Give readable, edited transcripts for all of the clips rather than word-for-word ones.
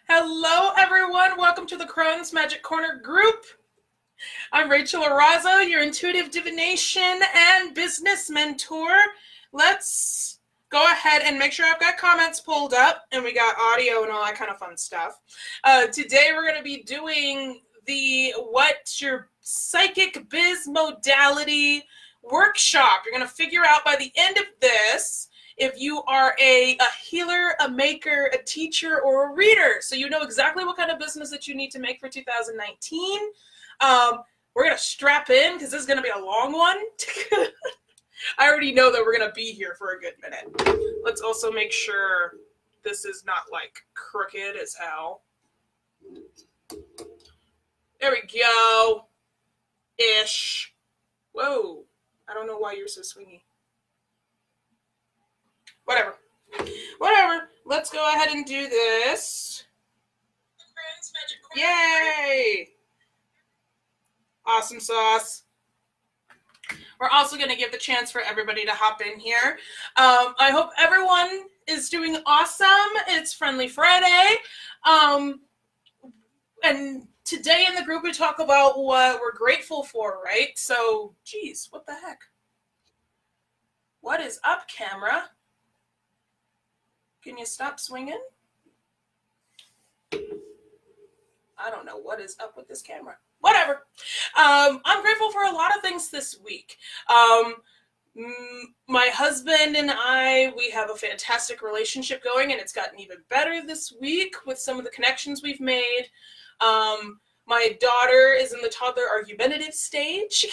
Hello, everyone. Welcome to the Crohn's Magic Corner group. I'm Rachel Arazo, your intuitive divination and business mentor. Let's go ahead and make sure I've got comments pulled up and we got audio and all that kind of fun stuff. Today we're going to be doing the What's Your Psychic Biz Modality workshop. You're going to figure out by the end of this if you are a healer, a maker, a teacher, or a reader. So you know exactly what kind of business that you need to make for 2019. We're going to strap in because this is going to be a long one. I already know that we're going to be here for a good minute. Let's also make sure this is not like crooked as hell. There we go. Ish. Whoa. I don't know why you're so swingy. Whatever. Let's go ahead and do this. Yay! Awesome sauce. We're also going to give the chance for everybody to hop in here. I hope everyone is doing awesome. It's Friendly Friday. And today in the group we talk about what we're grateful for, right? So, geez, what the heck? What is up, camera? Can you stop swinging? I don't know what is up with this camera. Whatever. I'm grateful for a lot of things this week. My husband and I, we have a fantastic relationship going, and it's gotten even better this week with some of the connections we've made. My daughter is in the toddler argumentative stage.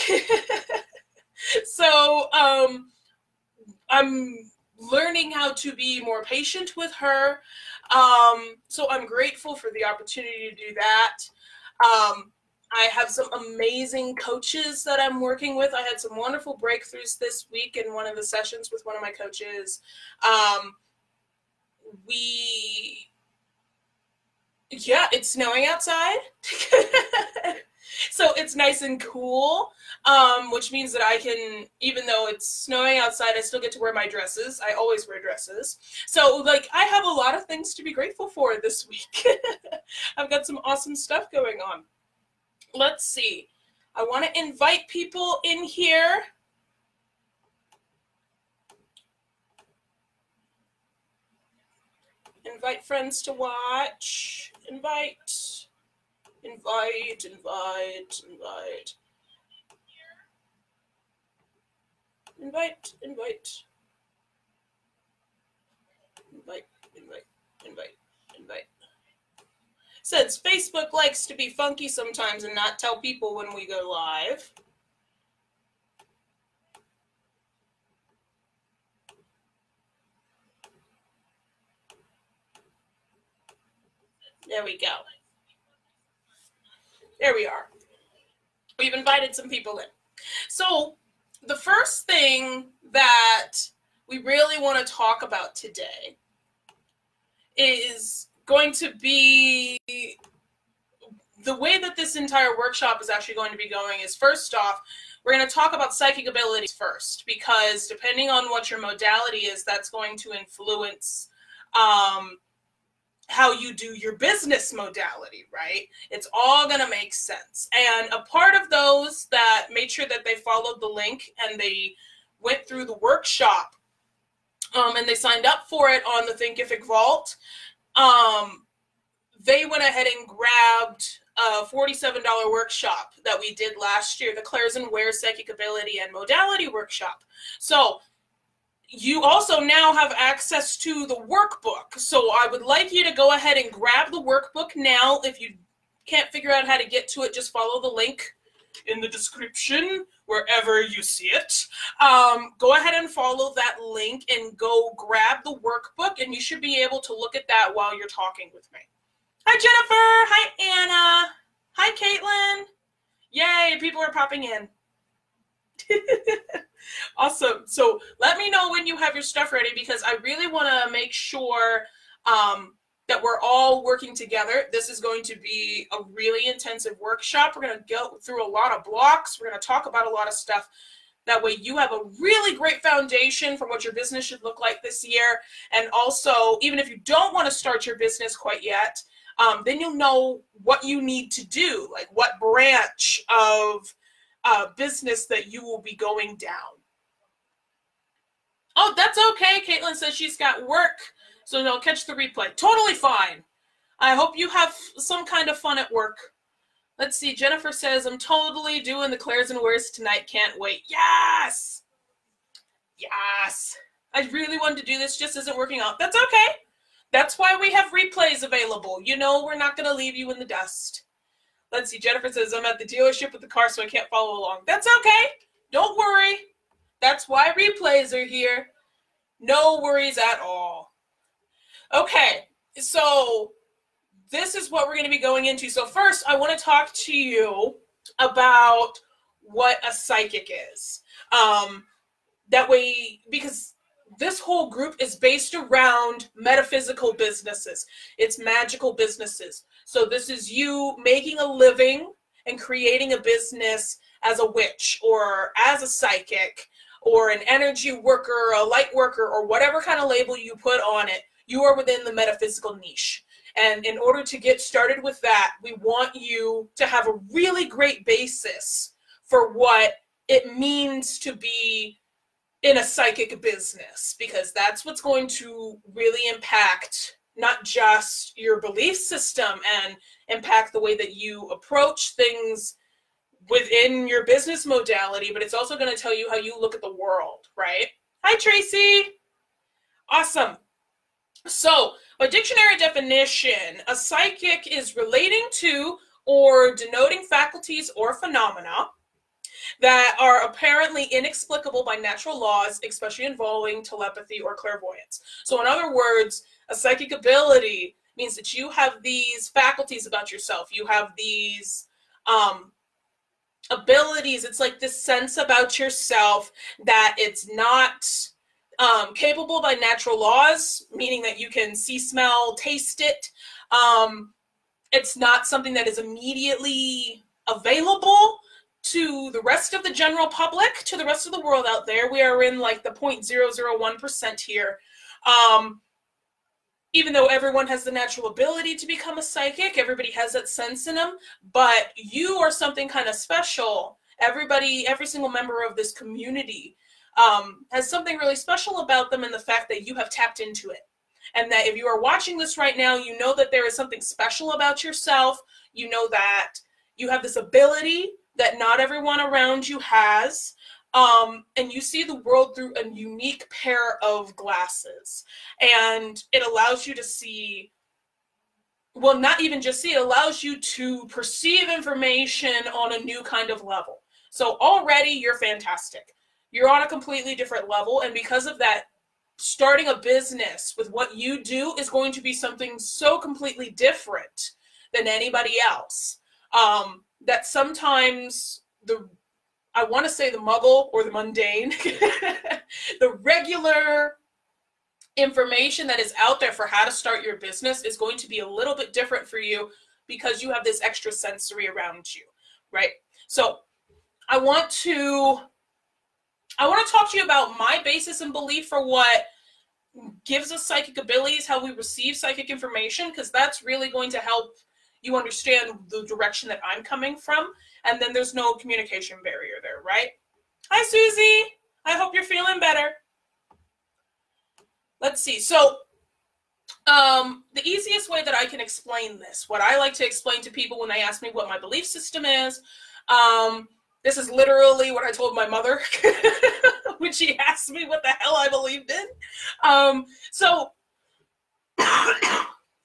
So I'm learning how to be more patient with her. So I'm grateful for the opportunity to do that. I have some amazing coaches that I'm working with. I had some wonderful breakthroughs this week in one of the sessions with one of my coaches. Yeah, it's snowing outside. So it's nice and cool, which means that I can, even though it's snowing outside, I still get to wear my dresses. I always wear dresses. So, like, I have a lot of things to be grateful for this week. I've got some awesome stuff going on. Let's see. I want to invite people in here. Invite friends to watch. Invite. Invite. Since Facebook likes to be funky sometimes and not tell people when we go live. There we go. There we are. We've invited some people in. So the first thing that we really want to talk about today is going to be the way that this entire workshop is actually going to be going is, first off, we're going to talk about psychic abilities first, because depending on what your modality is, that's going to influence how you do your business modality, right? It's all going to make sense. And a part of those that made sure that they followed the link and they went through the workshop and they signed up for it on the Thinkific Vault, they went ahead and grabbed a $47 workshop that we did last year, the Clairs and Wares Psychic Ability and Modality Workshop. So you also now have access to the workbook. So I would like you to go ahead and grab the workbook now. If you can't figure out how to get to it, just follow the link in the description wherever you see it. Go ahead and follow that link and go grab the workbook, and you should be able to look at that while you're talking with me. Hi, Jennifer. Hi, Anna. Hi, Caitlin. Yay, people are popping in. Awesome. So let me know when you have your stuff ready, because I really want to make sure that we're all working together. This is going to be a really intensive workshop. We're going to go through a lot of blocks. We're going to talk about a lot of stuff. That way you have a really great foundation for what your business should look like this year. And also, even if you don't want to start your business quite yet, then you'll know what you need to do, like what branch of business that you will be going down. Oh, that's okay. Caitlin says she's got work, so they'll catch the replay. Totally fine. I hope you have some kind of fun at work. Let's see. Jennifer says, I'm totally doing the Claire's and Wares tonight. Can't wait. Yes. Yes. I really wanted to do this. Just isn't working out. That's okay. That's why we have replays available. You know, we're not going to leave you in the dust. Let's see. Jennifer says, I'm at the dealership with the car, so I can't follow along. That's okay. Don't worry. That's why replays are here. No worries at all. Okay. So this is what we're going to be going into. So first, I want to talk to you about what a psychic is. That way, because this whole group is based around metaphysical businesses. It's magical businesses. So this is you making a living and creating a business as a witch or as a psychic or an energy worker, a light worker, or whatever kind of label you put on it. You are within the metaphysical niche. And in order to get started with that, we want you to have a really great basis for what it means to be in a psychic business, because that's what's going to really impact not just your belief system and impact the way that you approach things within your business modality, but it's also going to tell you how you look at the world, right? Hi, Tracy. Awesome. So, by dictionary definition, a psychic is relating to or denoting faculties or phenomena that are apparently inexplicable by natural laws, especially involving telepathy or clairvoyance. So in other words, a psychic ability means that you have these faculties about yourself. You have these abilities. It's like this sense about yourself that it's not capable by natural laws, meaning that you can see, smell, taste it. It's not something that is immediately available to the rest of the general public, to the rest of the world out there. We are in like the 0.001% here. Even though everyone has the natural ability to become a psychic, everybody has that sense in them, but you are something kind of special. Everybody, every single member of this community has something really special about them, and the fact that you have tapped into it. And that if you are watching this right now, you know that there is something special about yourself. You know that you have this ability that not everyone around you has. And you see the world through a unique pair of glasses. And it allows you to see, well, not even just see, it allows you to perceive information on a new kind of level. So already you're fantastic. You're on a completely different level. And because of that, starting a business with what you do is going to be something so completely different than anybody else. That sometimes I want to say the muggle or the mundane, the regular information that is out there for how to start your business is going to be a little bit different for you because you have this extra sensory around you, right? So I want to talk to you about my basis and belief for what gives us psychic abilities, how we receive psychic information, because that's really going to help you understand the direction that I'm coming from. And then there's no communication barrier there, right? Hi, Susie. I hope you're feeling better. Let's see. So the easiest way that I can explain this, what I like to explain to people when they ask me what my belief system is, this is literally what I told my mother when she asked me what the hell I believed in.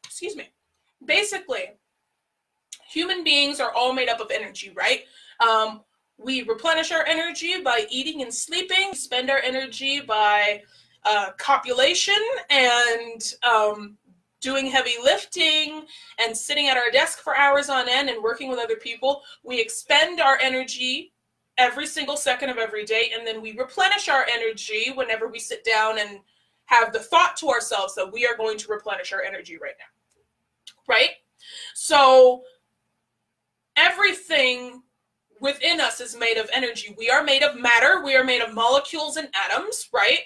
Excuse me. Basically, human beings are all made up of energy, right? We replenish our energy by eating and sleeping. We spend our energy by copulation and doing heavy lifting and sitting at our desk for hours on end and working with other people. We expend our energy every single second of every day, and then we replenish our energy whenever we sit down and have the thought to ourselves that we are going to replenish our energy right now, right? So everything within us is made of energy. We are made of matter. We are made of molecules and atoms, right?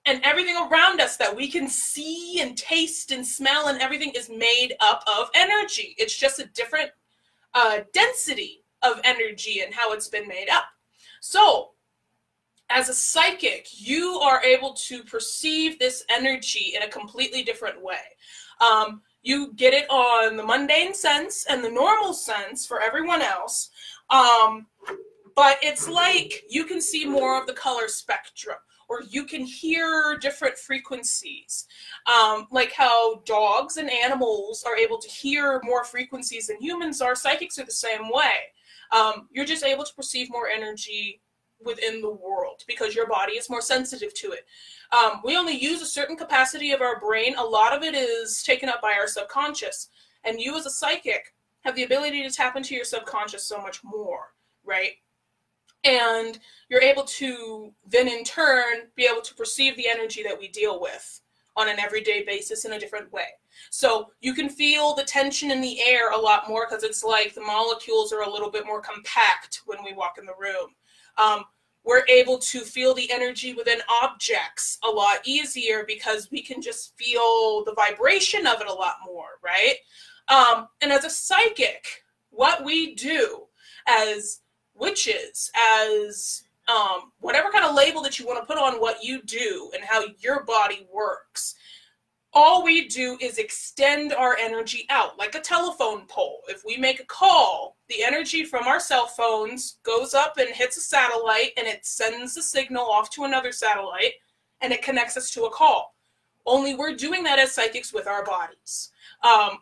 And everything around us that we can see and taste and smell and everything is made up of energy. It's just a different density of energy and how it's been made up. So as a psychic, you are able to perceive this energy in a completely different way. You get it on the mundane sense and the normal sense for everyone else. But it's like you can see more of the color spectrum, or you can hear different frequencies. Like how dogs and animals are able to hear more frequencies than humans are, psychics are the same way. You're just able to perceive more energy within the world because your body is more sensitive to it. We only use a certain capacity of our brain. A lot of it is taken up by our subconscious. And you as a psychic have the ability to tap into your subconscious so much more, right? And you're able to then in turn be able to perceive the energy that we deal with on an everyday basis in a different way. So you can feel the tension in the air a lot more because it's like the molecules are a little bit more compact when we walk in the room. We're able to feel the energy within objects a lot easier because we can just feel the vibration of it a lot more, right? And as a psychic, what we do as witches, as whatever kind of label that you want to put on what you do and how your body works, all we do is extend our energy out like a telephone pole. If we make a call, the energy from our cell phones goes up and hits a satellite and it sends the signal off to another satellite and it connects us to a call. Only we're doing that as psychics with our bodies.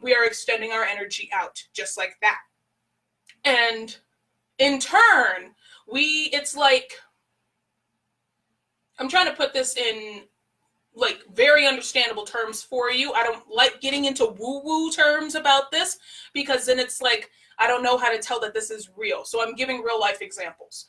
We are extending our energy out just like that. And in turn, it's like, I'm trying to put this in like very understandable terms for you. I don't like getting into woo-woo terms about this because then it's like, I don't know how to tell that this is real. So I'm giving real life examples.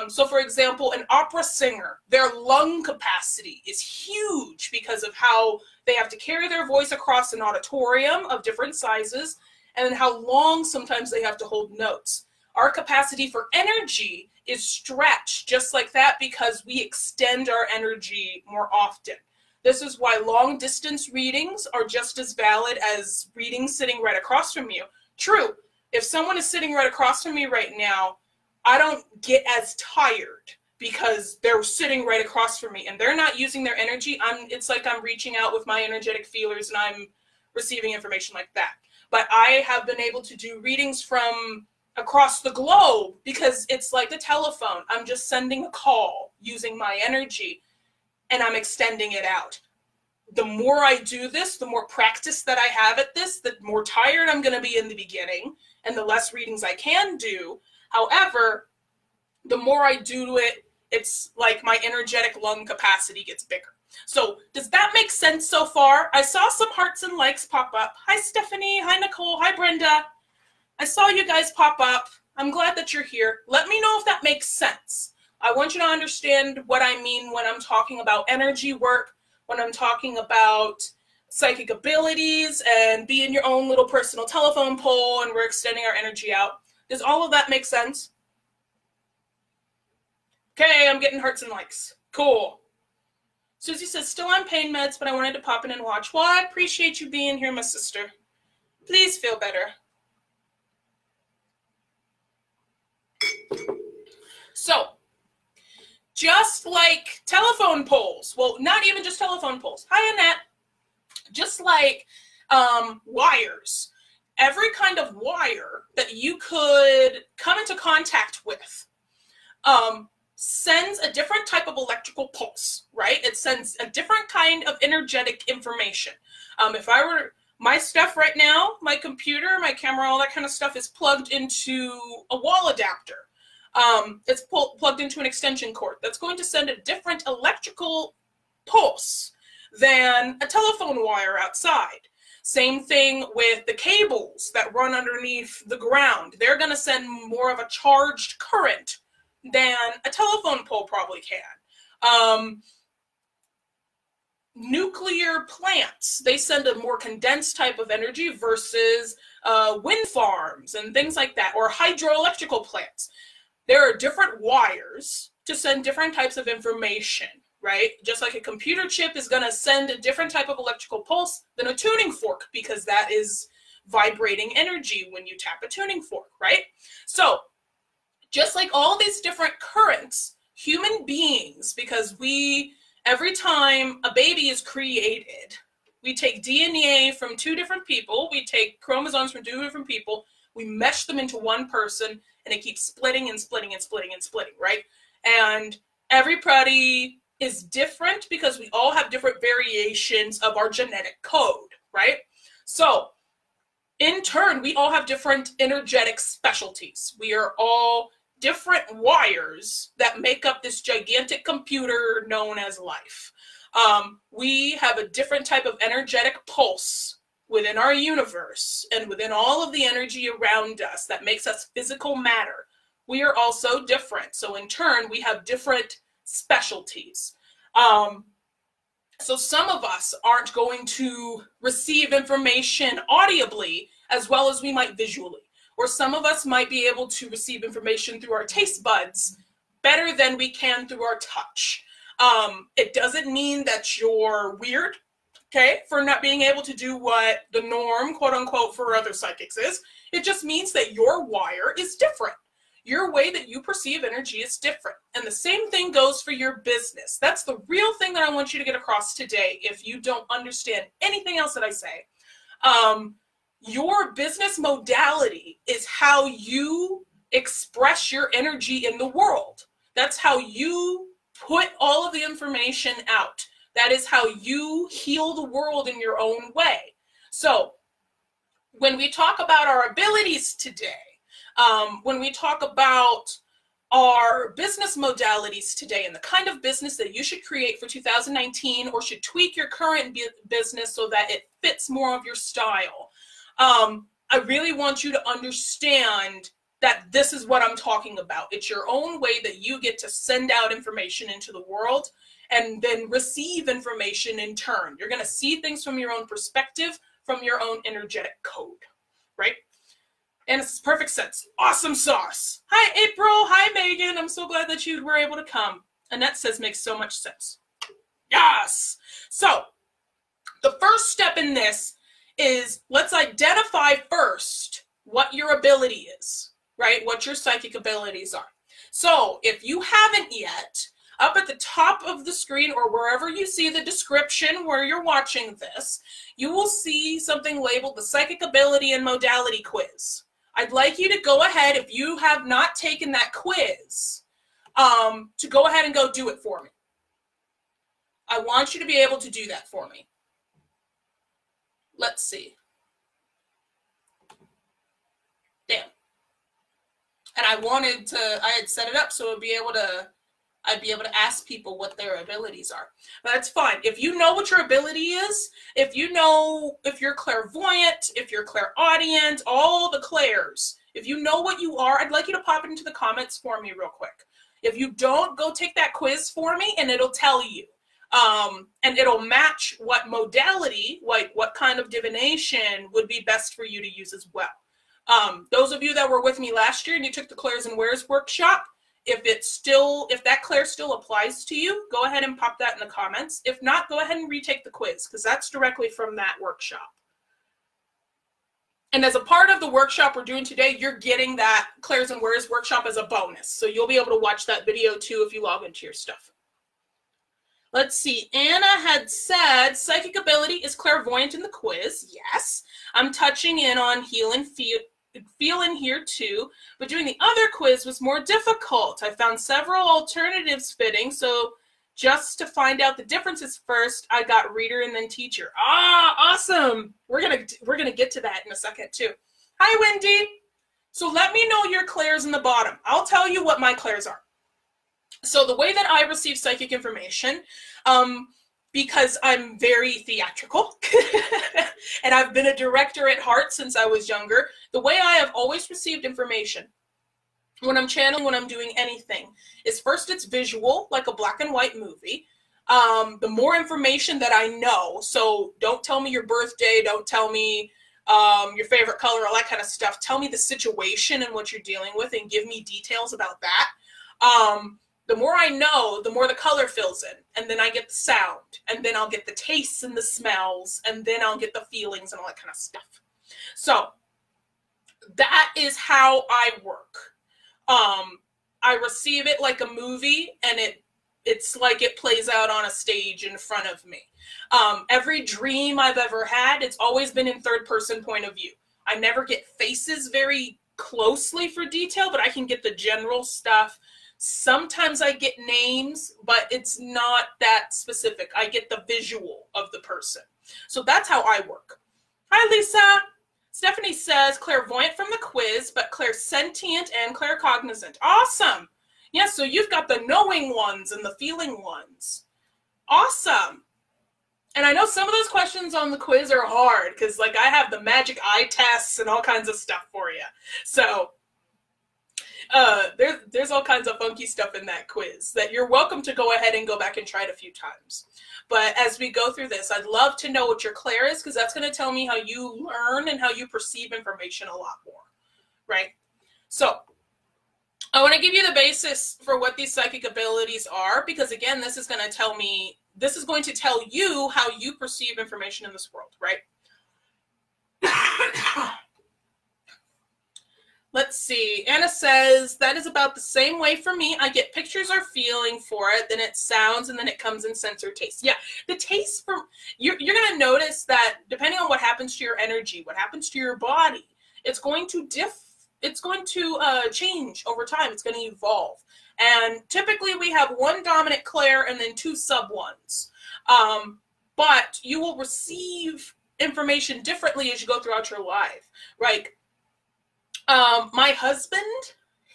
So for example, an opera singer, their lung capacity is huge because of how they have to carry their voice across an auditorium of different sizes and how long sometimes they have to hold notes. Our capacity for energy is stretched just like that because we extend our energy more often. This is why long distance readings are just as valid as readings sitting right across from you. True, if someone is sitting right across from me right now, I don't get as tired because they're sitting right across from me and they're not using their energy. It's like I'm reaching out with my energetic feelers and I'm receiving information like that. But I have been able to do readings from across the globe because it's like a telephone. I'm just sending a call using my energy and I'm extending it out. The more I do this, the more practice that I have at this, the more tired I'm going to be in the beginning and the less readings I can do. However, the more I do it, it's like my energetic lung capacity gets bigger. So does that make sense so far? I saw some hearts and likes pop up. Hi, Stephanie. Hi, Nicole. Hi, Brenda. I saw you guys pop up. I'm glad that you're here. Let me know if that makes sense. I want you to understand what I mean when I'm talking about energy work, when I'm talking about psychic abilities and being your own little personal telephone pole and we're extending our energy out. Does all of that make sense? Okay, I'm getting hearts and likes. Cool. Susie says, still on pain meds, but I wanted to pop in and watch. Well, I appreciate you being here, my sister. Please feel better. So, just like telephone poles, well, not even just telephone poles. Hi, Annette. Just like wires. Every kind of wire that you could come into contact with sends a different type of electrical pulse, right? It sends a different kind of energetic information. If I were, my stuff right now, my computer, my camera, all that kind of stuff is plugged into a wall adapter. It's plugged into an extension cord that's going to send a different electrical pulse than a telephone wire outside. Same thing with the cables that run underneath the ground. They're going to send more of a charged current than a telephone pole probably can. nuclear plants, they send a more condensed type of energy versus wind farms and things like that, or hydroelectrical plants. There are different wires to send different types of information, right? Just like a computer chip is going to send a different type of electrical pulse than a tuning fork, because that is vibrating energy when you tap a tuning fork, right? So just like all these different currents, human beings, because every time a baby is created, we take DNA from two different people, we take chromosomes from two different people, we mesh them into one person, and it keeps splitting and splitting and splitting and splitting, right? And everybody is different because we all have different variations of our genetic code, right? So in turn, we all have different energetic specialties. We are all different wires that make up this gigantic computer known as life. We have a different type of energetic pulse within our universe and within all of the energy around us that makes us physical matter. We are also different. So in turn, we have different specialties. So some of us aren't going to receive information audibly as well as we might visually. Or some of us might be able to receive information through our taste buds better than we can through our touch. It doesn't mean that you're weird, okay, for not being able to do what the norm, quote unquote, for other psychics is. It just means that your wire is different. Your way that you perceive energy is different. And the same thing goes for your business. That's the real thing that I want you to get across today if you don't understand anything else that I say. Your business modality is how you express your energy in the world. That's how you put all of the information out. That is how you heal the world in your own way. So when we talk about our abilities today, when we talk about our business modalities today and the kind of business that you should create for 2019 or should tweak your current business so that it fits more of your style, I really want you to understand that this is what I'm talking about. It's your own way that you get to send out information into the world and then receive information in turn. You're going to see things from your own perspective, from your own energetic code, right? And it's perfect sense. Awesome sauce. Hi, April. Hi, Megan. I'm so glad that you were able to come. Annette says makes so much sense. Yes. So the first step in this is let's identify first what your ability is, right? What your psychic abilities are. So if you haven't yet, up at the top of the screen or wherever you see the description where you're watching this, you will see something labeled the Psychic Ability and Modality Quiz. I'd like you to go ahead, if you have not taken that quiz, to go ahead and go do it for me. I want you to be able to do that for me. Let's see. Damn. And I had set it up so I'd be able to ask people what their abilities are. But that's fine. If you know what your ability is, if you know if you're clairvoyant, if you're clairaudient, all the clairs, if you know what you are, I'd like you to pop it into the comments for me real quick. If you don't, go take that quiz for me and it'll tell you. And it'll match what modality, what kind of divination would be best for you to use as well. Those of you that were with me last year and you took the Clairs and Wares workshop, if that clair still applies to you, go ahead and pop that in the comments. If not, go ahead and retake the quiz because that's directly from that workshop. And as a part of the workshop we're doing today, you're getting that Clairs and Wares workshop as a bonus. So you'll be able to watch that video too if you log into your stuff. Let's see. Anna had said psychic ability is clairvoyant in the quiz. Yes. I'm touching in on heal and feel in here too, but doing the other quiz was more difficult. I found several alternatives fitting, so just to find out the differences first, I got reader and then teacher. Ah, awesome. We're gonna get to that in a second too. Hi, Wendy. So let me know your clairs in the bottom. I'll tell you what my clairs are. So the way that I receive psychic information, because I'm very theatrical and I've been a director at heart since I was younger, the way I have always received information when I'm channeling, when I'm doing anything, is first it's visual, like a black and white movie. The more information that I know, so don't tell me your birthday, don't tell me your favorite color, all that kind of stuff. Tell me the situation and what you're dealing with and give me details about that. The more I know, the more the color fills in. And then I get the sound. And then I'll get the tastes and the smells. And then I'll get the feelings and all that kind of stuff. So that is how I work. I receive it like a movie, and it's like it plays out on a stage in front of me. Every dream I've ever had, it's always been in third-person point of view. I never get faces very closely for detail, but I can get the general stuff. Sometimes I get names, but it's not that specific. I get the visual of the person. So that's how I work. Hi, Lisa. Stephanie says clairvoyant from the quiz, but clairsentient and claircognizant. Awesome. Yeah, so you've got the knowing ones and the feeling ones. Awesome. And I know some of those questions on the quiz are hard because, like, I have the magic eye tests and all kinds of stuff for you. So there's all kinds of funky stuff in that quiz that you're welcome to go ahead and go back and try it a few times. But as we go through this, I'd love to know what your clair is, because that's going to tell me how you learn and how you perceive information a lot more, right? So I want to give you the basis for what these psychic abilities are, because again, this is going to tell you how you perceive information in this world, right? Let's see. Anna says, that is about the same way for me. I get pictures or feeling for it, then it sounds, and then it comes in sense or taste. Yeah, the taste from, you're going to notice that depending on what happens to your energy, what happens to your body, it's going to change over time. It's going to evolve. And typically we have one dominant clair and then two sub ones. But you will receive information differently as you go throughout your life, right? My husband,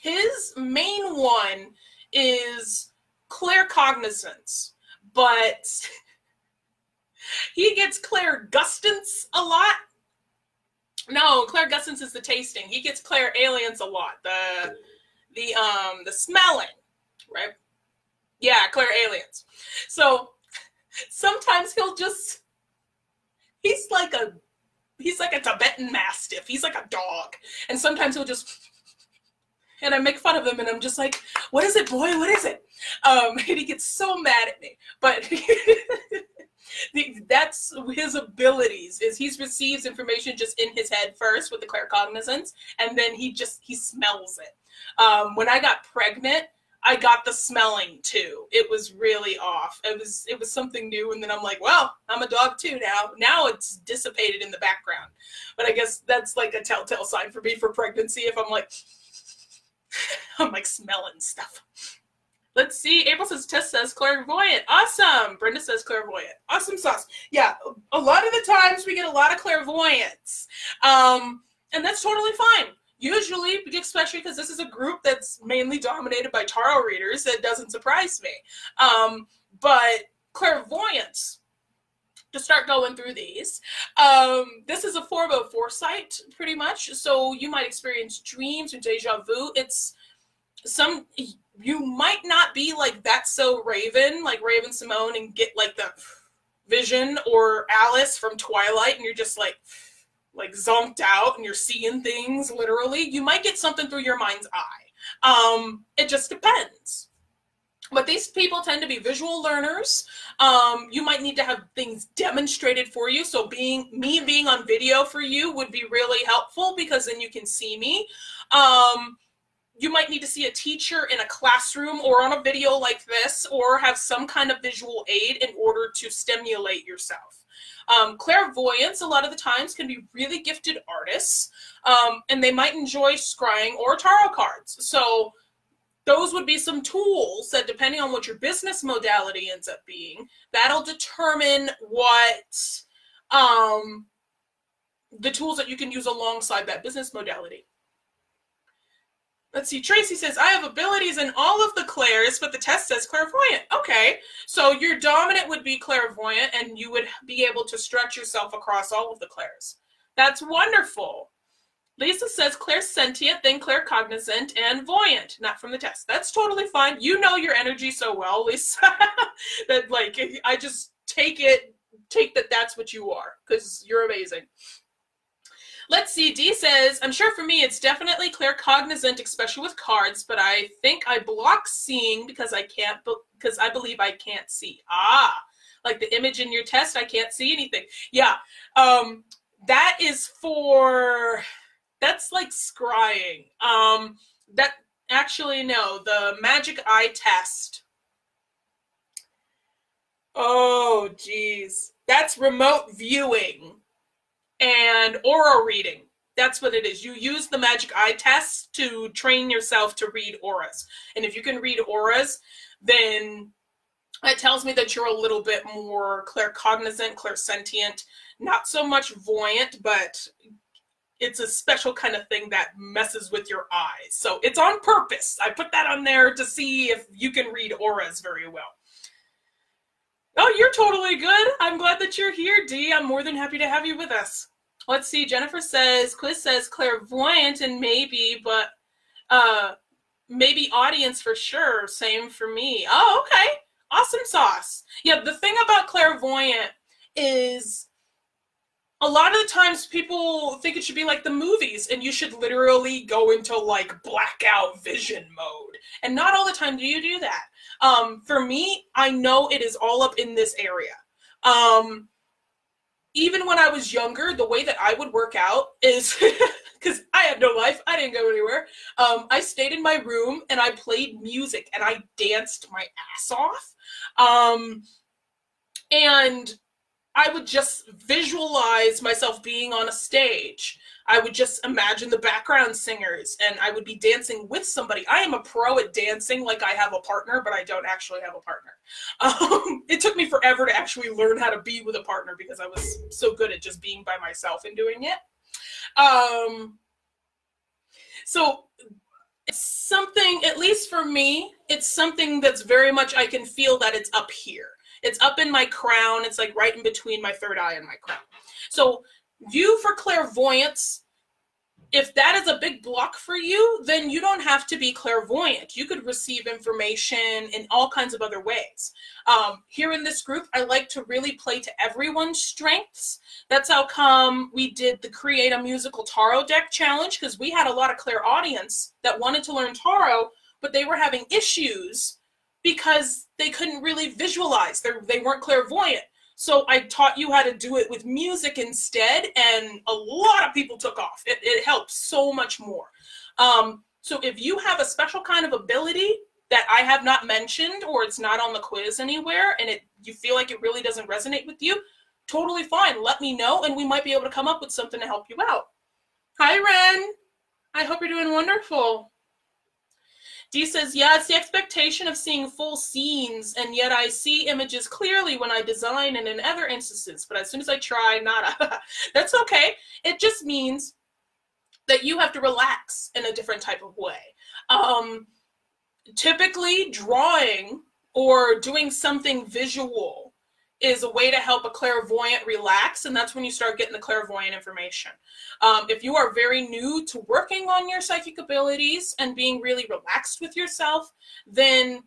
his main one is claircognizance, but he gets clairgustance a lot. No, clairgustance is the tasting. He gets clairalience a lot. The smelling, right? Yeah, clairalience. So sometimes he's like a Tibetan Mastiff. He's like a dog. And sometimes he'll just, and I make fun of him and I'm just like, what is it, boy? What is it? And he gets so mad at me. But that's his abilities, is he receives information just in his head first with the claircognizance, and then he smells it. When I got pregnant, I got the smelling too. It was really off. It was something new, and then I'm like, well, I'm a dog too now. Now it's dissipated in the background. But I guess that's like a telltale sign for me for pregnancy if I'm like smelling stuff. Let's see. April says, Tess says clairvoyant. Awesome. Brenda says clairvoyant. Awesome sauce. Yeah, a lot of the times we get a lot of clairvoyance. And that's totally fine. Usually, especially because this is a group that's mainly dominated by tarot readers, that doesn't surprise me. But clairvoyance, to start going through these, this is a form of foresight, pretty much. So you might experience dreams or deja vu. You might not be like That's So Raven, like Raven Simone, and get like the vision, or Alice from Twilight, and you're just like zonked out and you're seeing things literally. You might get something through your mind's eye. It just depends. But these people tend to be visual learners. You might need to have things demonstrated for you. So being on video for you would be really helpful, because then you can see me. You might need to see a teacher in a classroom or on a video like this, or have some kind of visual aid in order to stimulate yourself. Clairvoyants, a lot of the times, can be really gifted artists, and they might enjoy scrying or tarot cards. So those would be some tools that, depending on what your business modality ends up being, that'll determine what the tools that you can use alongside that business modality. Let's see, Tracy says, I have abilities in all of the clairs, but the test says clairvoyant. Okay, so your dominant would be clairvoyant, and you would be able to stretch yourself across all of the clairs. That's wonderful. Lisa says clairsentient, then claircognizant, and voyant. Not from the test. That's totally fine. You know your energy so well, Lisa, that like I just take that that's what you are, because you're amazing. Let's see, Dee says, I'm sure for me it's definitely claircognizant, especially with cards, but I think I block seeing because I believe I can't see. Ah, like the image in your test, I can't see anything. Yeah, that is for... That's like scrying. That actually, no, the magic eye test. Oh, geez. That's remote viewing and aura reading. That's what it is. You use the magic eye test to train yourself to read auras. And if you can read auras, then it tells me that you're a little bit more claircognizant, clairsentient, not so much voyant, but it's a special kind of thing that messes with your eyes. So it's on purpose. I put that on there to see if you can read auras very well. Oh, you're totally good. I'm glad that you're here, Dee. I'm more than happy to have you with us. Let's see. Jennifer says, Quiz says clairvoyant and maybe, but maybe audience for sure. Same for me. Oh, okay. Awesome sauce. Yeah, the thing about clairvoyant is a lot of the times people think it should be like the movies and you should literally go into like blackout vision mode. And not all the time do you do that. For me, I know it is all up in this area. Even when I was younger, the way that I would work out is, because I had no life, I didn't go anywhere. I stayed in my room and I played music and I danced my ass off. And I would just visualize myself being on a stage. I would just imagine the background singers and I would be dancing with somebody. I am a pro at dancing like I have a partner, but I don't actually have a partner. It took me forever to actually learn how to be with a partner because I was so good at just being by myself and doing it. So it's something, at least for me, it's something that's very much, I can feel that it's up here. It's up in my crown. It's like right in between my third eye and my crown. So view for clairvoyance, if that is a big block for you, then you don't have to be clairvoyant. You could receive information in all kinds of other ways. Here in this group, I like to really play to everyone's strengths. That's how come we did the Create a Musical Tarot Deck Challenge, because we had a lot of clairaudience that wanted to learn tarot, but they were having issues because they couldn't really visualize. They weren't clairvoyant. So I taught you how to do it with music instead, and a lot of people took off. It helps so much more. So if you have a special kind of ability that I have not mentioned, or it's not on the quiz anywhere, and you feel like it really doesn't resonate with you, totally fine. Let me know, and we might be able to come up with something to help you out. Hi, Ren. I hope you're doing wonderful. Dee says, yeah, it's the expectation of seeing full scenes, and yet I see images clearly when I design and in other instances, but as soon as I try, nada. That's okay. It just means that you have to relax in a different type of way. Typically, drawing or doing something visual is a way to help a clairvoyant relax, and that's when you start getting the clairvoyant information. If you are very new to working on your psychic abilities and being really relaxed with yourself, then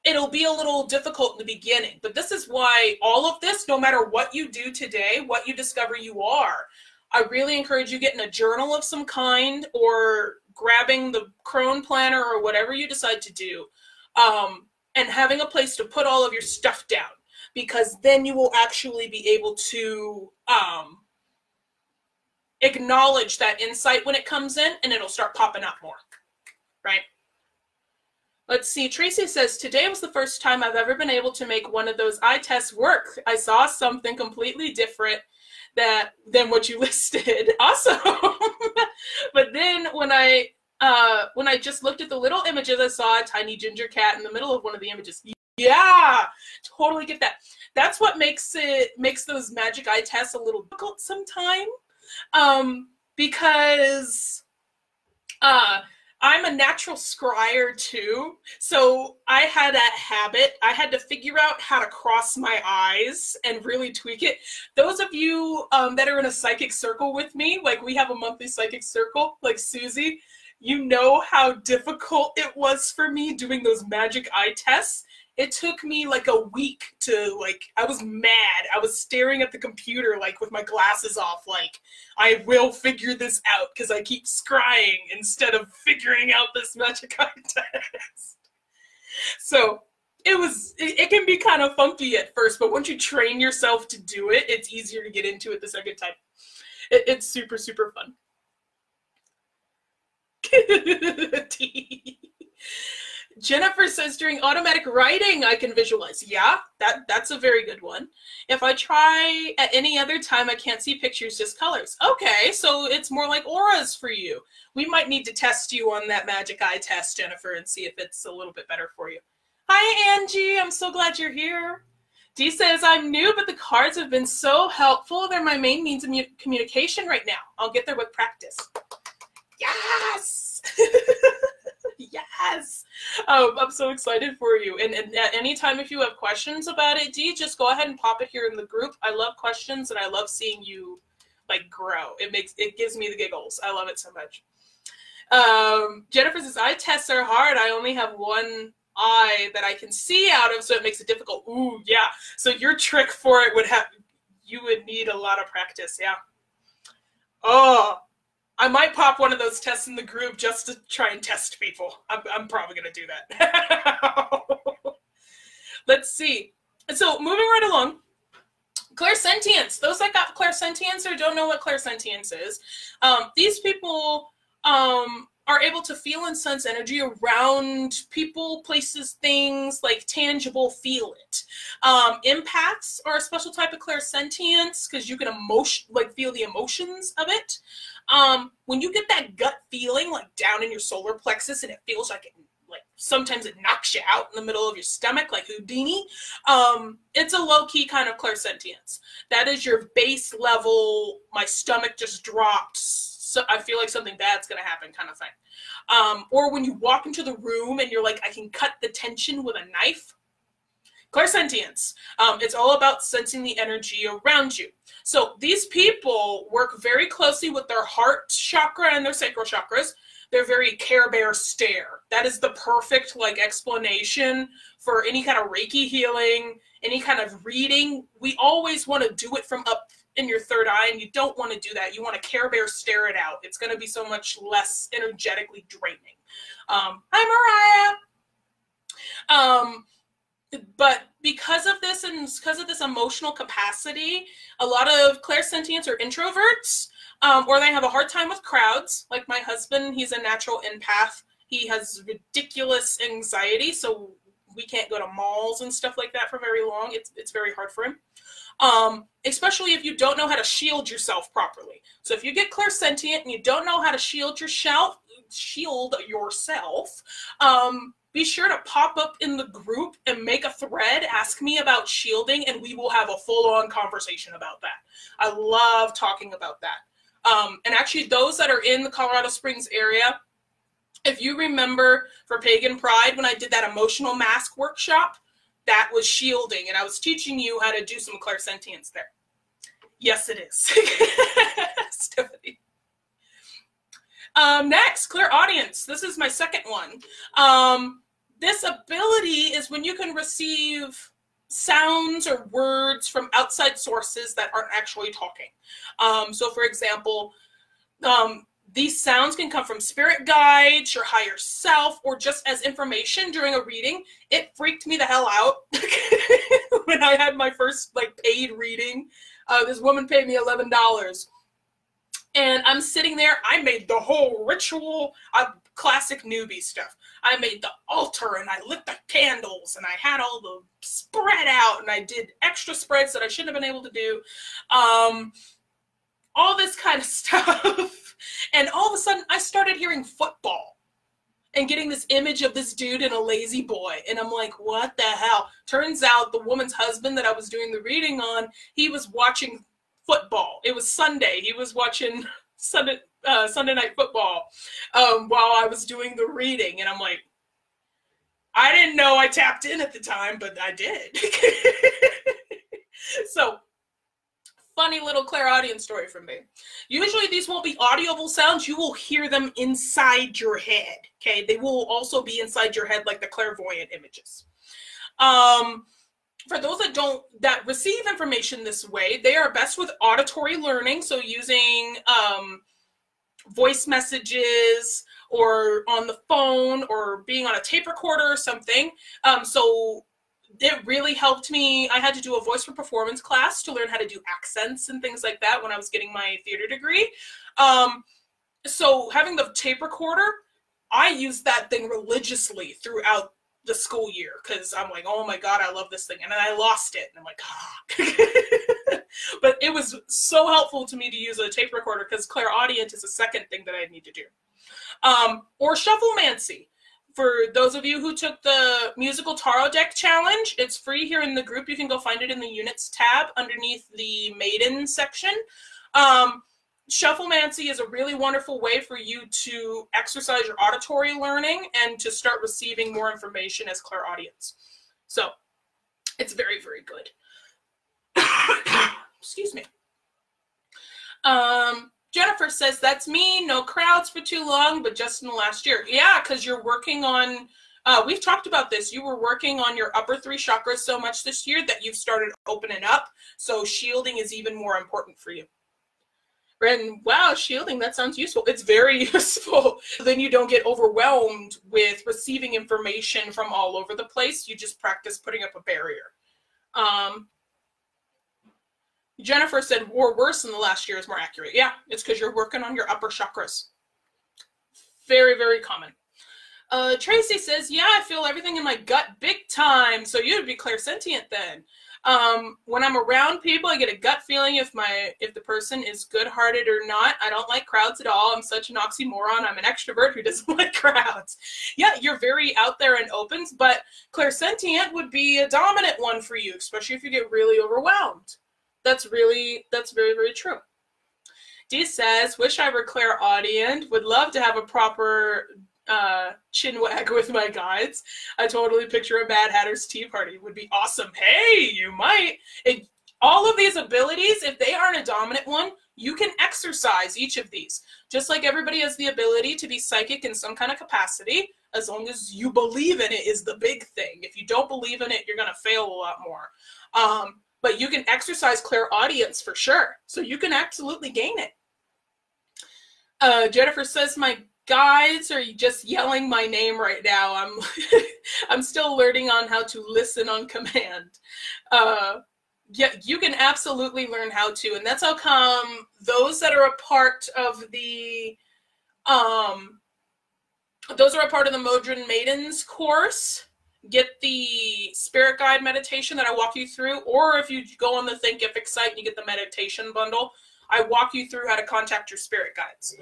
it'll be a little difficult in the beginning. But this is why all of this, no matter what you do today, what you discover you are, I really encourage you getting a journal of some kind or grabbing the Crone planner or whatever you decide to do, and having a place to put all of your stuff down. Because then you will actually be able to acknowledge that insight when it comes in, and it'll start popping up more, right? Let's see. Tracy says, today was the first time I've ever been able to make one of those eye tests work. I saw something completely different than what you listed. Awesome. But then when I just looked at the little images, I saw a tiny ginger cat in the middle of one of the images. Yeah, totally get that. That's what makes those magic eye tests a little difficult sometimes, because I'm a natural scryer too, so I had that habit. I had to figure out how to cross my eyes and really tweak it. Those of you that are in a psychic circle with me, like we have a monthly psychic circle, like Susie, you know how difficult it was for me doing those magic eye tests. It took me like a week to, like, I was mad. I was staring at the computer, like, with my glasses off, like, I will figure this out because I keep scrying instead of figuring out this magic eye test. So it can be kind of funky at first, but once you train yourself to do it, it's easier to get into it the second time. It's super, super fun. Jennifer says, during automatic writing, I can visualize. Yeah, that's a very good one. If I try at any other time, I can't see pictures, just colors. Okay, so it's more like auras for you. We might need to test you on that magic eye test, Jennifer, and see if it's a little bit better for you. Hi, Angie. I'm so glad you're here. Dee says, I'm new, but the cards have been so helpful. They're my main means of communication right now. I'll get there with practice. Yes! Yes! I'm so excited for you. And at any time, if you have questions about it, Dee, just go ahead and pop it here in the group. I love questions, and I love seeing you, like, grow. It gives me the giggles. I love it so much. Jennifer says, eye tests are hard. I only have one eye that I can see out of, so it makes it difficult. Ooh, yeah. So your trick for it you would need a lot of practice, yeah. Oh, I might pop one of those tests in the group just to try and test people. I'm probably going to do that. Let's see. So moving right along, clairsentience. Those that got clairsentience or don't know what clairsentience is, these people are able to feel and sense energy around people, places, things, like tangible, feel it. Empaths are a special type of clairsentience because you can feel the emotions of it. When you get that gut feeling, like down in your solar plexus, and it feels like sometimes it knocks you out in the middle of your stomach, like Houdini, it's a low-key kind of clairsentience. That is your base level, my stomach just dropped, so I feel like something bad's going to happen kind of thing. Or when you walk into the room and you're like, I can cut the tension with a knife. Clairsentience. It's all about sensing the energy around you. So these people work very closely with their heart chakra and their sacral chakras. They're very Care Bear stare. That is the perfect explanation for any kind of Reiki healing, any kind of reading. We always want to do it from up in your third eye, and you don't want to do that. You want to Care Bear stare it out. It's going to be so much less energetically draining. Hi, Mariah. But because of this and because of this emotional capacity, a lot of clairsentients are introverts, or they have a hard time with crowds. Like my husband, he's a natural empath. He has ridiculous anxiety, so we can't go to malls and stuff like that for very long. It's very hard for him. Especially if you don't know how to shield yourself properly. So if you get clairsentient and you don't know how to shield yourself, be sure to pop up in the group and make a thread, ask me about shielding, and we will have a full-on conversation about that. I love talking about that. And actually, those that are in the Colorado Springs area, if you remember for Pagan Pride, when I did that emotional mask workshop, that was shielding, and I was teaching you how to do some clairsentience there. Yes, it is. Stephanie. Next, clairaudience. This is my second one. This ability is when you can receive sounds or words from outside sources that aren't actually talking. So for example, these sounds can come from spirit guides, your higher self, or just as information during a reading. It freaked me the hell out when I had my first paid reading. This woman paid me $11. And I'm sitting there, I made the whole ritual, classic newbie stuff. I made the altar and I lit the candles and I had all the spread out and I did extra spreads that I shouldn't have been able to do. All this kind of stuff. And all of a sudden I started hearing football and getting this image of this dude in a lazy boy. And I'm like, what the hell? Turns out the woman's husband that I was doing the reading on, he was watching football. It was Sunday. He was watching Sunday Night Football while I was doing the reading, and I'm like, I didn't know I tapped in at the time, but I did. So, funny little clairaudience story from me. Usually these won't be audible sounds. You will hear them inside your head, okay? They will also be inside your head like the clairvoyant images. For those that receive information this way, they are best with auditory learning, so using voice messages or on the phone or being on a tape recorder or something. So it really helped me. I had to do a voice for performance class to learn how to do accents and things like that when I was getting my theater degree. So having the tape recorder, I used that thing religiously throughout the school year because I'm like, oh my God, I love this thing. And then I lost it. And I'm like, ah. But it was so helpful to me to use a tape recorder because clairaudient is the second thing that I need to do. Or shufflemancy. For those of you who took the musical tarot deck challenge, it's free here in the group. You can go find it in the units tab underneath the maiden section. Shufflemancy is a really wonderful way for you to exercise your auditory learning and to start receiving more information as clairaudience. So it's very, very good. Excuse me. Jennifer says, that's me. No crowds for too long, but just in the last year. Yeah, because you're working on, we've talked about this. You were working on your upper 3 chakras so much this year that you've started opening up. So shielding is even more important for you. And wow, shielding, that sounds useful. It's very useful. Then you don't get overwhelmed with receiving information from all over the place. You just practice putting up a barrier. Jennifer said, or worse than the last year is more accurate. Yeah, it's because you're working on your upper chakras. Very, very common. Tracy says, yeah, I feel everything in my gut big time. So you'd be clairsentient then. When I'm around people, I get a gut feeling if the person is good-hearted or not. I don't like crowds at all. I'm such an oxymoron. I'm an extrovert who doesn't like crowds. Yeah, you're very out there and open, but clairsentient would be a dominant one for you, especially if you get really overwhelmed. That's very, very true. Dee says, wish I were clairaudient. Would love to have a proper chin wag with my guides. I totally picture a Mad Hatter's tea party. Would be awesome. Hey, you might. All of these abilities, if they aren't a dominant one, you can exercise each of these. Just like everybody has the ability to be psychic in some kind of capacity, as long as you believe in it is the big thing. If you don't believe in it, you're going to fail a lot more. But you can exercise clairaudience for sure. So you can absolutely gain it. Jennifer says, my guides are just yelling my name right now. I'm still learning on how to listen on command. Yeah, you can absolutely learn how to. And that's how come those that are a part of the, Modron Maidens course get the spirit guide meditation that I walk you through, or if you go on the Thinkific site and you get the meditation bundle, I walk you through how to contact your spirit guides.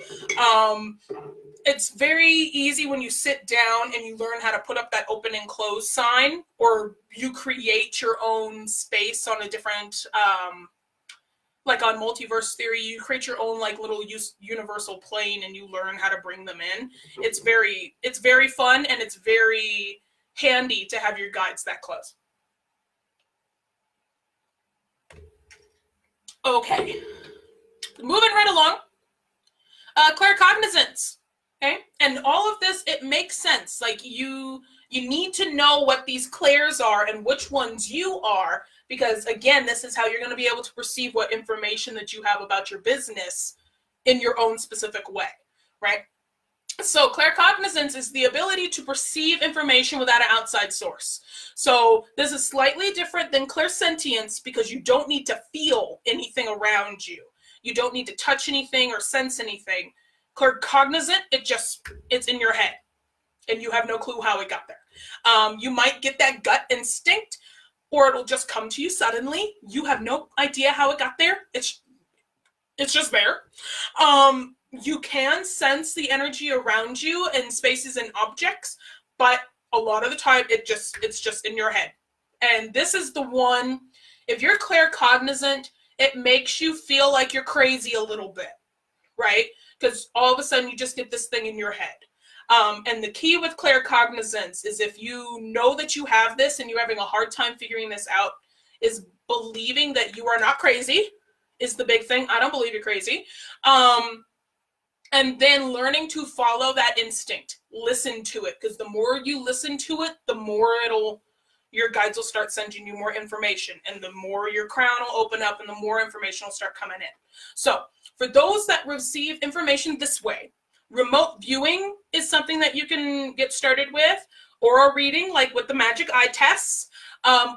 It's very easy when you sit down and you learn how to put up that open and close sign, or you create your own space on a different, like on multiverse theory, you create your own like little universal plane and you learn how to bring them in. It's very fun, and it's very handy to have your guides that close. Okay, moving right along. Claircognizance. Okay, and all of this, it makes sense. Like you need to know what these clairs are and which ones you are, because again, this is how you're going to be able to perceive what information that you have about your business in your own specific way, right? So claircognizance is the ability to perceive information without an outside source. So this is slightly different than clairsentience because you don't need to feel anything around you. You don't need to touch anything or sense anything. Claircognizant, it's in your head and you have no clue how it got there. You might get that gut instinct, or it'll just come to you suddenly. You have no idea how it got there. It's just there. You can sense the energy around you in spaces and objects, but a lot of the time it's just in your head. And this is the one, if you're claircognizant, it makes you feel like you're crazy a little bit, right? Because all of a sudden you just get this thing in your head. And the key with claircognizance is if you know that you have this and you're having a hard time figuring this out, is believing that you are not crazy is the big thing. I don't believe you're crazy. And then learning to follow that instinct. Listen to it, because the more you listen to it, the more your guides will start sending you more information, and the more your crown will open up and the more information will start coming in. So for those that receive information this way, remote viewing is something that you can get started with, or a reading like with the magic eye tests,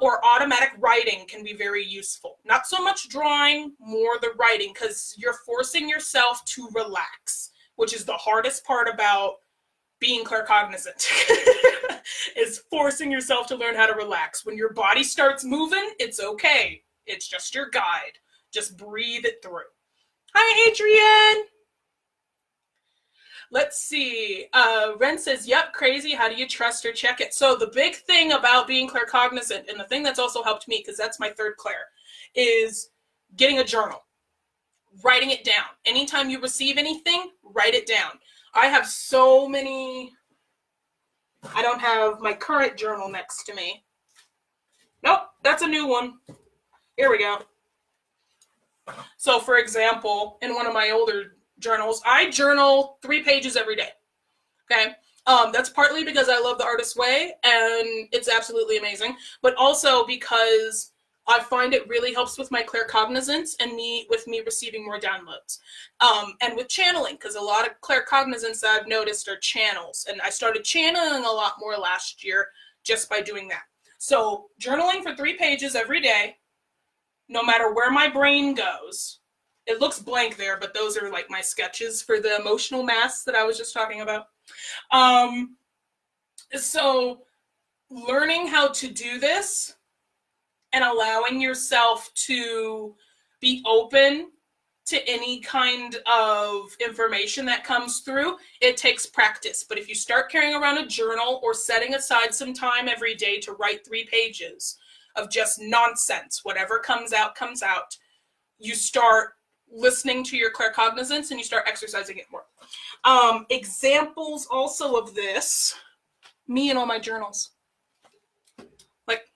or automatic writing can be very useful. Not so much drawing, more the writing, because you're forcing yourself to relax, which is the hardest part about being claircognizant, is forcing yourself to learn how to relax. When your body starts moving, it's okay. It's just your guide. Just breathe it through. Hi, Adrienne. Let's see. Ren says, yep, crazy. How do you trust or check it? So the big thing about being claircognizant, and the thing that's also helped me, because that's my third clair, is getting a journal. Writing it down. Anytime you receive anything, write it down. I have so many. I don't have my current journal next to me. Nope, that's a new one. Here we go. So for example, in one of my older journals, I journal 3 pages every day. Okay. That's partly because I love the artist's way and it's absolutely amazing, but also because I find it really helps with my claircognizance and with me receiving more downloads. And with channeling, because a lot of claircognizance that I've noticed are channels, and I started channeling a lot more last year just by doing that. So journaling for 3 pages every day, no matter where my brain goes. It looks blank there, but those are like my sketches for the emotional mass that I was just talking about. So learning how to do this and allowing yourself to be open to any kind of information that comes through, it takes practice. But if you start carrying around a journal or setting aside some time every day to write 3 pages of just nonsense, whatever comes out, you start listening to your claircognizance and you start exercising it more. Examples also of this, me and all my journals. Like,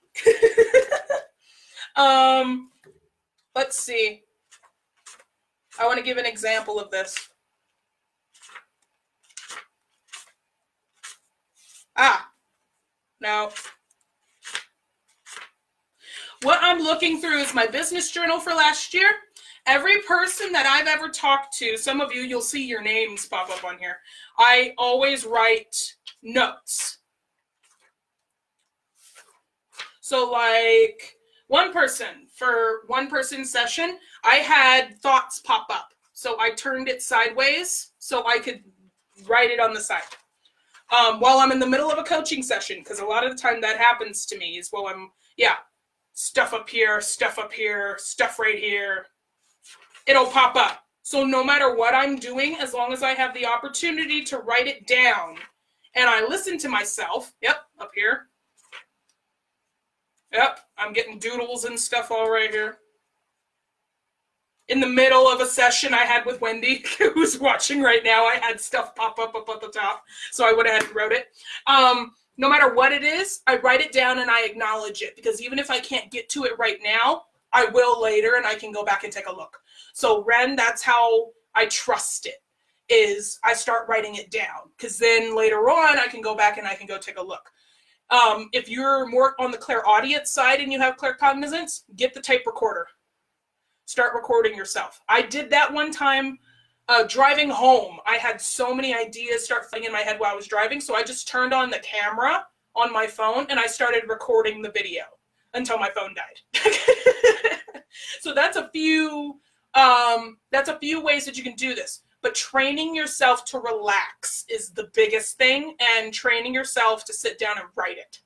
let's see. I want to give an example of this. No. What I'm looking through is my business journal for last year. Every person that I've ever talked to, some of you, you'll see your names pop up on here. I always write notes. So like one person, for one person session, I had thoughts pop up. So I turned it sideways so I could write it on the side. While I'm in the middle of a coaching session, because a lot of the time that happens to me is while I'm, stuff up here, stuff right here. It'll pop up. So no matter what I'm doing, as long as I have the opportunity to write it down and I listen to myself, up here. I'm getting doodles and stuff all right here. In the middle of a session I had with Wendy, who's watching right now, I had stuff pop up at the top, so I would have wrote it. No matter what it is, I write it down and I acknowledge it, because even if I can't get to it right now, I will later and I can go back and take a look. So Ren, that's how I trust it, is I start writing it down, because then later on I can go back and I can go take a look. If you're more on the clairaudience side and you have claircognizance, get the tape recorder. Start recording yourself. I did that one time driving home. I had so many ideas start flooding in my head while I was driving, so I just turned on the camera on my phone and I started recording the video until my phone died. So that's a few ways that you can do this. But training yourself to relax is the biggest thing, and training yourself to sit down and write it.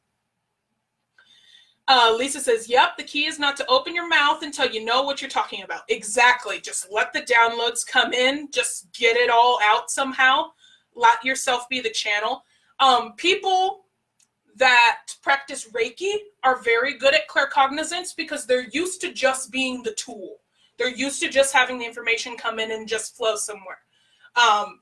Lisa says, yep, the key is not to open your mouth until you know what you're talking about. Exactly. Just let the downloads come in. Just get it all out somehow. Let yourself be the channel. People that practice Reiki are very good at claircognizance because they're used to just being the tool. They're used to just having the information come in and just flow somewhere.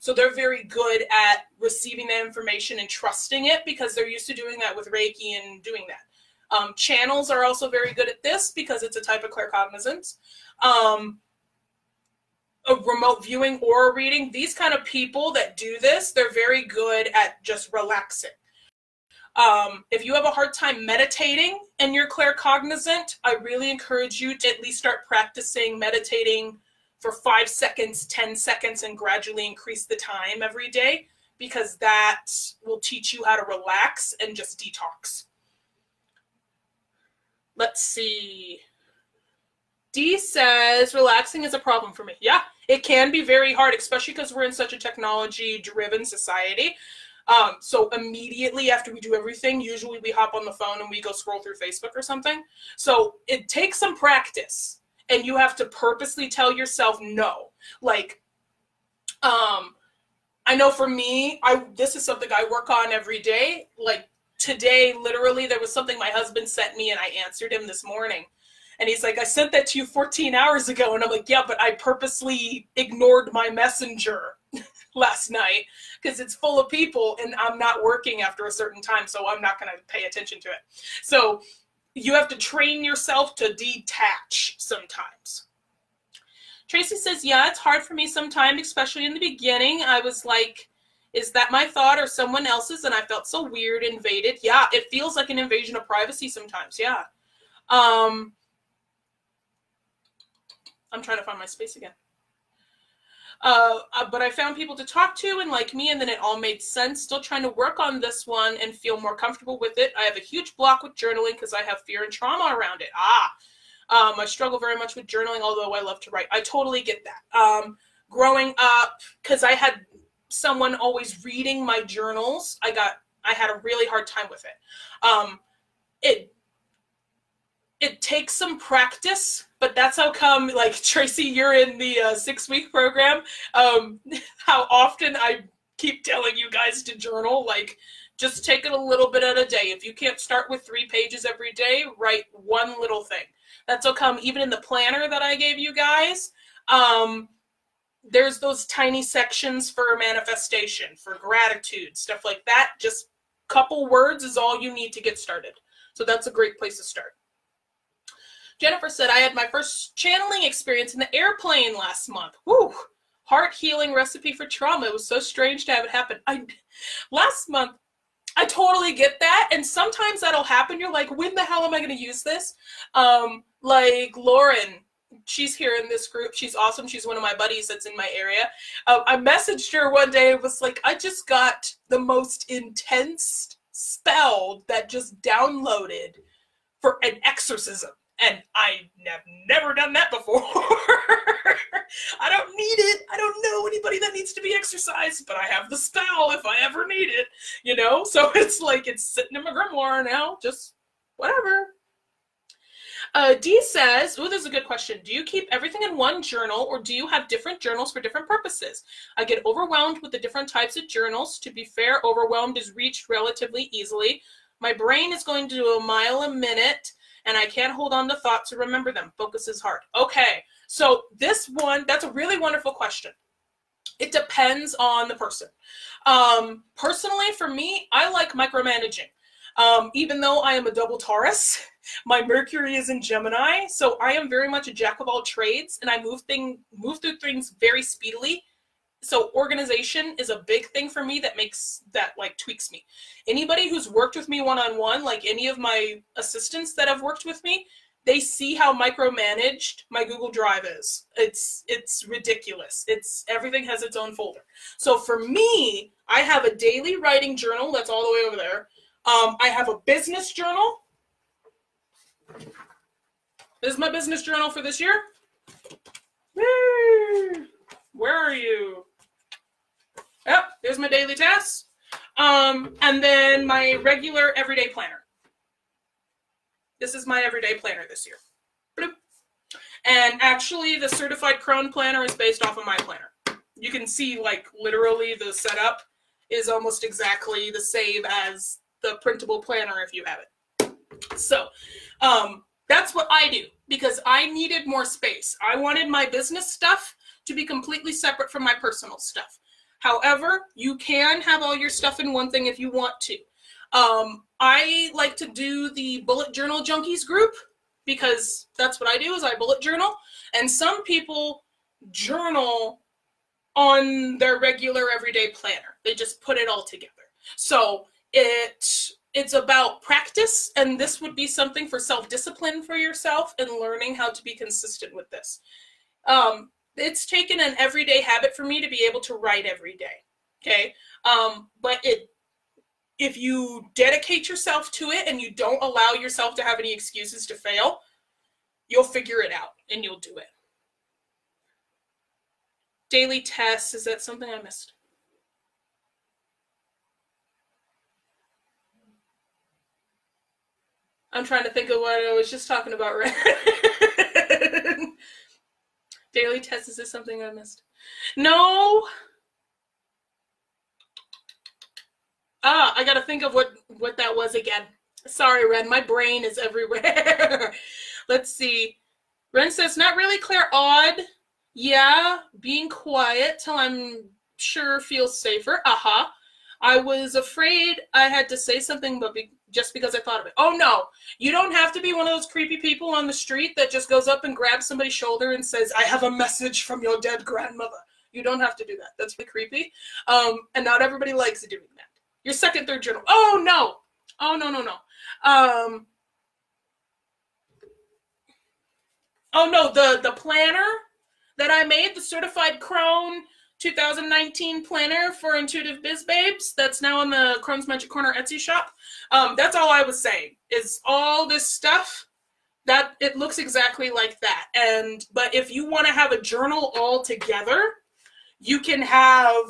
So they're very good at receiving that information and trusting it because they're used to doing that with Reiki and doing that. Channels are also very good at this because it's a type of claircognizance. A remote viewing, aura reading, these kind of people that do this, they're very good at just relaxing. If you have a hard time meditating and you're claircognizant, I really encourage you to at least start practicing meditating for 5 seconds, 10 seconds, and gradually increase the time every day, because that will teach you how to relax and just detox. Let's see. D says, relaxing is a problem for me. Yeah, it can be very hard, especially because we're in such a technology-driven society. So immediately after we do everything, usually we hop on the phone and we go scroll through Facebook or something. So it takes some practice, and you have to purposely tell yourself no. Like, I know for me, this is something I work on every day. Like today, literally, there was something my husband sent me and I answered him this morning. And he's like, I sent that to you 14 hours ago. And I'm like, yeah, but I purposely ignored my messenger last night because it's full of people and I'm not working after a certain time, so I'm not going to pay attention to it. So you have to train yourself to detach sometimes. Tracy says, yeah, it's hard for me sometimes, especially in the beginning. I was like, is that my thought or someone else's? And I felt so weird, invaded. Yeah, it feels like an invasion of privacy sometimes. Yeah. I'm trying to find my space again. But I found people to talk to and like me, and then it all made sense. Still trying to work on this one and feel more comfortable with it. I have a huge block with journaling because I have fear and trauma around it. I struggle very much with journaling, although I love to write. I totally get that. Growing up, because I had someone always reading my journals, I had a really hard time with it. It takes some practice, but that's how come, like, Tracy, you're in the 6-week program. How often I keep telling you guys to journal, like, just take it a little bit at a day. If you can't start with 3 pages every day, write one little thing. That's how come even in the planner that I gave you guys, there's those tiny sections for manifestation, for gratitude, stuff like that. Just a couple words is all you need to get started. So that's a great place to start. Jennifer said, I had my first channeling experience in the airplane last month. Woo! Heart healing recipe for trauma. It was so strange to have it happen. Last month, I totally get that. And sometimes that'll happen. You're like, when the hell am I going to use this? Like Lauren, she's here in this group. She's awesome. She's one of my buddies that's in my area. I messaged her one day. It was like, I just got the most intense spell that just downloaded for an exorcism. And I have never done that before. I don't need it. I don't know anybody that needs to be exercised, but I have the spell if I ever need it, you know? So it's like it's sitting in my grimoire now, just whatever. Dee says, ooh, this is a good question. Do you keep everything in one journal, or do you have different journals for different purposes? I get overwhelmed with the different types of journals. To be fair, overwhelmed is reached relatively easily. My brain is going to do a mile a minute, and I can't hold on to thoughts or remember them. Focus is hard. Okay, so this one, that's a really wonderful question. It depends on the person. Personally, for me, I like micromanaging. Even though I am a double Taurus, my Mercury is in Gemini, so I am very much a jack of all trades, and I move through things very speedily. So organization is a big thing for me that tweaks me. Anybody who's worked with me one-on-one, like any of my assistants that have worked with me, they see how micromanaged my Google Drive is. It's ridiculous. Everything has its own folder. So for me, I have a daily writing journal that's all the way over there. I have a business journal. This is my business journal for this year. Where are you? Yep, there's my daily tasks. And then my regular everyday planner. This is my everyday planner this year. Bloop. And actually, the certified Crone planner is based off of my planner. You can see, like, literally the setup is almost exactly the same as the printable planner if you have it. So, that's what I do because I needed more space. I wanted my business stuff to be completely separate from my personal stuff. However, you can have all your stuff in one thing if you want to. I like to do the bullet journal junkies group because that's what I do, is I bullet journal. And some people journal on their regular everyday planner. They just put it all together. So it's about practice, and this would be something for self-discipline for yourself and learning how to be consistent with this. It's taken an everyday habit for me to be able to write every day, okay? But if you dedicate yourself to it and you don't allow yourself to have any excuses to fail, you'll figure it out and you'll do it. Daily tests, is that something I missed? I'm trying to think of what I was just talking about, right? Daily tests, is this something I missed? No. I gotta think of what that was again. Sorry, Ren, my brain is everywhere. Let's see. Ren says, not really clear, odd. Yeah, being quiet till I'm sure feels safer. I was afraid I had to say something, but just because I thought of it. Oh, no. You don't have to be one of those creepy people on the street that just goes up and grabs somebody's shoulder and says, I have a message from your dead grandmother. You don't have to do that. That's really creepy. And not everybody likes doing that. Your second, third journal. Oh, no. Oh, no, no, no. Oh, no, the planner that I made, the Certified Crone 2019 planner for Intuitive Biz Babes, that's now in the Crone's Magic Corner Etsy shop. That's all I was saying, is all this stuff, that it looks exactly like that. But if you want to have a journal all together, you can have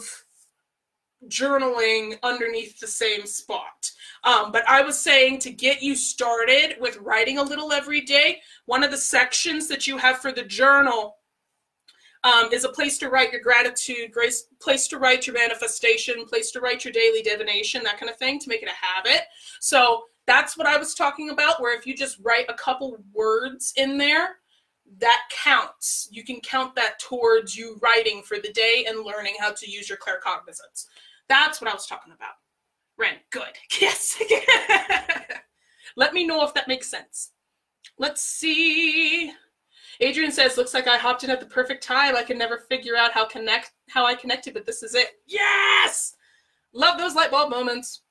journaling underneath the same spot. But I was saying, to get you started with writing a little every day, one of the sections that you have for the journal is a place to write your gratitude, place to write your manifestation, place to write your daily divination, that kind of thing, to make it a habit. So that's what I was talking about, where if you just write a couple words in there, that counts. You can count that towards you writing for the day and learning how to use your claircognizance. That's what I was talking about. Ren, good. Yes. Let me know if that makes sense. Let's see. Adrian says, looks like I hopped in at the perfect time. I can never figure out how I connected, but this is it. Yes! Love those light bulb moments.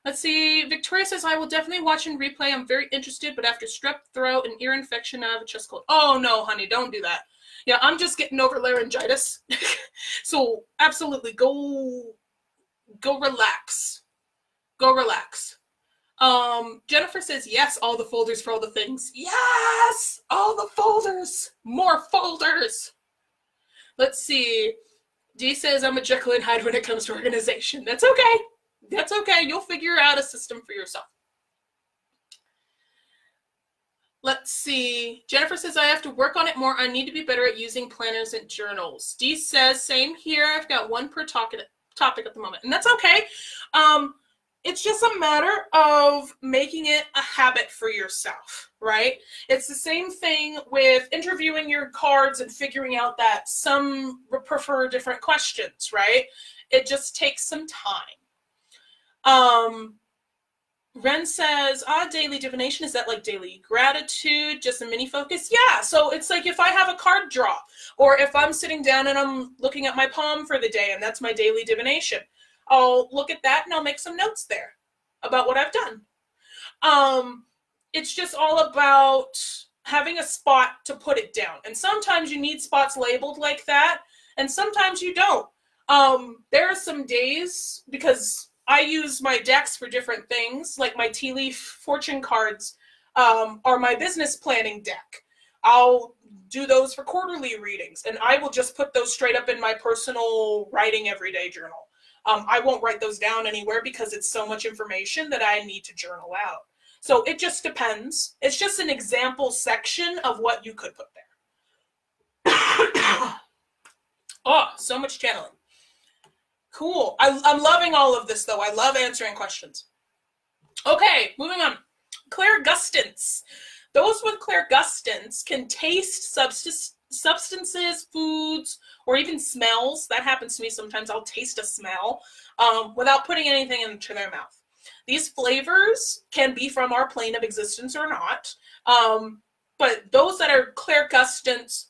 Let's see. Victoria says, I will definitely watch and replay. I'm very interested, but after strep throat and ear infection, I have a chest cold. Oh, no, honey, don't do that. Yeah, I'm just getting over laryngitis. So absolutely, go relax. Go relax. Jennifer says, yes, all the folders for all the things. Yes, all the folders. More folders. Let's see. Dee says, I'm a Jekyll and Hyde when it comes to organization. That's okay. That's okay. You'll figure out a system for yourself. Let's see. Jennifer says, I have to work on it more. I need to be better at using planners and journals. Dee says, same here. I've got one per topic at the moment. And that's okay. It's just a matter of making it a habit for yourself, right? It's the same thing with interviewing your cards and figuring out that some prefer different questions, right? It just takes some time. Ren says, daily divination, is that like daily gratitude, just a mini focus? Yeah, so it's like if I have a card draw, or if I'm sitting down and I'm looking at my palm for the day, and that's my daily divination, I'll look at that and I'll make some notes there about what I've done. It's just all about having a spot to put it down. And sometimes you need spots labeled like that, and sometimes you don't. There are some days, because I use my decks for different things, like my tea leaf fortune cards are my business planning deck. I'll do those for quarterly readings, and I will just put those straight up in my personal writing everyday journal. I won't write those down anywhere because it's so much information that I need to journal out. So it just depends. It's just an example section of what you could put there. Oh, so much channeling. Cool. I'm loving all of this, though. I love answering questions. Okay, moving on. Clairgustance. Those with clairgustance can taste substances, foods, or even smells. That happens to me sometimes. I'll taste a smell without putting anything into their mouth. These flavors can be from our plane of existence or not. But those that are clairgustants,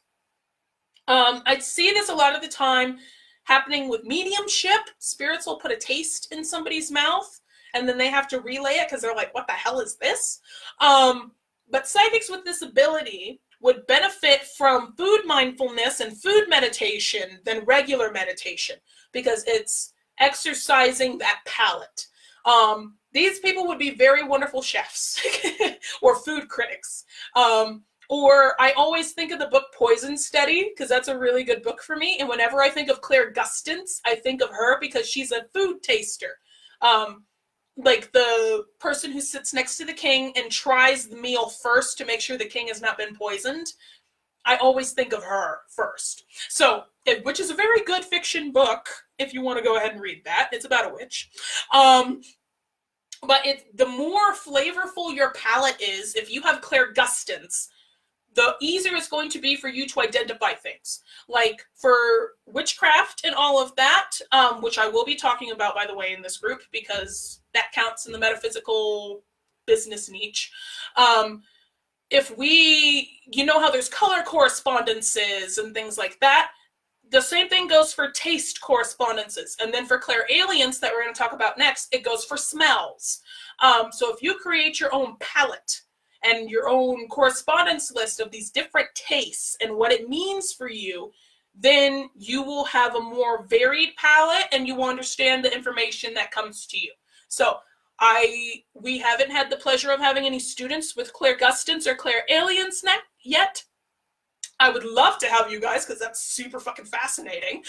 I see this a lot of the time happening with mediumship. Spirits will put a taste in somebody's mouth and then they have to relay it because they're like, what the hell is this? But psychics with this ability would benefit from food mindfulness and food meditation than regular meditation because it's exercising that palate. These people would be very wonderful chefs or food critics. Or I always think of the book Poison Study because that's a really good book for me. And whenever I think of clairgustance, I think of her because she's a food taster. Like the person who sits next to the king and tries the meal first to make sure the king has not been poisoned. I always think of her first. So, which is a very good fiction book if you want to go ahead and read that. It's about a witch. But the more flavorful your palate is, if you have clairgustance, the easier it's going to be for you to identify things. Like for witchcraft and all of that, which I will be talking about, by the way, in this group, because that counts in the metaphysical business niche. If you know how there's color correspondences and things like that, the same thing goes for taste correspondences. And then for clairalience that we're going to talk about next, it goes for smells. So if you create your own palette and your own correspondence list of these different tastes and what it means for you, then you will have a more varied palette and you will understand the information that comes to you. So we haven't had the pleasure of having any students with clairgustance or clairalience yet. I would love to have you guys because that's super fucking fascinating.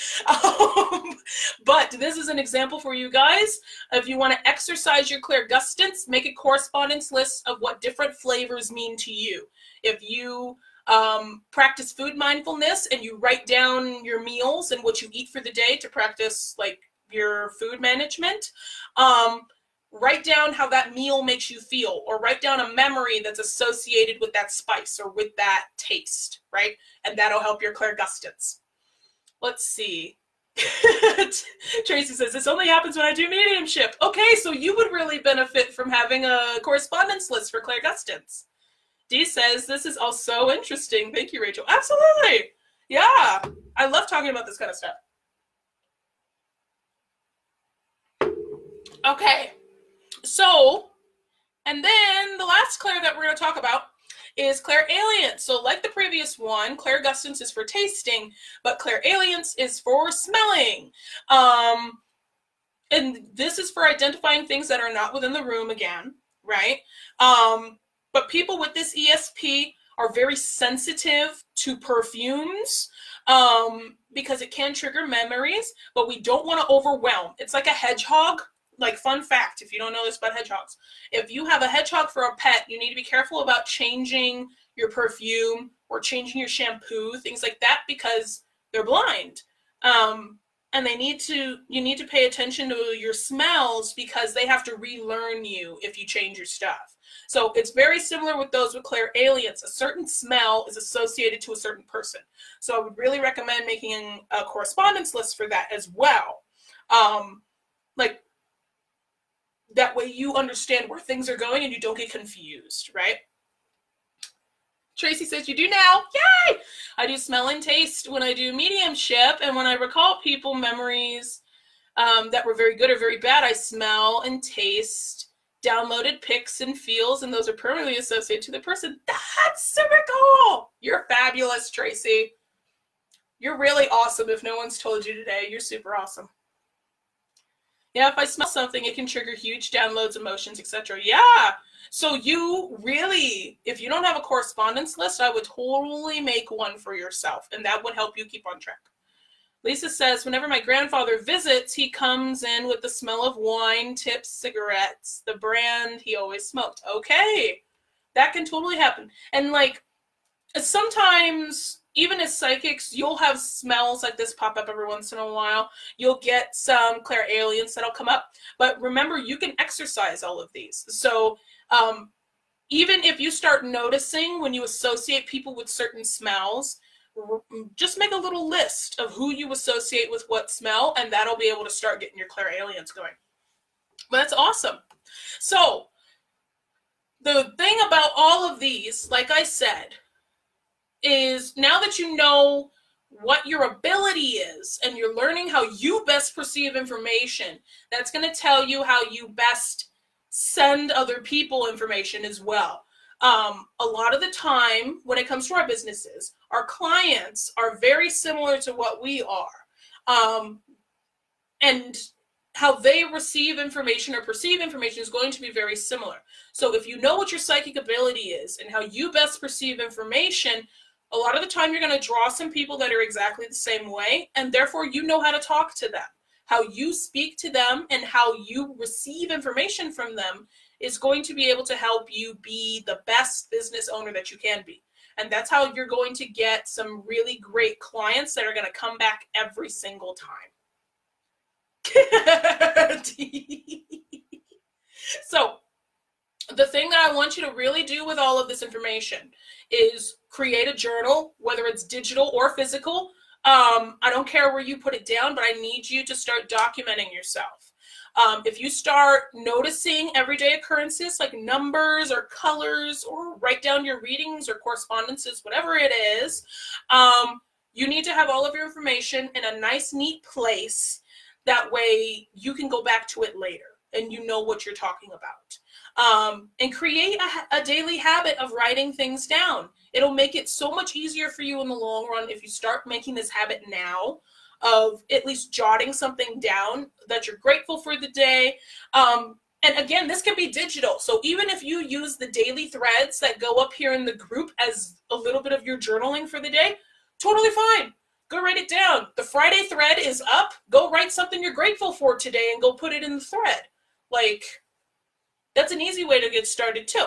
But this is an example for you guys. If you want to exercise your clairgustance, make a correspondence list of what different flavors mean to you. If you practice food mindfulness and you write down your meals and what you eat for the day to practice like your food management, write down how that meal makes you feel, or write down a memory that's associated with that spice or with that taste, right? And that'll help your clairgustance. Let's see. Tracy says, this only happens when I do mediumship. Okay, so you would really benefit from having a correspondence list for clairgustance. Dee says, this is all so interesting. Thank you, Rachel. Absolutely. Yeah, I love talking about this kind of stuff. Okay. So, and then the last clair that we're going to talk about is clairalience. So like the previous one, clairgustance is for tasting, but clairalience is for smelling. And this is for identifying things that are not within the room again, right? But people with this ESP are very sensitive to perfumes because it can trigger memories, but we don't want to overwhelm. It's like a hedgehog. Like, fun fact, if you don't know this about hedgehogs, if you have a hedgehog for a pet, you need to be careful about changing your perfume or changing your shampoo, things like that, because they're blind. And you need to pay attention to your smells because they have to relearn you if you change your stuff. So it's very similar with those with clairalience. A certain smell is associated to a certain person. So I would really recommend making a correspondence list for that as well. Like, that way you understand where things are going and you don't get confused, right? Tracy says, you do now. Yay! I do smell and taste when I do mediumship, and when I recall people memories that were very good or very bad, I smell and taste downloaded pics and feels, and those are permanently associated to the person. That's super cool! You're fabulous, Tracy. You're really awesome. If no one's told you today, you're super awesome. Yeah, if I smell something, it can trigger huge downloads, emotions, etc. Yeah. So you really, if you don't have a correspondence list, I would totally make one for yourself, and that would help you keep on track. Lisa says, whenever my grandfather visits, he comes in with the smell of wine, tips, cigarettes, the brand he always smoked. Okay. That can totally happen. And like, sometimes, even as psychics, you'll have smells like this pop up every once in a while. You'll get some clairalience that'll come up. But remember, you can exercise all of these. So even if you start noticing when you associate people with certain smells, just make a little list of who you associate with what smell, and that'll be able to start getting your clairalience going. But that's awesome. So the thing about all of these, like I said, is now that you know what your ability is and you're learning how you best perceive information, that's going to tell you how you best send other people information as well. A lot of the time when it comes to our businesses, our clients are very similar to what we are. And how they receive information or perceive information is going to be very similar. So if you know what your psychic ability is and how you best perceive information, a lot of the time you're going to draw some people that are exactly the same way, and therefore you know how to talk to them. How you speak to them and how you receive information from them is going to be able to help you be the best business owner that you can be. And that's how you're going to get some really great clients that are going to come back every single time. So the thing that I want you to really do with all of this information is create a journal, whether it's digital or physical. I don't care where you put it down, but I need you to start documenting yourself. If you start noticing everyday occurrences like numbers or colors, or write down your readings or correspondences, whatever it is, you need to have all of your information in a nice, neat place. That way you can go back to it later and you know what you're talking about. And create a daily habit of writing things down. It'll make it so much easier for you in the long run if you start making this habit now of at least jotting something down that you're grateful for the day. And again, this can be digital. So even if you use the daily threads that go up here in the group as a little bit of your journaling for the day, totally fine. Go write it down. The Friday thread is up. Go write something you're grateful for today and go put it in the thread. Like, that's an easy way to get started too.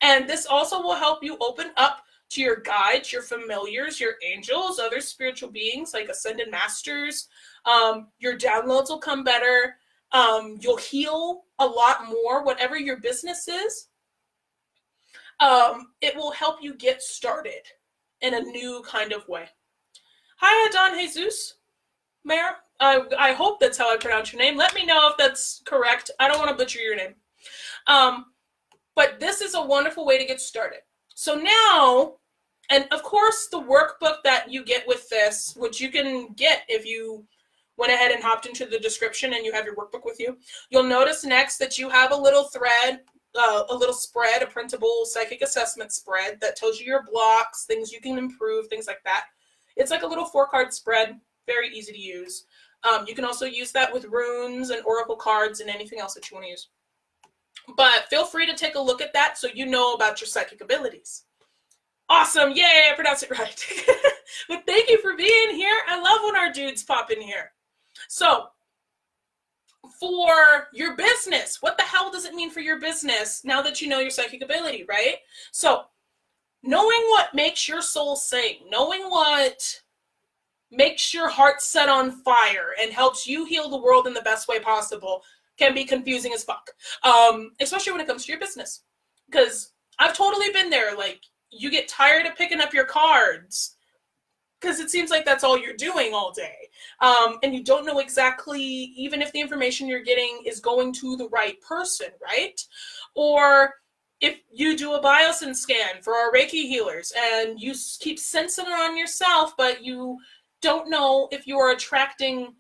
And this also will help you open up to your guides, your familiars, your angels, other spiritual beings like ascended masters. Your downloads will come better. You'll heal a lot more, whatever your business is. It will help you get started in a new kind of way. Hi, Adon Jesus, Mayor. I hope that's how I pronounce your name. Let me know if that's correct. I don't want to butcher your name. But this is a wonderful way to get started. So now, and of course, the workbook that you get with this, which you can get if you went ahead and hopped into the description and you have your workbook with you, you'll notice next that you have a little thread, a little spread, a printable psychic assessment spread that tells you your blocks, things you can improve, things like that. It's like a little 4-card spread, very easy to use. You can also use that with runes and oracle cards and anything else that you want to use. But feel free to take a look at that so you know about your psychic abilities. Awesome. Yay, I pronounced it right. But thank you for being here. I love when our dudes pop in here. So for your business, what the hell does it mean for your business now that you know your psychic ability, right? So knowing what makes your soul sing, knowing what makes your heart set on fire and helps you heal the world in the best way possible can be confusing as fuck, especially when it comes to your business. Because I've totally been there. Like, you get tired of picking up your cards because it seems like that's all you're doing all day. And you don't know exactly even if the information you're getting is going to the right person, right? Or if you do a biosyn scan for our Reiki healers and you keep sensing it on yourself, but you don't know if you are attracting,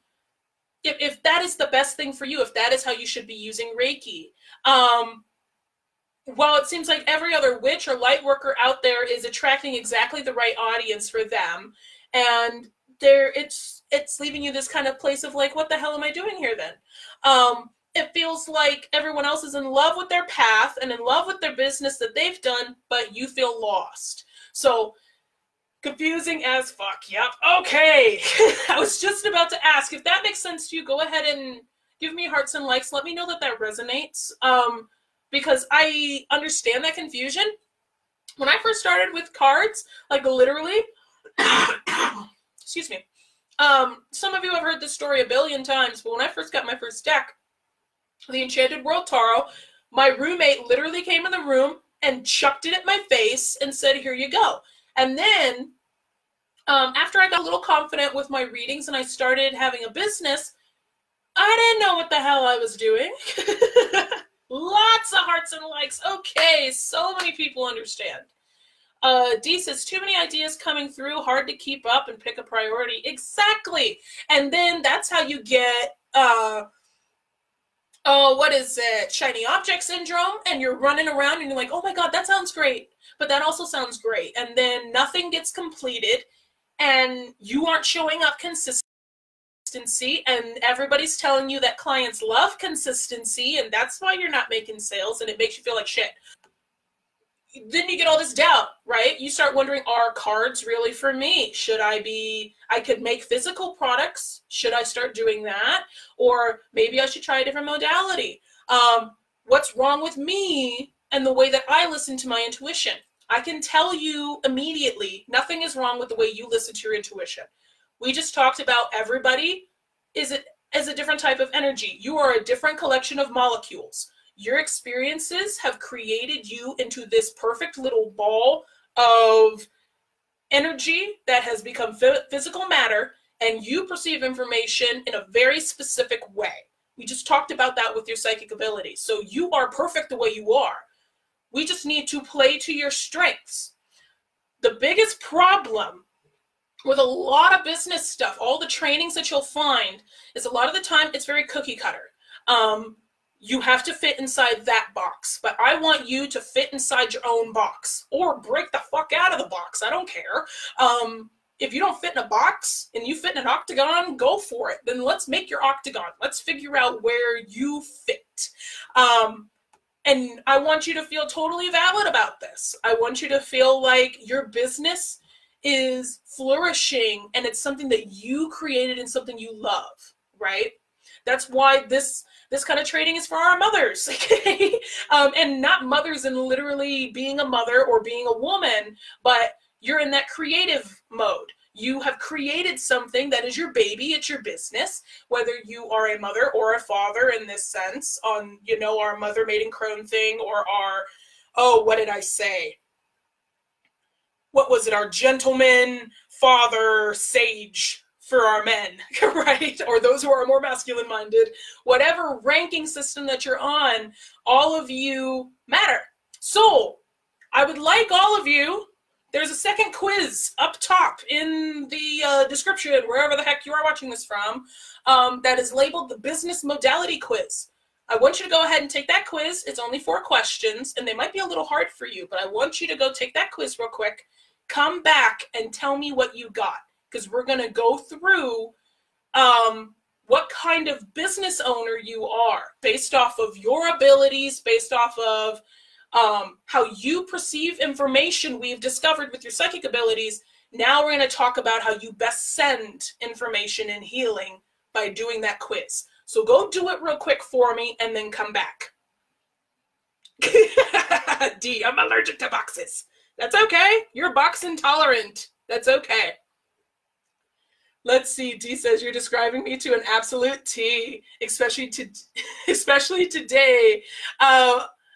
if that is the best thing for you, if that is how you should be using Reiki. While it seems like every other witch or light worker out there is attracting exactly the right audience for them, and it's leaving you this kind of place of like, what the hell am I doing here then? It feels like everyone else is in love with their path and in love with their business that they've done, but you feel lost. So confusing as fuck. Yep. Okay. I was just about to ask if that makes sense to you. Go ahead and give me hearts and likes. Let me know that that resonates. Because I understand that confusion. When I first started with cards, like literally, excuse me. Some of you have heard this story a billion times, but when I first got my first deck, the Enchanted World Tarot, my roommate literally came in the room and chucked it at my face and said, "Here you go." And then After I got a little confident with my readings and I started having a business, I didn't know what the hell I was doing. Lots of hearts and likes. Okay, so many people understand. D says, too many ideas coming through, hard to keep up and pick a priority. Exactly. And then that's how you get, what is it? Shiny object syndrome. And you're running around and you're like, oh my God, that sounds great. But that also sounds great. And then nothing gets completed and you aren't showing up consistently. And everybody's telling you that clients love consistency and that's why you're not making sales and it makes you feel like shit. Then you get all this doubt, right? You start wondering, are cards really for me? I could make physical products. Should I start doing that? Or maybe I should try a different modality. What's wrong with me and the way that I listen to my intuition? I can tell you immediately, nothing is wrong with the way you listen to your intuition. We just talked about everybody is a different type of energy. You are a different collection of molecules. Your experiences have created you into this perfect little ball of energy that has become physical matter, and you perceive information in a very specific way. We just talked about that with your psychic abilities. So you are perfect the way you are. We just need to play to your strengths. The biggest problem with a lot of business stuff, all the trainings that you'll find, is a lot of the time it's very cookie cutter. You have to fit inside that box, but I want you to fit inside your own box or break the fuck out of the box. I don't care. If you don't fit in a box and you fit in an octagon, go for it. Then let's make your octagon. Let's figure out where you fit. And I want you to feel totally valid about this. I want you to feel like your business is flourishing and it's something that you created and something you love, right? That's why this kind of trading is for our mothers, okay? And not mothers in literally being a mother or being a woman, but you're in that creative mode. You have created something that is your baby, it's your business, whether you are a mother or a father in this sense, on, you know, our mother maiden crone thing, or our, oh, what did I say? What was it? Our gentleman, father, sage for our men, right? Or those who are more masculine-minded. Whatever ranking system that you're on, all of you matter. So I would like all of you, there's a second quiz up top in the description, wherever the heck you are watching this from, that is labeled the Business Modality Quiz. I want you to go ahead and take that quiz. It's only 4 questions, and they might be a little hard for you, but I want you to go take that quiz real quick. Come back and tell me what you got, because we're going to go through what kind of business owner you are based off of your abilities, based off of how you perceive information we've discovered with your psychic abilities. Now we're going to talk about how you best send information in healing by doing that quiz. So go do it real quick for me and then come back. D, I'm allergic to boxes. That's okay. You're box intolerant. That's okay. Let's see. D says, you're describing me to an absolute T, especially today.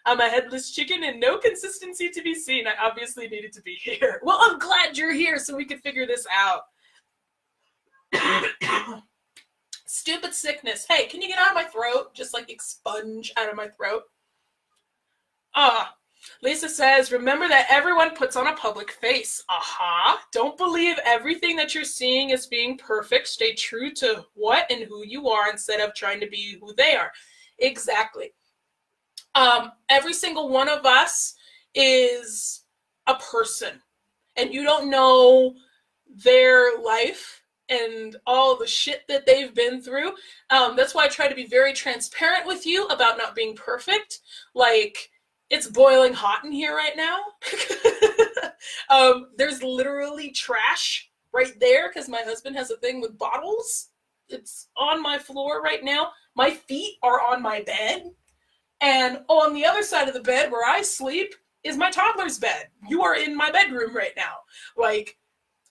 I'm a headless chicken and no consistency to be seen. I obviously needed to be here. Well, I'm glad you're here so we can figure this out. Stupid sickness. Hey, can you get out of my throat? Just like expunge out of my throat. Lisa says, remember that everyone puts on a public face. Don't believe everything that you're seeing as being perfect. Stay true to what and who you are instead of trying to be who they are. Exactly. Every single one of us is a person, and you don't know their life and all the shit that they've been through. That's why I try to be very transparent with you about not being perfect. Like, it's boiling hot in here right now. There's literally trash right there because my husband has a thing with bottles. It's on my floor right now. My feet are on my bed. And on the other side of the bed where I sleep is my toddler's bed. You are in my bedroom right now. Like,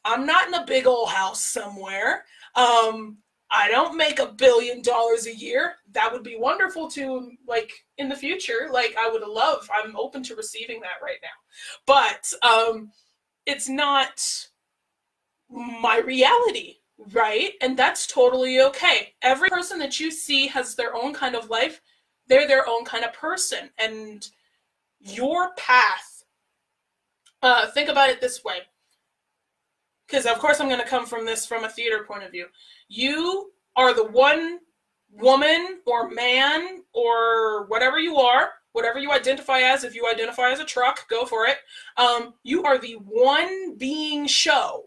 I'm not in a big old house somewhere. I don't make $1 billion a year. That would be wonderful to, like, in the future. Like, I would love, I'm open to receiving that right now. But it's not my reality, right? And that's totally okay. Every person that you see has their own kind of life. They're their own kind of person. And your path, think about it this way. Because of course I'm going to come from this from a theater point of view. You are the one woman or man or whatever you are, whatever you identify as. If you identify as a truck, go for it. You are the one being show,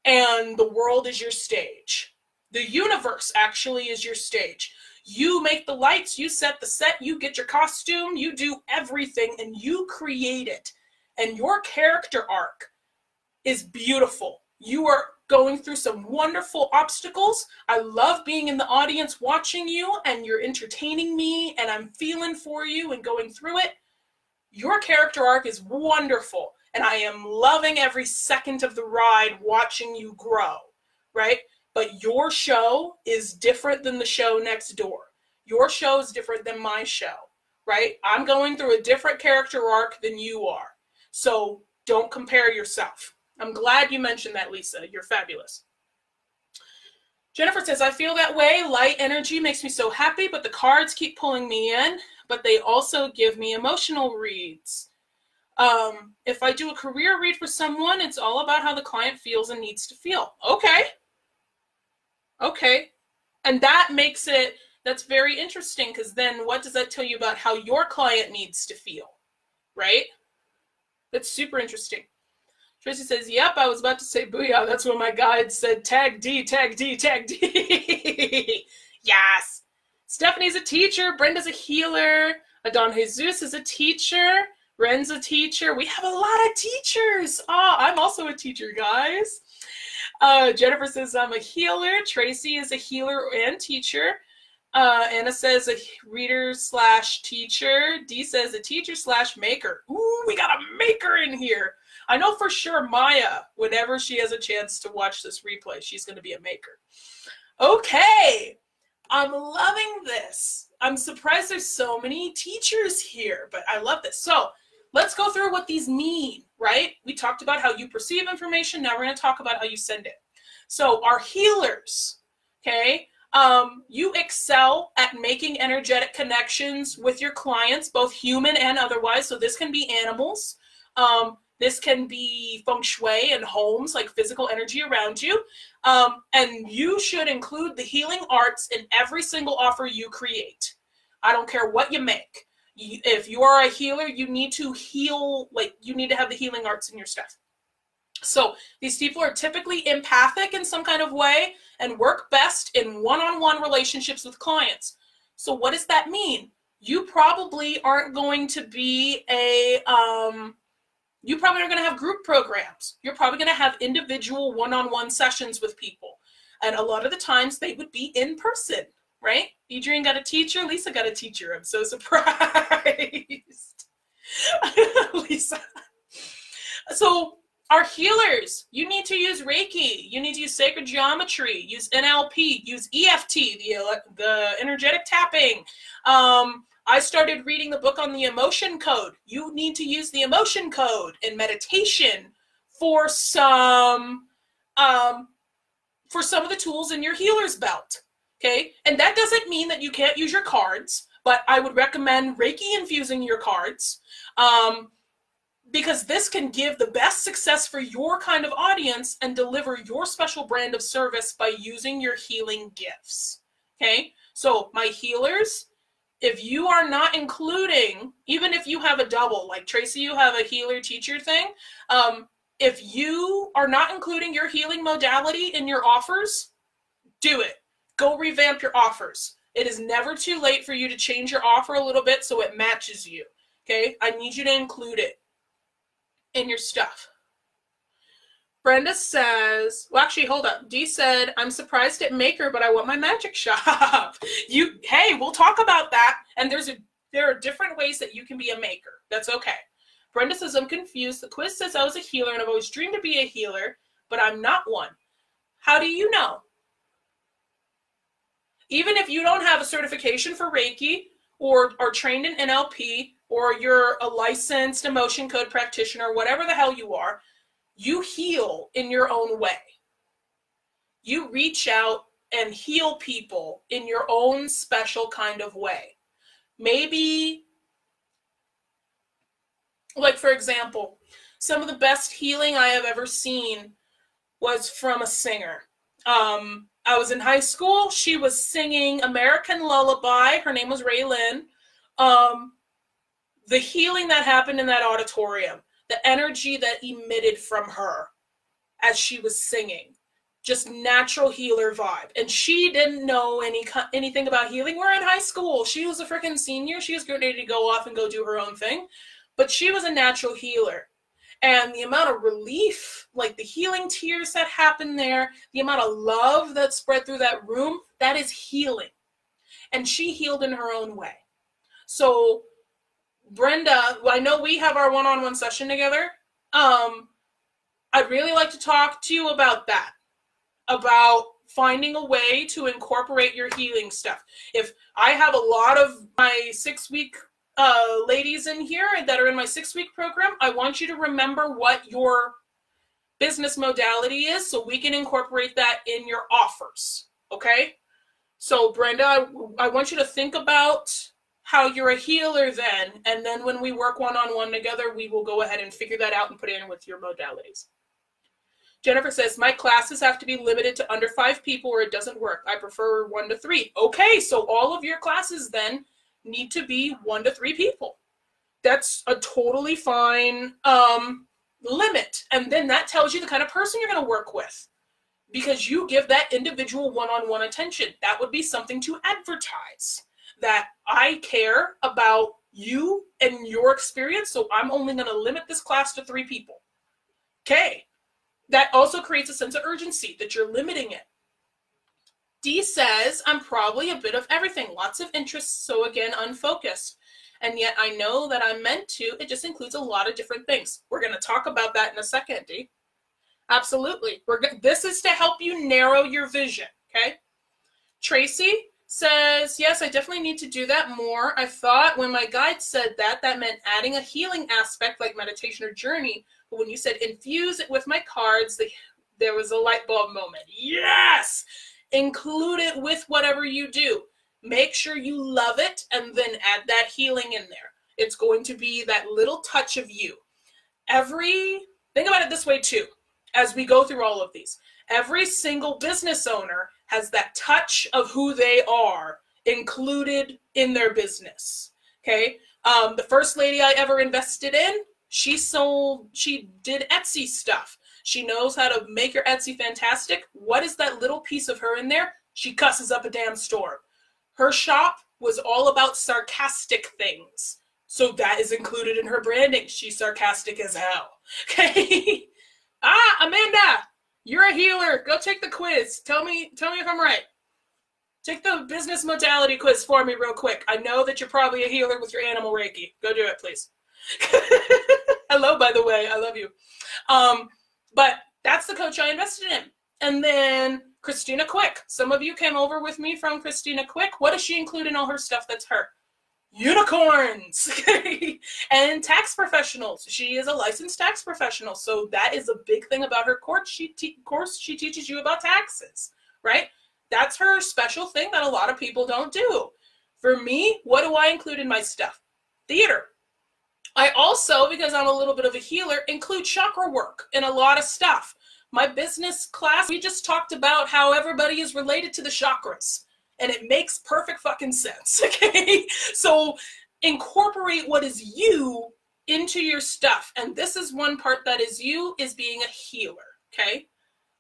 and the world is your stage. The universe actually is your stage. You make the lights, you set the set, you get your costume, you do everything, and you create it. And your character arc is beautiful. You are going through some wonderful obstacles. I love being in the audience watching you, and you're entertaining me, and I'm feeling for you and going through it. Your character arc is wonderful, and I am loving every second of the ride watching you grow, right? But your show is different than the show next door. Your show is different than my show, right? I'm going through a different character arc than you are. So don't compare yourself. I'm glad you mentioned that, Lisa. You're fabulous. Jennifer says, I feel that way. Light energy makes me so happy, but the cards keep pulling me in, but they also give me emotional reads. If I do a career read for someone, it's all about how the client feels and needs to feel. Okay. Okay. And that makes it, that's very interesting, because then what does that tell you about how your client needs to feel, right? That's super interesting. Tracy says, yep, I was about to say booyah. That's what my guide said. Tag D, tag D, tag D. Yes. Stephanie's a teacher. Brenda's a healer. Adon Jesus is a teacher. Ren's a teacher. We have a lot of teachers. Oh, I'm also a teacher, guys. Jennifer says, I'm a healer. Tracy is a healer and teacher. Anna says a reader / teacher. Dee says a teacher / maker. Ooh, we got a maker in here. I know for sure Maya, whenever she has a chance to watch this replay, she's going to be a maker. Okay. I'm loving this. I'm surprised there's so many teachers here, but I love this. So let's go through what these mean, right? We talked about how you perceive information. Now we're going to talk about how you send it. So our healers, okay? You excel at making energetic connections with your clients, both human and otherwise. So this can be animals. This can be feng shui and homes, like physical energy around you. And you should include the healing arts in every single offer you create. I don't care what you make. If you are a healer, you need to heal, like you need to have the healing arts in your stuff. So these people are typically empathic in some kind of way and work best in one-on-one relationships with clients. So what does that mean? You probably aren't going to be you probably are going to have group programs. You're probably going to have individual one-on-one sessions with people. And a lot of the times they would be in person, right? Adrian got a teacher. Lisa got a teacher. I'm so surprised. Lisa. So our healers, you need to use Reiki. You need to use sacred geometry, use NLP, use EFT, the energetic tapping. I started reading the book on the emotion code. You need to use the emotion code in meditation for some of the tools in your healer's belt, okay? And that doesn't mean that you can't use your cards, but I would recommend Reiki infusing your cards because this can give the best success for your kind of audience and deliver your special brand of service by using your healing gifts, okay? So my healers, if you are not including, even if you have a double, like Tracy, you have a healer teacher thing, if you are not including your healing modality in your offers, do it. Go revamp your offers. It is never too late for you to change your offer a little bit so it matches you, okay? I need you to include it in your stuff. Brenda says, well, actually, hold up. Dee said, I'm surprised at Maker, but I want my magic shop. Hey, we'll talk about that. And there are different ways that you can be a maker. That's okay. Brenda says, I'm confused. The quiz says I was a healer, and I've always dreamed to be a healer, but I'm not one. How do you know? Even if you don't have a certification for Reiki or are trained in NLP or you're a licensed emotion code practitioner, whatever the hell you are, You heal in your own way. You reach out and heal people in your own special kind of way. Maybe, like for example, some of the best healing I have ever seen was from a singer. I was in high school. She was singing American Lullaby. Her name was Raylyn. The healing that happened in that auditorium, the energy that emitted from her as she was singing, just natural healer vibe. And she didn't know anything about healing. We're in high school. She was a freaking senior. She was getting ready to go off and go do her own thing. But she was a natural healer. And the amount of relief, like the healing tears that happened there, the amount of love that spread through that room, that is healing. And she healed in her own way. So Brenda, I know we have our one-on-one session together. I'd really like to talk to you about that, about finding a way to incorporate your healing stuff. If I have a lot of my 6-week ladies in here that are in my 6-week program, I want you to remember what your business modality is so we can incorporate that in your offers, okay? So Brenda, I want you to think about how you're a healer then, and then when we work one-on-one together, we will go ahead and figure that out and put it in with your modalities. Jennifer says, my classes have to be limited to under 5 people or it doesn't work. I prefer 1 to 3. Okay, so all of your classes then need to be 1 to 3 people. That's a totally fine limit. And then that tells you the kind of person you're going to work with, because you give that individual one-on-one attention. That would be something to advertise, that I care about you and your experience, so I'm only going to limit this class to 3 people. Okay. That also creates a sense of urgency that you're limiting it. Dee says, I'm probably a bit of everything, lots of interests, so again, unfocused. And yet I know that I'm meant to, it just includes a lot of different things. We're going to talk about that in a second, Dee. Absolutely. This is to help you narrow your vision, okay? Tracy says, yes, I definitely need to do that more. I thought when my guide said that, that meant adding a healing aspect like meditation or journey. But when you said infuse it with my cards, there was a light bulb moment. Yes! Include it with whatever you do. Make sure you love it and then add that healing in there. It's going to be that little touch of you. Think about it this way too, as we go through all of these. Every single business owner has that touch of who they are included in their business. Okay. The first lady I ever invested in, she did Etsy stuff. She knows how to make her Etsy fantastic. What is that little piece of her in there? She cusses up a damn storm. Her shop was all about sarcastic things. So that is included in her branding. She's sarcastic as hell. Okay. Amanda, you're a healer. Go take the quiz. Tell me if I'm right. Take the business modality quiz for me real quick. I know that you're probably a healer with your animal Reiki. Go do it, please. Hello, by the way. I love you. But that's the coach I invested in. And then Christina Quick. Some of you came over with me from Christina Quick. What does she include in all her stuff that's her? Unicorns. And tax professionals. She is a licensed tax professional. So that is a big thing about her course. She teaches you about taxes, right? That's her special thing that a lot of people don't do. For me, what do I include in my stuff? Theater. I also, because I'm a little bit of a healer, include chakra work in a lot of stuff. My business class, we just talked about how everybody is related to the chakras. And it makes perfect fucking sense, okay? So incorporate what is you into your stuff. And this is one part that is you, is being a healer, okay?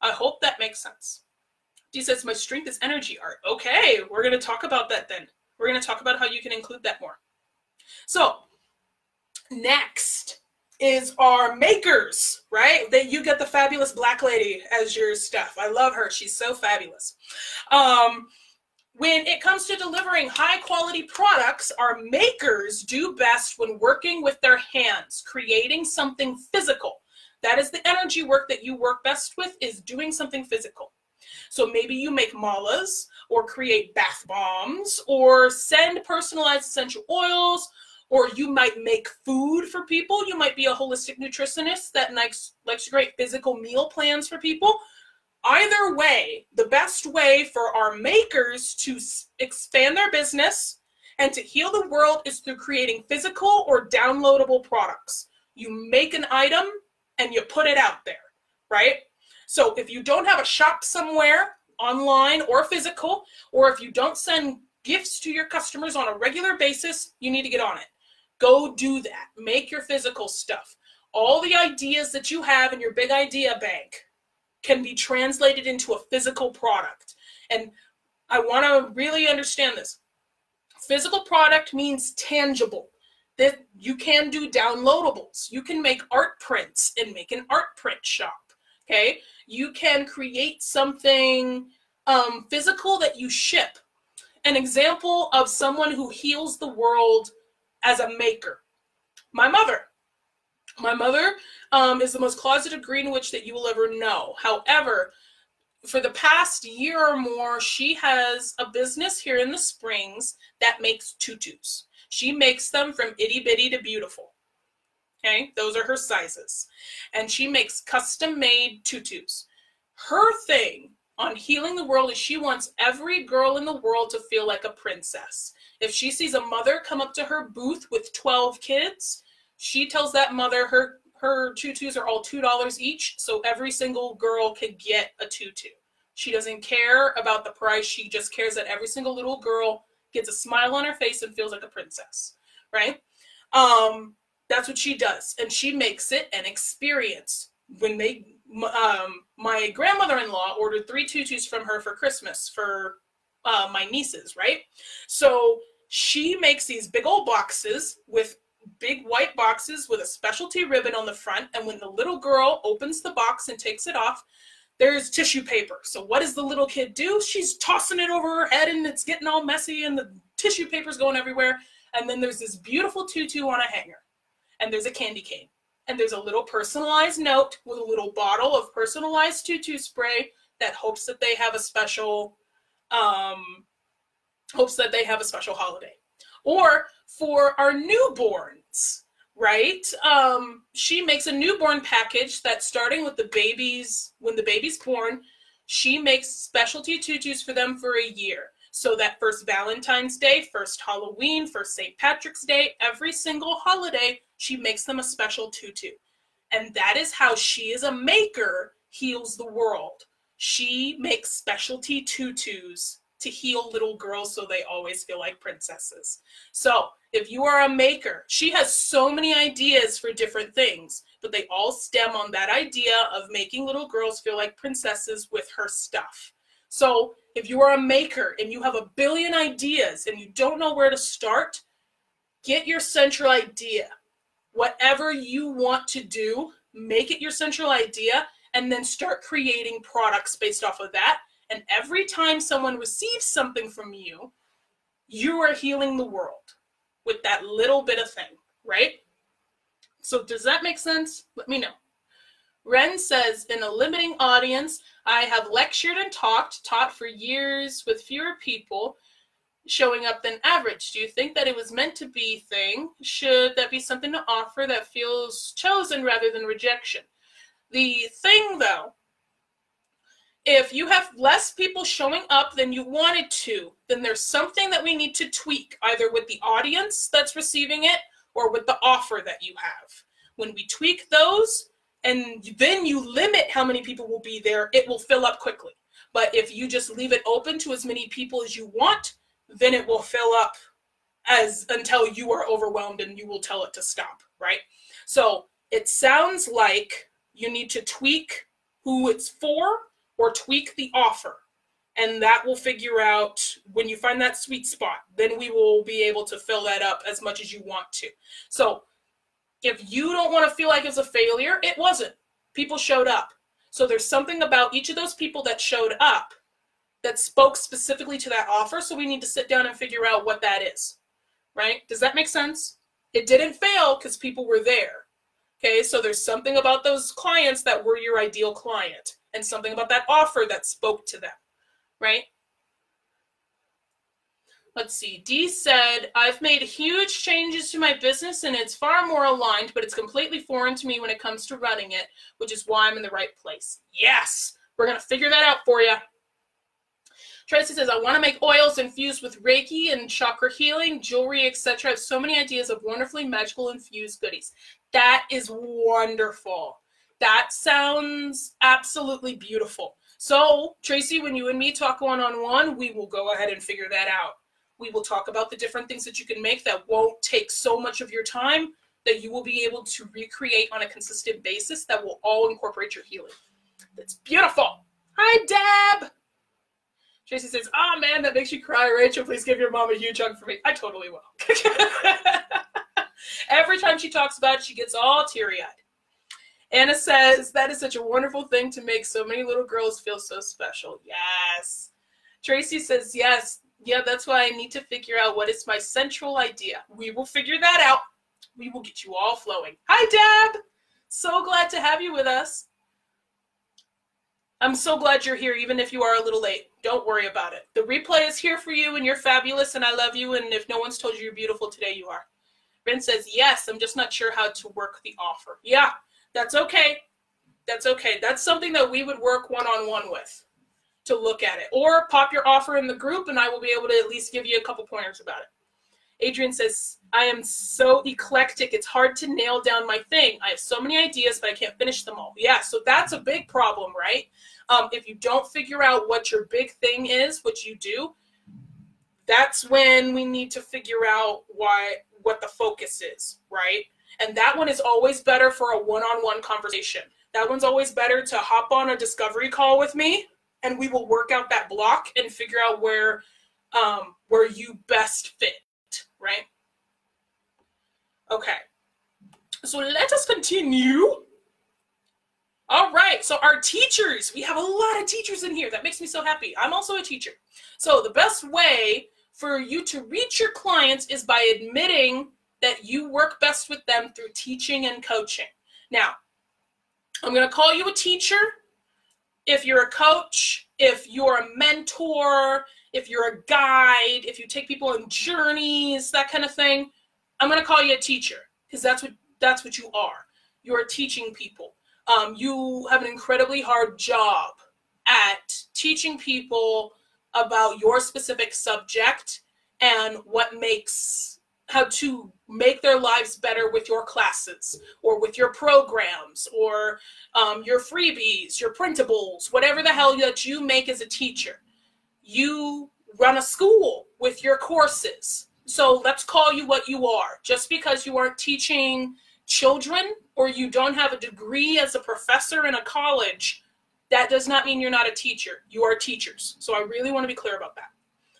I hope that makes sense. Dee says, my strength is energy art. Okay, we're going to talk about that then. We're going to talk about how you can include that more. So next is our makers, right? That you get the fabulous black lady as your stuff. I love her. She's so fabulous. When it comes to delivering high quality products, our makers do best when working with their hands, creating something physical. That is the energy work that you work best with, is doing something physical. So maybe you make malas or create bath bombs or send personalized essential oils Or you might make food for people. You might be a holistic nutritionist that likes to create physical meal plans for people. Either way, the best way for our makers to expand their business and to heal the world is through creating physical or downloadable products. You make an item and you put it out there, right? So if you don't have a shop somewhere, online or physical, or if you don't send gifts to your customers on a regular basis, you need to get on it. Go do that. Make your physical stuff. All the ideas that you have in your big idea bank can be translated into a physical product. And I want to really understand this. Physical product means tangible. That you can do downloadables. You can make art prints and make an art print shop. Okay? You can create something physical that you ship. An example of someone who heals the world as a maker. My mother. My mother is the most closeted green witch that you will ever know. However, for the past year or more, she has a business here in the Springs that makes tutus. She makes them from itty bitty to beautiful. Okay, those are her sizes. And she makes custom made tutus. Her thing on healing the world is she wants every girl in the world to feel like a princess. If she sees a mother come up to her booth with 12 kids, she tells that mother her tutus are all $2 each, so every single girl can get a tutu. She doesn't care about the price. She just cares that every single little girl gets a smile on her face and feels like a princess, right? That's what she does, and she makes it an experience. When my grandmother-in-law ordered 3 tutus from her for Christmas for my nieces, right? So she makes these big old boxes with big white boxes with a specialty ribbon on the front, and when the little girl opens the box and takes it off, there's tissue paper. So what does the little kid do? She's tossing it over her head and it's getting all messy and the tissue paper's going everywhere. And then there's this beautiful tutu on a hanger, and there's a candy cane, and there's a little personalized note with a little bottle of personalized tutu spray that hopes that they have a special holiday. Or for our newborns, right? She makes a newborn package that's starting with the babies, when the baby's born, she makes specialty tutus for them for a year. So that first Valentine's Day, first Halloween, first St. Patrick's Day, every single holiday, she makes them a special tutu. And that is how she, as a maker, heals the world. She makes specialty tutus to heal little girls so they always feel like princesses. So if you are a maker, she has so many ideas for different things, but they all stem on that idea of making little girls feel like princesses with her stuff. So if you are a maker and you have a billion ideas and you don't know where to start, get your central idea. Whatever you want to do, make it your central idea, and then start creating products based off of that. And every time someone receives something from you, you are healing the world with that little bit of thing, right? So does that make sense? Let me know. Ren says, in a limiting audience, I have lectured and taught for years with fewer people showing up than average. Do you think that it was meant to be thing? Should that be something to offer that feels chosen rather than rejection? The thing, though, if you have less people showing up than you wanted to, then there's something that we need to tweak, either with the audience that's receiving it or with the offer that you have. When we tweak those, and then you limit how many people will be there, it will fill up quickly. But if you just leave it open to as many people as you want, then it will fill up until you are overwhelmed and you will tell it to stop, right? So it sounds like you need to tweak who it's for or tweak the offer. And that will figure out when you find that sweet spot, then we will be able to fill that up as much as you want to. So if you don't want to feel like it's a failure, it wasn't. People showed up. So there's something about each of those people that showed up that spoke specifically to that offer. So we need to sit down and figure out what that is, right? Does that make sense? It didn't fail because people were there. Okay, so there's something about those clients that were your ideal client and something about that offer that spoke to them, right? Let's see. Dee said, I've made huge changes to my business and it's far more aligned, but it's completely foreign to me when it comes to running it, which is why I'm in the right place. Yes, we're going to figure that out for you. Tracy says, I want to make oils infused with Reiki and chakra healing, jewelry, etc. I have so many ideas of wonderfully magical infused goodies. That is wonderful. That sounds absolutely beautiful. So, Tracy, when you and me talk one-on-one, we will go ahead and figure that out. We will talk about the different things that you can make that won't take so much of your time, that you will be able to recreate on a consistent basis that will all incorporate your healing. That's beautiful. Hi, Deb. Tracy says, oh man, that makes you cry. Rachel, please give your mom a huge hug for me. I totally will. Every time she talks about it, she gets all teary-eyed. Anna says, that is such a wonderful thing to make so many little girls feel so special. Yes. Tracy says, yes. Yeah, that's why I need to figure out what is my central idea. We will figure that out. We will get you all flowing. Hi, Deb. So glad to have you with us. I'm so glad you're here, even if you are a little late. Don't worry about it. The replay is here for you, and you're fabulous, and I love you, and if no one's told you you're beautiful today, you are. Ren says, yes, I'm just not sure how to work the offer. Yeah, that's okay. That's okay. That's something that we would work one-on-one with to look at it. Or pop your offer in the group, and I will be able to at least give you a couple pointers about it. Adrian says, I am so eclectic. It's hard to nail down my thing. I have so many ideas, but I can't finish them all. Yeah, so that's a big problem, right? If you don't figure out what your big thing is, what you do, that's when we need to figure out what the focus is, right? And that one is always better for a one-on-one conversation. That one's always better to hop on a discovery call with me, and we will work out that block and figure out where you best fit, right? Okay, so let us continue. All right, so our teachers, we have a lot of teachers in here. That makes me so happy. I'm also a teacher. So the best way for you to reach your clients is by admitting that you work best with them through teaching and coaching. Now, I'm going to call you a teacher. If you're a coach, if you're a mentor, if you're a guide, if you take people on journeys, that kind of thing, I'm going to call you a teacher because that's what you are. You're teaching people. You have an incredibly hard job at teaching people about your specific subject and how to make their lives better with your classes or with your programs or your freebies, your printables, whatever the hell that you make as a teacher. You run a school with your courses. So let's call you what you are. Just because you aren't teaching children or you don't have a degree as a professor in a college, that does not mean you're not a teacher. You are teachers. So I really want to be clear about that.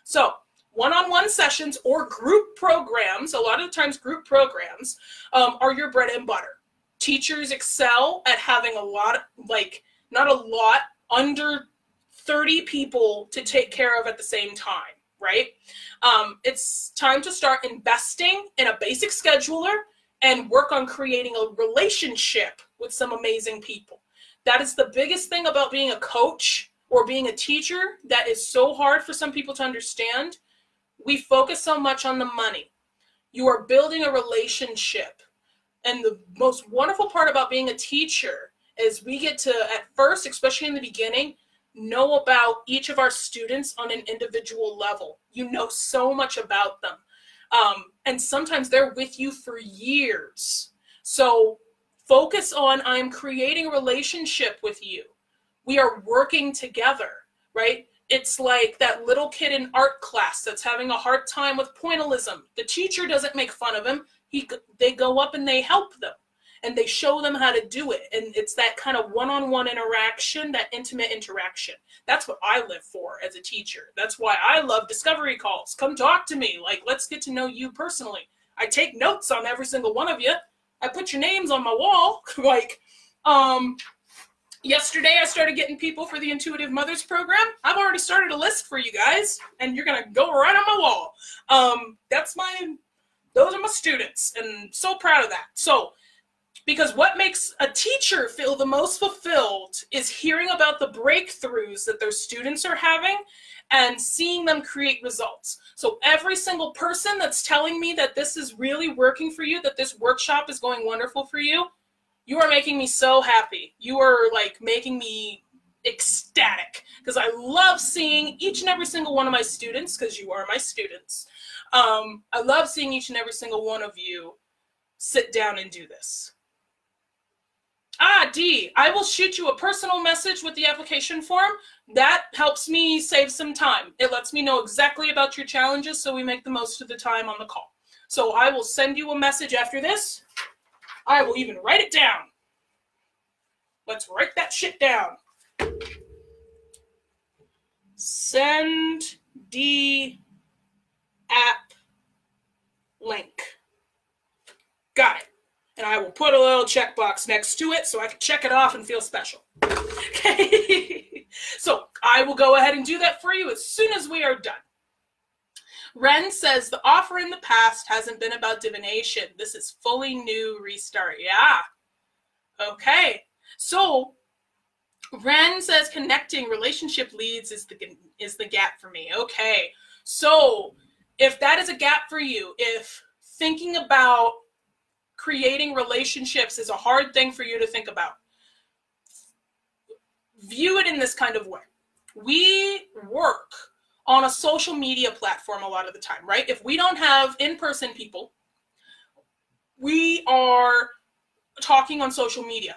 So one-on-one sessions or group programs, a lot of the times group programs are your bread and butter. Teachers excel at having under 30 people to take care of at the same time, right? It's time to start investing in a basic scheduler and work on creating a relationship with some amazing people. That is the biggest thing about being a coach or being a teacher that is so hard for some people to understand. We focus so much on the money. You are building a relationship. And the most wonderful part about being a teacher is we get to, at first, especially in the beginning, know about each of our students on an individual level. You know so much about them. And sometimes they're with you for years. So focus on, I'm creating a relationship with you. We are working together, right? It's like that little kid in art class that's having a hard time with pointillism. The teacher doesn't make fun of him. They go up and they help them. And they show them how to do it. And it's that kind of one-on-one interaction, that intimate interaction. That's what I live for as a teacher. That's why I love discovery calls. Come talk to me. Like, let's get to know you personally. I take notes on every single one of you. I put your names on my wall. Yesterday I started getting people for the Intuitive Mothers program. I've already started a list for you guys, and you're going to go right on my wall. Those are my students, and so proud of that. So Because what makes a teacher feel the most fulfilled is hearing about the breakthroughs that their students are having and seeing them create results. So every single person that's telling me that this is really working for you, that this workshop is going wonderful for you, you are making me so happy. You are like making me ecstatic, because I love seeing each and every single one of my students, because you are my students. I love seeing each and every single one of you sit down and do this. D, I will shoot you a personal message with the application form. That helps me save some time. It lets me know exactly about your challenges so we make the most of the time on the call. So I will send you a message after this. I will even write it down. Let's write that shit down. Send the app link. Got it. And I will put a little checkbox next to it so I can check it off and feel special. Okay. So I will go ahead and do that for you as soon as we are done. Ren says the offer in the past hasn't been about divination. This is fully new restart. Yeah. Okay. So Ren says connecting relationship leads is the gap for me. Okay. So if that is a gap for you, if thinking about creating relationships is a hard thing for you to think about, view it in this kind of way. We work on a social media platform a lot of the time, right? If we don't have in-person people, we are talking on social media.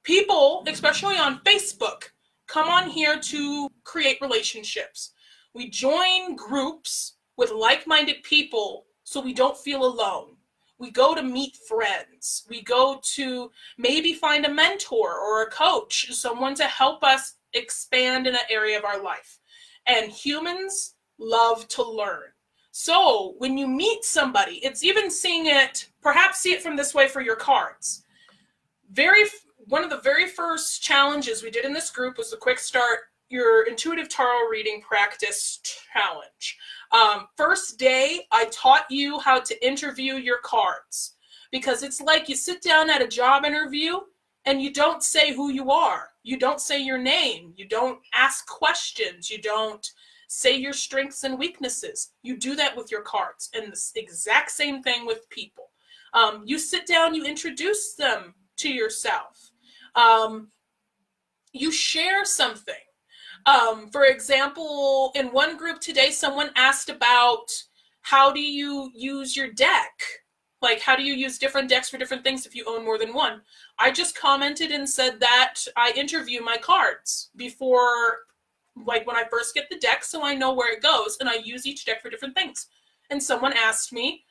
People, especially on Facebook, come on here to create relationships. We join groups with like-minded people so we don't feel alone. We go to meet friends. We go to maybe find a mentor or a coach, someone to help us expand in an area of our life. And humans love to learn. So when you meet somebody, it's even seeing it, perhaps see it from this way for your cards. One of the very first challenges we did in this group was the Quick Start Your Intuitive Tarot Reading Practice Challenge. First day, I taught you how to interview your cards, because it's like you sit down at a job interview and you don't say who you are. You don't say your name. You don't ask questions. You don't say your strengths and weaknesses. You do that with your cards, and the exact same thing with people. You sit down, you introduce them to yourself. You share something. For example, in one group today, someone asked about how do you use your deck? Like, how do you use different decks for different things if you own more than one? I just commented and said that I interview my cards before, like when I first get the deck, so I know where it goes, and I use each deck for different things. And someone asked me,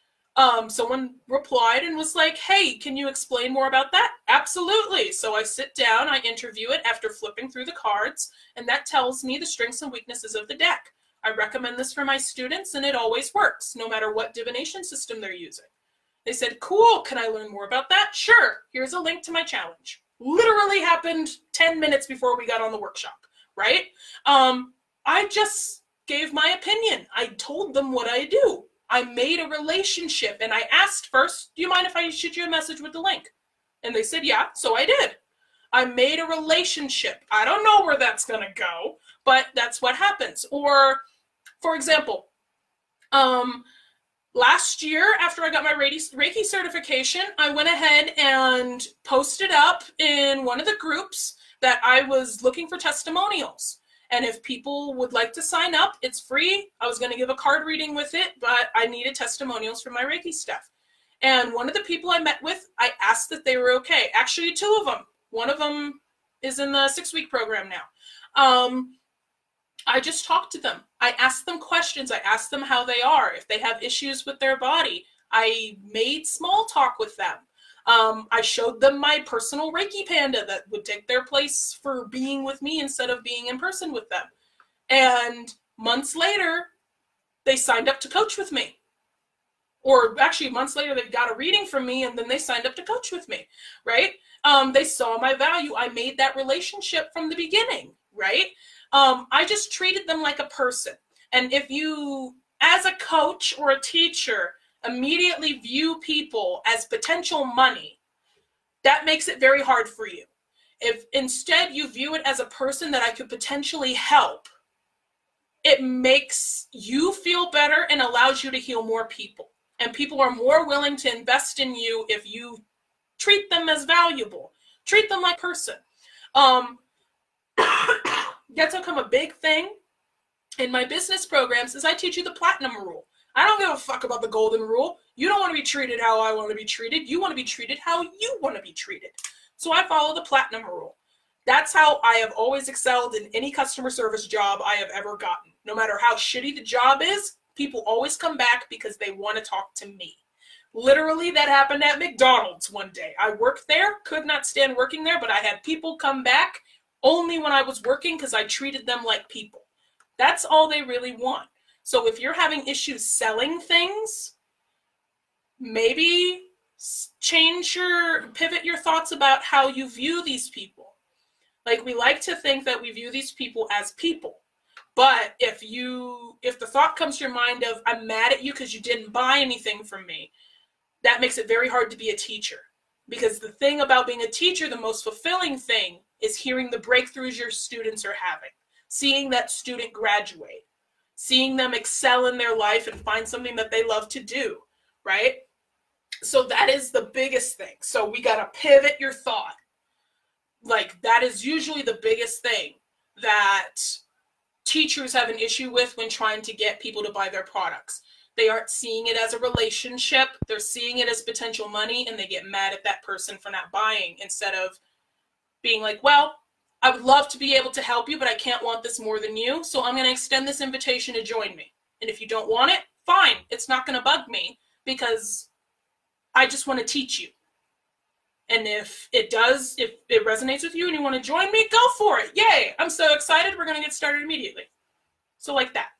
someone replied and was like, hey, can you explain more about that? Absolutely. So I sit down, I interview it after flipping through the cards, and that tells me the strengths and weaknesses of the deck. I recommend this for my students, and it always works, no matter what divination system they're using. They said, cool, can I learn more about that? Sure, here's a link to my challenge. Literally happened 10 minutes before we got on the workshop, right? I just gave my opinion. I told them what I do. I made a relationship, and I asked first, do you mind if I shoot you a message with the link? And they said, yeah, so I did. I made a relationship. I don't know where that's going to go, but that's what happens. Or, for example, last year, after I got my Reiki certification, I went ahead and posted up in one of the groups that I was looking for testimonials. And if people would like to sign up, it's free. I was going to give a card reading with it, but I needed testimonials for my Reiki stuff. And one of the people I met with, I asked that they were okay. Actually, two of them. One of them is in the 6-week program now. I just talked to them. I asked them questions. I asked them how they are, if they have issues with their body. I made small talk with them. I showed them my personal Reiki panda that would take their place for being with me instead of being in person with them. And months later, they signed up to coach with me. Or actually, months later, they got a reading from me, and then they signed up to coach with me, right? They saw my value. I made that relationship from the beginning, right? I just treated them like a person. And if you, as a coach or a teacher, immediately view people as potential money, that makes it very hard for you. If instead you view it as a person that I could potentially help, it makes you feel better and allows you to heal more people. And people are more willing to invest in you if you treat them as valuable. Treat them like a person. That's become a big thing in my business programs is I teach you the platinum rule. I don't give a fuck about the golden rule. You don't want to be treated how I want to be treated. You want to be treated how you want to be treated. So I follow the platinum rule. That's how I have always excelled in any customer service job I have ever gotten. No matter how shitty the job is, people always come back because they want to talk to me. Literally, that happened at McDonald's one day. I worked there, could not stand working there, but I had people come back only when I was working because I treated them like people. That's all they really want. So if you're having issues selling things, maybe pivot your thoughts about how you view these people. Like, we like to think that we view these people as people. But if the thought comes to your mind of, I'm mad at you because you didn't buy anything from me, that makes it very hard to be a teacher. Because the thing about being a teacher, the most fulfilling thing is hearing the breakthroughs your students are having, seeing that student graduate, seeing them excel in their life and find something that they love to do, right? So that is the biggest thing. So we got to pivot your thought. Like, that is usually the biggest thing that teachers have an issue with when trying to get people to buy their products. They aren't seeing it as a relationship. They're seeing it as potential money, and they get mad at that person for not buying instead of being like, well, I would love to be able to help you, but I can't want this more than you. So I'm going to extend this invitation to join me. And if you don't want it, fine. It's not going to bug me because I just want to teach you. And if it resonates with you and you want to join me, go for it. Yay. I'm so excited. We're going to get started immediately. So like that,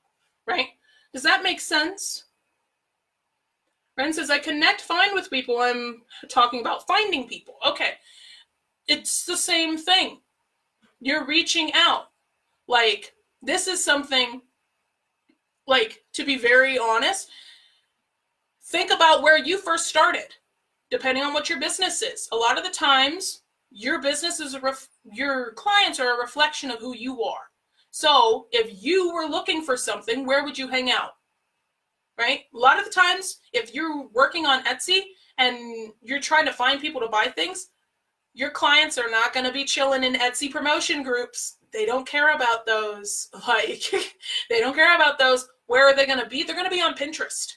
right? Does that make sense? Ren says, I connect fine with people. I'm talking about finding people. Okay. It's the same thing. You're reaching out. Like, this is something, like, to be very honest, think about where you first started, depending on what your business is. A lot of the times, your business is your clients are a reflection of who you are. So if you were looking for something, where would you hang out? Right? A lot of the times, if you're working on Etsy and you're trying to find people to buy things, your clients are not going to be chilling in Etsy promotion groups. They don't care about those. Like, they don't care about those. Where are they going to be? They're going to be on Pinterest,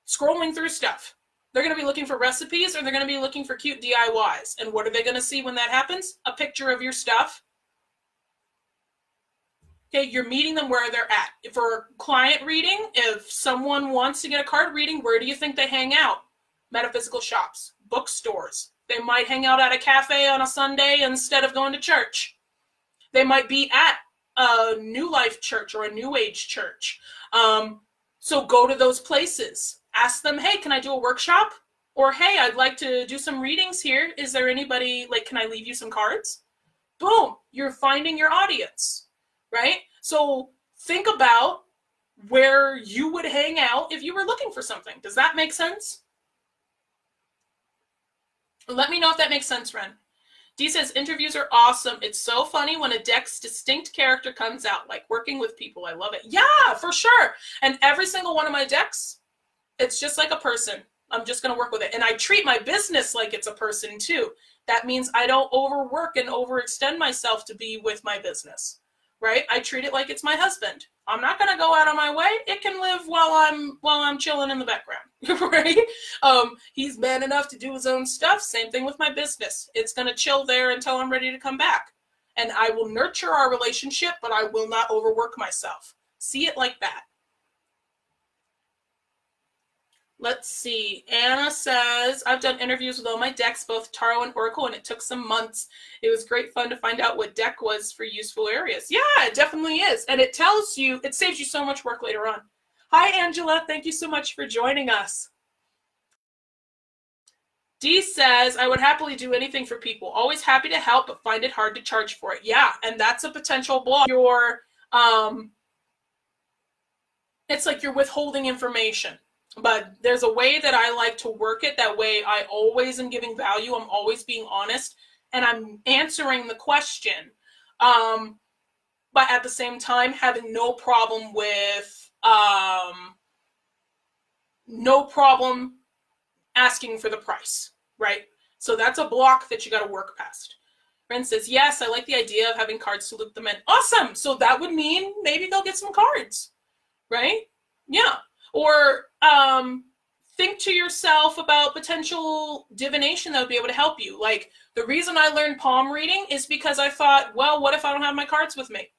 scrolling through stuff. They're going to be looking for recipes, or they're going to be looking for cute DIYs. And what are they going to see when that happens? A picture of your stuff. Okay, you're meeting them where they're at. For client reading, if someone wants to get a card reading, where do you think they hang out? Metaphysical shops, bookstores. They might hang out at a cafe on a Sunday instead of going to church. They might be at a New Life church or a New Age church. So go to those places. Ask them, hey, can I do a workshop? Or, hey, I'd like to do some readings here. Is there anybody, like, can I leave you some cards? Boom, you're finding your audience, right? So think about where you would hang out if you were looking for something. Does that make sense? Let me know if that makes sense, Ren. Dee says, interviews are awesome. It's so funny when a deck's distinct character comes out, like working with people. I love it. Yeah, for sure. And every single one of my decks, it's just like a person. I'm just going to work with it. And I treat my business like it's a person too. That means I don't overwork and overextend myself to be with my business, right? I treat it like it's my husband. I'm not going to go out of my way. It can live while I'm chilling in the background, right? He's man enough to do his own stuff. Same thing with my business. It's going to chill there until I'm ready to come back. And I will nurture our relationship, but I will not overwork myself. See it like that. Let's see. Anna says, I've done interviews with all my decks, both Tarot and Oracle, and it took some months. It was great fun to find out what deck was for useful areas. Yeah, it definitely is. And it tells you, it saves you so much work later on. Hi, Angela. Thank you so much for joining us. Dee says, I would happily do anything for people. Always happy to help, but find it hard to charge for it. Yeah, and that's a potential block. It's like you're withholding information. But there's a way that I like to work it. That way I always am giving value. I'm always being honest. And I'm answering the question. But at the same time, having no problem with, no problem asking for the price, right? So that's a block that you got to work past. Ren says, yes, I like the idea of having cards to loop them in. Awesome. So that would mean maybe they'll get some cards, right? Yeah. Or think to yourself about potential divination that would be able to help you. Like, the reason I learned palm reading is because I thought, well, what if I don't have my cards with me?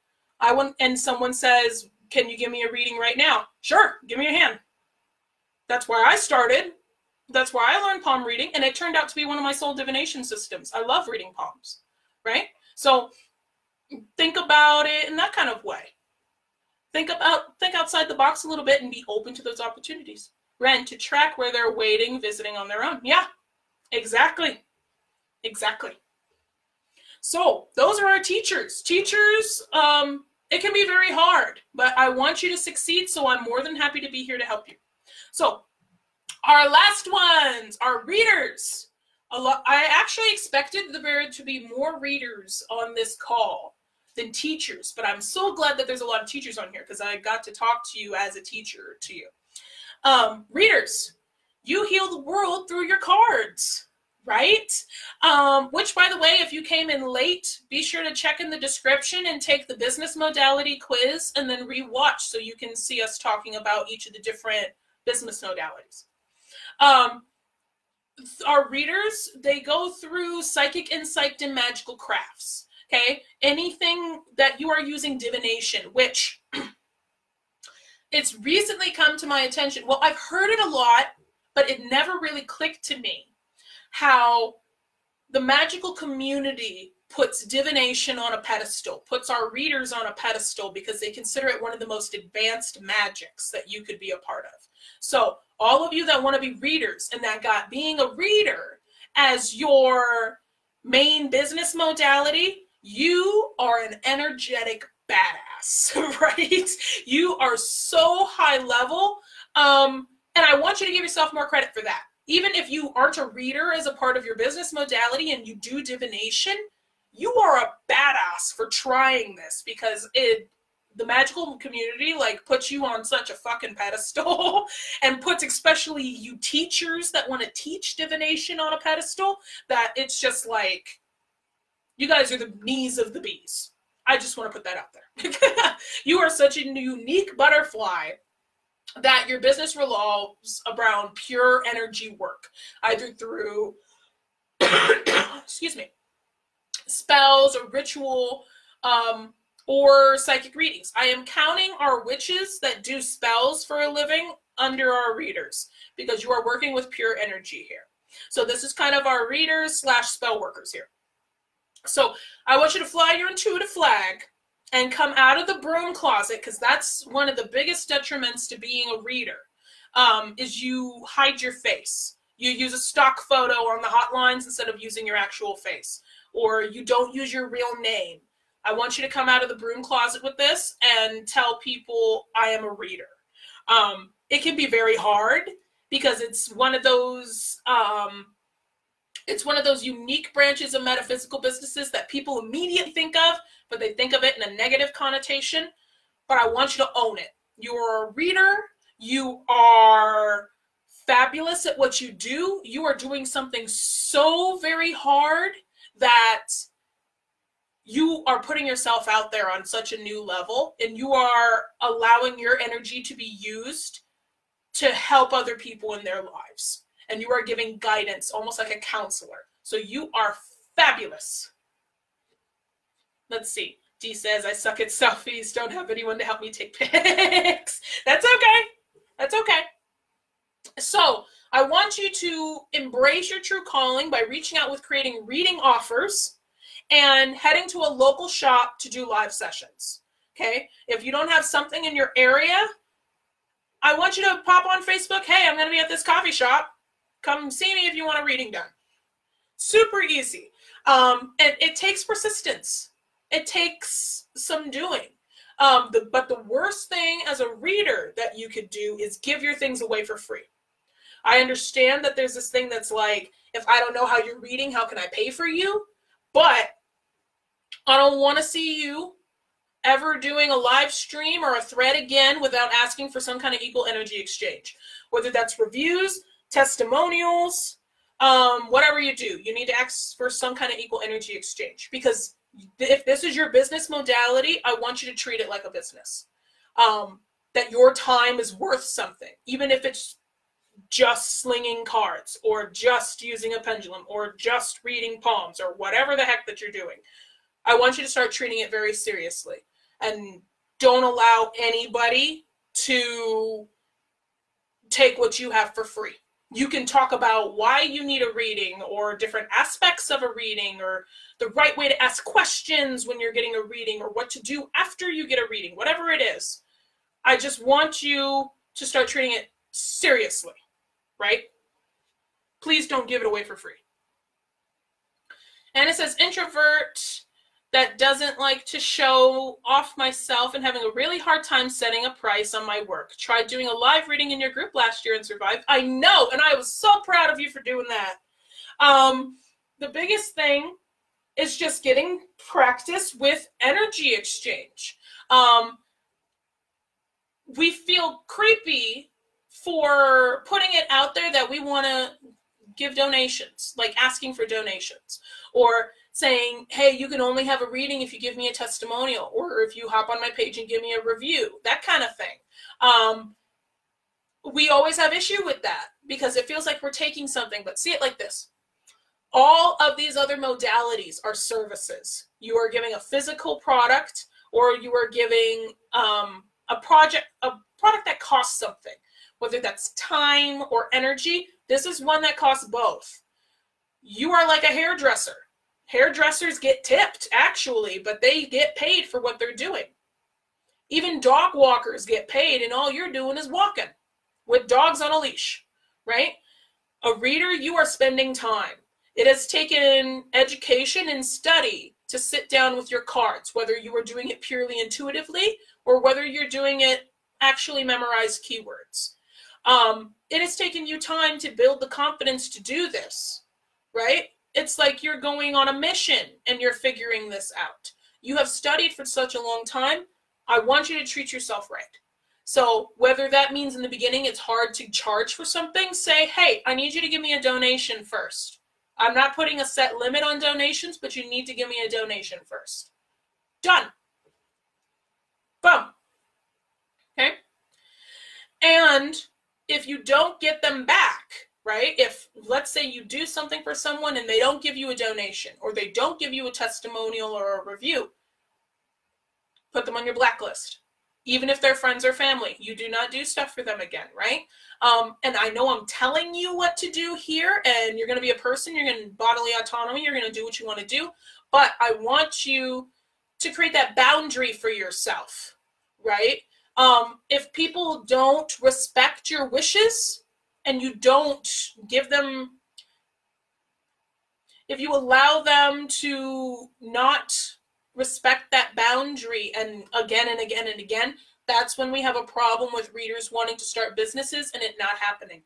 And someone says, can you give me a reading right now? Sure, give me your hand. That's where I started. That's where I learned palm reading, and it turned out to be one of my soul divination systems. I love reading palms, right? So think about it in that kind of way. Think outside the box a little bit and be open to those opportunities. Ren, to track where they're waiting, visiting on their own. Yeah, exactly. Exactly. So those are our teachers. Teachers, it can be very hard, but I want you to succeed, so I'm more than happy to be here to help you. So our last ones are readers. I actually expected there to be more readers on this call than teachers, but I'm so glad that there's a lot of teachers on here because I got to talk to you as a teacher to you. Readers, you heal the world through your cards, right? Which, by the way, if you came in late, be sure to check in the description and take the business modality quiz and then rewatch so you can see us talking about each of the different business modalities. Our readers, they go through psychic insight and magical crafts. Okay, anything that you are using divination, which it's recently come to my attention. Well, I've heard it a lot, but it never really clicked to me how the magical community puts divination on a pedestal, puts our readers on a pedestal because they consider it one of the most advanced magics that you could be a part of. So all of you that want to be readers and that got being a reader as your main business modality, you are an energetic badass, right? You are so high level. And I want you to give yourself more credit for that. Even if you aren't a reader as a part of your business modality and you do divination, you are a badass for trying this because the magical community like puts you on such a fucking pedestal and puts especially you teachers that want to teach divination on a pedestal that it's just like, you guys are the knees of the bees. I just want to put that out there. You are such a unique butterfly that your business revolves around pure energy work, either through, excuse me, spells or ritual or psychic readings. I am counting our witches that do spells for a living under our readers because you are working with pure energy here. So this is kind of our readers / spell workers here. So I want you to fly your intuitive flag and come out of the broom closet, because that's one of the biggest detriments to being a reader, is you hide your face. You use a stock photo on the hotlines instead of using your actual face, or you don't use your real name. I want you to come out of the broom closet with this and tell people I am a reader. It can be very hard because it's one of those unique branches of metaphysical businesses that people immediately think of, but they think of it in a negative connotation. But I want you to own it. You're a reader. You are fabulous at what you do. You are doing something so very hard that you are putting yourself out there on such a new level, and you are allowing your energy to be used to help other people in their lives. And you are giving guidance, almost like a counselor. So you are fabulous. Let's see. Dee says, I suck at selfies. Don't have anyone to help me take pics. That's okay. That's okay. So I want you to embrace your true calling by reaching out with creating reading offers and heading to a local shop to do live sessions. Okay? If you don't have something in your area, I want you to pop on Facebook. Hey, I'm going to be at this coffee shop. Come see me if you want a reading done. Super easy. And it takes persistence. It takes some doing. But the worst thing as a reader that you could do is give your things away for free. I understand that there's this thing that's like, if I don't know how you're reading, how can I pay for you? But I don't want to see you ever doing a live stream or a thread again without asking for some kind of equal energy exchange. Whether that's reviews, testimonials, whatever you do, you need to ask for some kind of equal energy exchange. Because if this is your business modality, I want you to treat it like a business. That your time is worth something, even if it's just slinging cards or just using a pendulum or just reading palms or whatever the heck that you're doing. I want you to start treating it very seriously and don't allow anybody to take what you have for free. You can talk about why you need a reading or different aspects of a reading or the right way to ask questions when you're getting a reading or what to do after you get a reading, whatever it is. I just want you to start treating it seriously, right? Please don't give it away for free. And it says introvert that doesn't like to show off myself and having a really hard time setting a price on my work. Tried doing a live reading in your group last year and survived. I know, and I was so proud of you for doing that. The biggest thing is just getting practice with energy exchange. We feel creepy for putting it out there that we want to give donations, like asking for donations, or saying, hey, you can only have a reading if you give me a testimonial, or if you hop on my page and give me a review, that kind of thing. We always have issue with that because it feels like we're taking something, but see it like this. All of these other modalities are services. You are giving a physical product, or you are giving a product that costs something, whether that's time or energy. This is one that costs both. You are like a hairdresser. Hairdressers get tipped, actually, but they get paid for what they're doing. Even dog walkers get paid, and all you're doing is walking with dogs on a leash, right? A reader, you are spending time. It has taken education and study to sit down with your cards, whether you are doing it purely intuitively or whether you're doing it actually memorize keywords. It has taken you time to build the confidence to do this, right? It's like you're going on a mission and you're figuring this out. You have studied for such a long time. I want you to treat yourself right. So whether that means in the beginning it's hard to charge for something, say, hey, I need you to give me a donation first. I'm not putting a set limit on donations, but you need to give me a donation first. Done. Boom. Okay? And if you don't get them back, right? If, let's say you do something for someone and they don't give you a donation, or they don't give you a testimonial or a review, put them on your blacklist. Even if they're friends or family, you do not do stuff for them again, right? And I know I'm telling you what to do here, and you're going to be a person, you're going to bodily autonomy, you're going to do what you want to do, but I want you to create that boundary for yourself, right? If people don't respect your wishes and you don't give them, if you allow them to not respect that boundary and again and again and again, that's when we have a problem with readers wanting to start businesses and it not happening.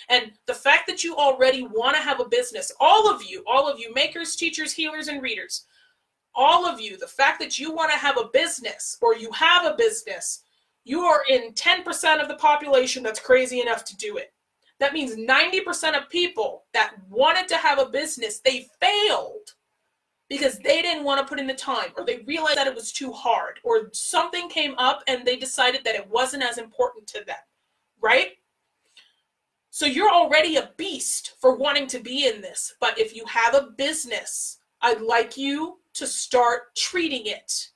And the fact that you already want to have a business, all of you makers, teachers, healers, and readers, all of you, the fact that you want to have a business or you have a business, you are in 10% of the population that's crazy enough to do it. That means 90% of people that wanted to have a business, they failed because they didn't want to put in the time, or they realized that it was too hard, or something came up and they decided that it wasn't as important to them, right? So you're already a beast for wanting to be in this. But if you have a business, I'd like you to start treating it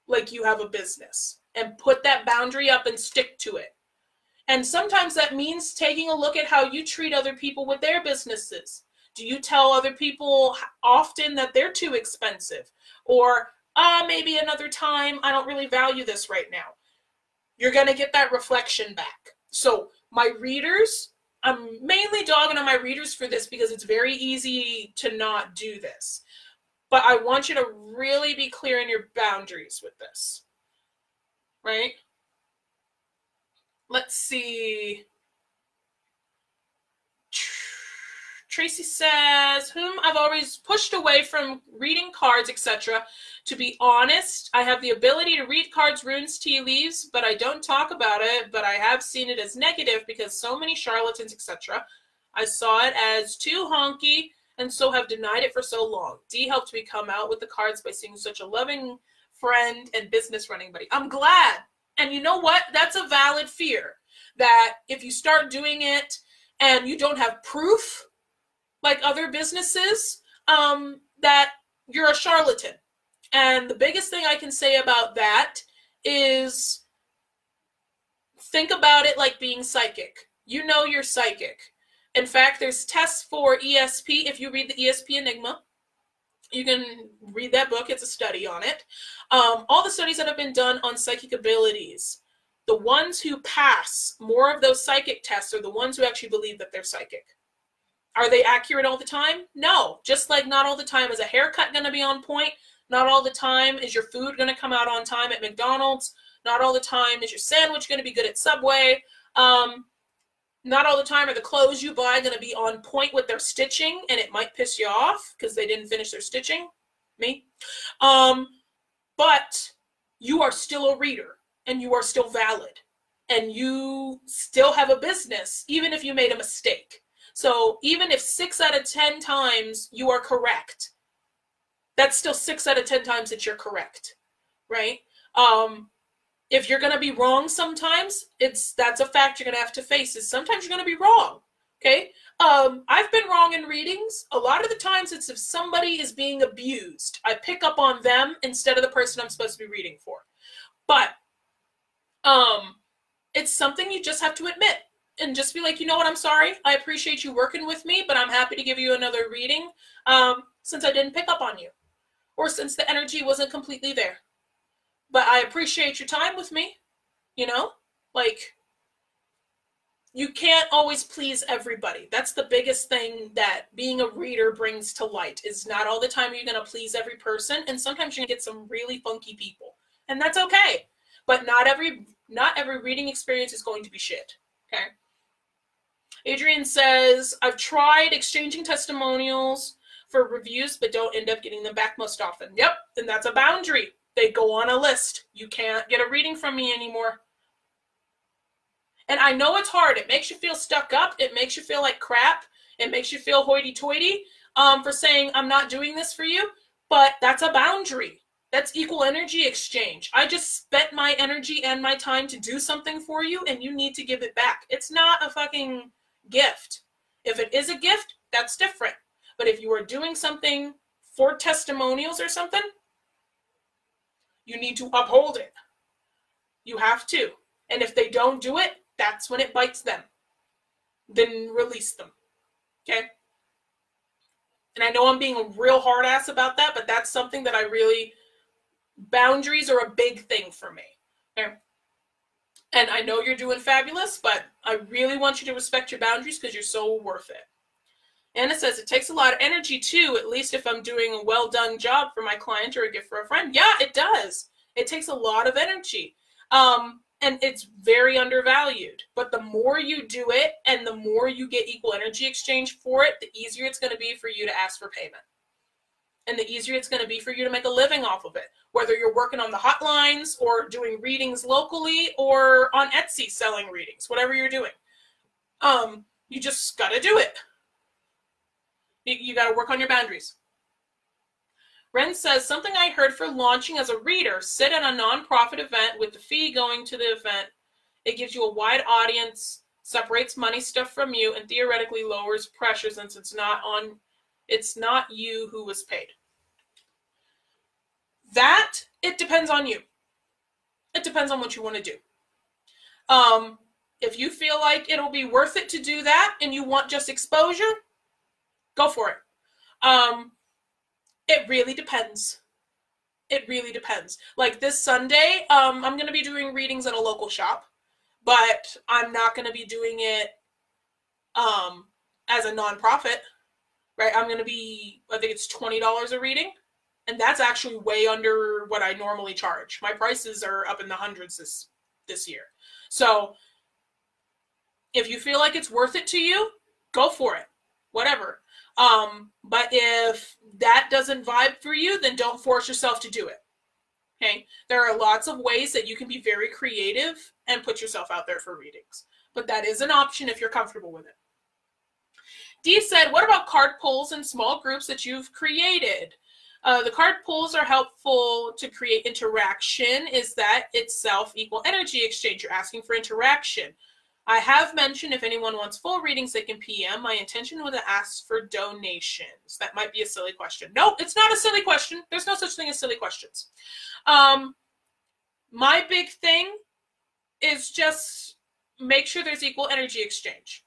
like you have a business and put that boundary up and stick to it. And sometimes that means taking a look at how you treat other people with their businesses. Do you tell other people often that they're too expensive? Or, maybe another time, I don't really value this right now. You're going to get that reflection back. So my readers, I'm mainly dogging on my readers for this because it's very easy to not do this. But I want you to really be clear in your boundaries with this. right? Let's see. Tracy says, whom I've always pushed away from reading cards, etc. To be honest, I have the ability to read cards, runes, tea leaves, but I don't talk about it, but I have seen it as negative because so many charlatans, etc. I saw it as too honky and so have denied it for so long. Dee helped me come out with the cards by seeing such a loving friend and business running buddy. I'm glad. And you know what? That's a valid fear, that if you start doing it and you don't have proof, like other businesses, that you're a charlatan. And the biggest thing I can say about that is think about it like being psychic. You know you're psychic. In fact, there's tests for ESP. If you read the ESP Enigma, you can read that book. It's a study on it. All the studies that have been done on psychic abilities, the ones who pass more of those psychic tests are the ones who actually believe that they're psychic. Are they accurate all the time? No. Just like not all the time is a haircut going to be on point. Not all the time is your food going to come out on time at McDonald's. Not all the time is your sandwich going to be good at Subway. Not all the time are the clothes you buy going to be on point with their stitching, and it might piss you off because they didn't finish their stitching. Me. But you are still a reader, and you are still valid, and you still have a business, even if you made a mistake. So even if 6 out of 10 times you are correct, that's still 6 out of 10 times that you're correct, right? If you're going to be wrong sometimes, that's a fact you're going to have to face, is sometimes you're going to be wrong, okay? I've been wrong in readings. A lot of the times it's if somebody is being abused. I pick up on them instead of the person I'm supposed to be reading for. But it's something you just have to admit. And just be like, you know what, I'm sorry. I appreciate you working with me, but I'm happy to give you another reading since I didn't pick up on you. Or since the energy wasn't completely there. But I appreciate your time with me, you know? Like, you can't always please everybody. That's the biggest thing that being a reader brings to light, is not all the time you're going to please every person. And sometimes you're going to get some really funky people. And that's okay. But not every reading experience is going to be shit, okay? Adrian says, I've tried exchanging testimonials for reviews, but don't end up getting them back most often. Yep, and that's a boundary. They go on a list. You can't get a reading from me anymore. And I know it's hard. It makes you feel stuck up. It makes you feel like crap. It makes you feel hoity-toity for saying, I'm not doing this for you. But that's a boundary. That's equal energy exchange. I just spent my energy and my time to do something for you, and you need to give it back. It's not a fucking gift. If it is a gift, that's different. But if you are doing something for testimonials or something, you need to uphold it. You have to. And if they don't do it, that's when it bites them. Then release them. Okay? And I know I'm being a real hard ass about that, but that's something that I really... Boundaries are a big thing for me. Okay? And I know you're doing fabulous, but I really want you to respect your boundaries because you're so worth it. Anna says, it takes a lot of energy too, at least if I'm doing a well done job for my client or a gift for a friend. Yeah, it does. It takes a lot of energy. And it's very undervalued. But the more you do it and the more you get equal energy exchange for it, the easier it's going to be for you to ask for payment. And the easier it's going to be for you to make a living off of it. Whether you're working on the hotlines or doing readings locally or on Etsy selling readings, whatever you're doing. You just got to do it. You got to work on your boundaries. Ren says, something I heard for launching as a reader, sit at a nonprofit event with the fee going to the event. It gives you a wide audience, separates money stuff from you, and theoretically lowers pressure since it's not you who was paid. That, it depends on you. It depends on what you want to do. If you feel like it'll be worth it to do that and you want just exposure, go for it. It really depends. It really depends. Like this Sunday, I'm going to be doing readings at a local shop, but I'm not going to be doing it as a nonprofit, right? I'm going to be, I think it's $20 a reading, And that's actually way under what I normally charge. My prices are up in the hundreds this year. So if you feel like it's worth it to you, go for it. Whatever. But if that doesn't vibe for you, then don't force yourself to do it. Okay? There are lots of ways that you can be very creative and put yourself out there for readings. But that is an option if you're comfortable with it. Dee said, what about card pulls in small groups that you've created? The card pulls are helpful to create interaction. Is that itself equal energy exchange? You're asking for interaction. I have mentioned if anyone wants full readings, they can PM. My intention was to ask for donations. That might be a silly question. No, it's not a silly question. There's no such thing as silly questions. My big thing is just make sure there's equal energy exchange.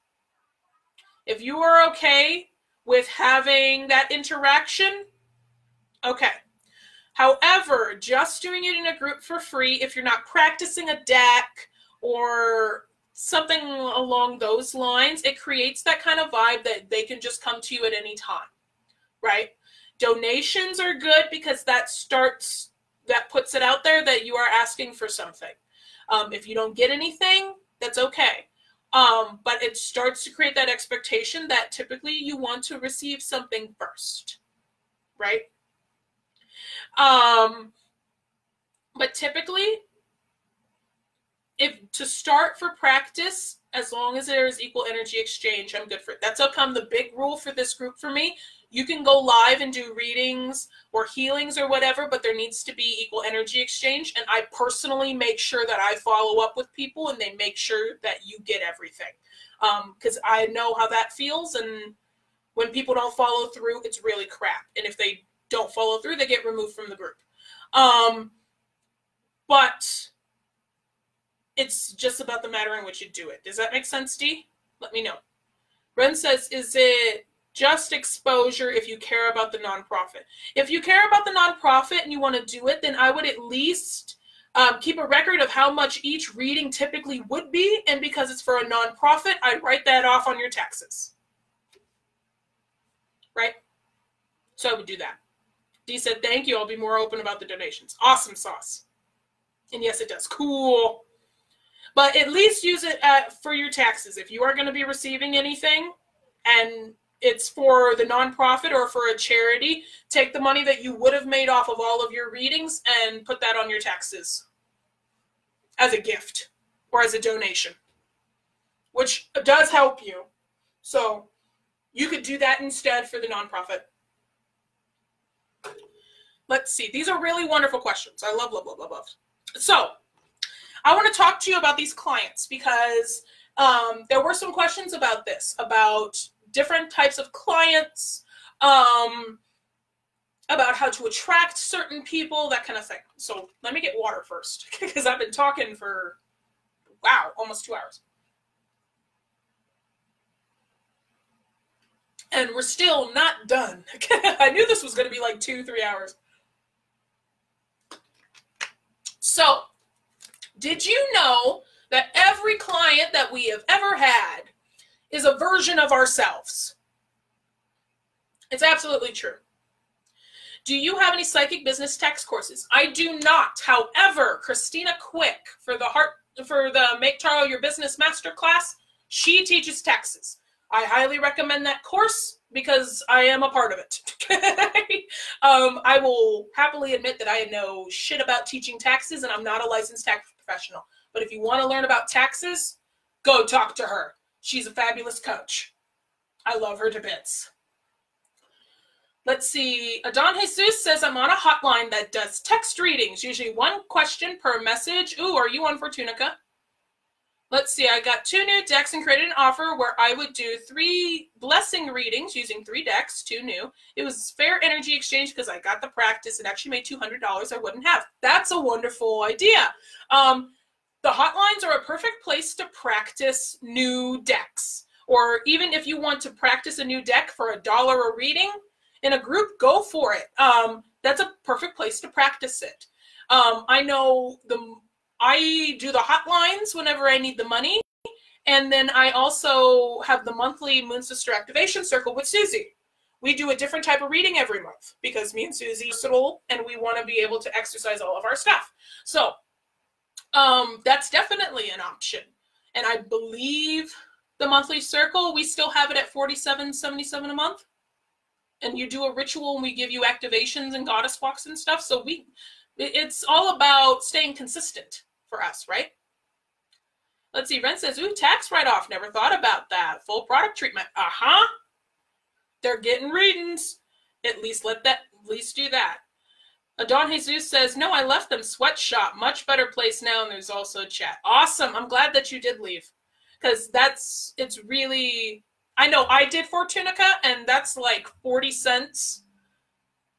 If you are okay with having that interaction, okay. However, just doing it in a group for free, if you're not practicing a deck or something along those lines, it creates that kind of vibe that they can just come to you at any time, right? Donations are good because that puts it out there that you are asking for something. If you don't get anything, that's okay. But it starts to create that expectation that typically you want to receive something first, right? But typically, if to start for practice, as long as there is equal energy exchange, I'm good for it. That's how come the big rule for this group for me. You can go live and do readings or healings or whatever, but there needs to be equal energy exchange. And I personally make sure that I follow up with people and they make sure that you get everything. Because I know how that feels. And when people don't follow through, it's really crap. And if they don't follow through, they get removed from the group. But it's just about the manner in which you do it. Does that make sense, Dee? Let me know. Ren says, is it just exposure if you care about the nonprofit? If you care about the nonprofit and you want to do it, then I would at least keep a record of how much each reading typically would be. And because it's for a nonprofit, I'd write that off on your taxes. Right? So I would do that. Dee said, thank you. I'll be more open about the donations. Awesome sauce. And yes, it does. Cool. But at least use it for your taxes. If you are going to be receiving anything and it's for the nonprofit or for a charity, take the money that you would have made off of all of your readings and put that on your taxes as a gift or as a donation, which does help you. So you could do that instead for the nonprofit. Let's see. These are really wonderful questions. I love, love, love, love, love. So I want to talk to you about these clients because there were some questions about this, about different types of clients, about how to attract certain people, that kind of thing. So let me get water first because I've been talking for, wow, almost 2 hours. And we're still not done. I knew this was going to be like 2-3 hours. So, did you know that every client that we have ever had is a version of ourselves? It's absolutely true. Do you have any psychic business text courses? I do not. However, Christina Quick for the Make Tarot Your Business Masterclass, she teaches texts. I highly recommend that course because I am a part of it. I will happily admit that I know shit about teaching taxes and I'm not a licensed tax professional. But if you want to learn about taxes, go talk to her. She's a fabulous coach. I love her to bits. Let's see. Adon Jesus says, I'm on a hotline that does text readings, usually one question per message. Ooh, are you on Fortunica? Let's see. I got 2 new decks and created an offer where I would do 3 blessing readings using 3 decks, 2 new. It was fair energy exchange because I got the practice and actually made $200 I wouldn't have. That's a wonderful idea. The hotlines are a perfect place to practice new decks. Or even if you want to practice a new deck for $1 a reading in a group, go for it. That's a perfect place to practice it. I know I do the hotlines whenever I need the money. And then I also have the monthly Moon Sister Activation Circle with Susie, We do a different type of reading every month because me and Susie are versatile and we want to be able to exercise all of our stuff. So that's definitely an option. And I believe the monthly circle, we still have it at $47.77 a month. And you do a ritual and we give you activations and goddess walks and stuff. So it's all about staying consistent for us, right? Let's see, Ren says, ooh, tax write-off. Never thought about that. Full product treatment. Uh-huh. They're getting readings. At least do that. Don Jesus says, no, I left them. Sweatshop. Much better place now. And there's also chat. Awesome. I'm glad that you did leave. Because it's really, I know I did Fortunica, and that's like 40 cents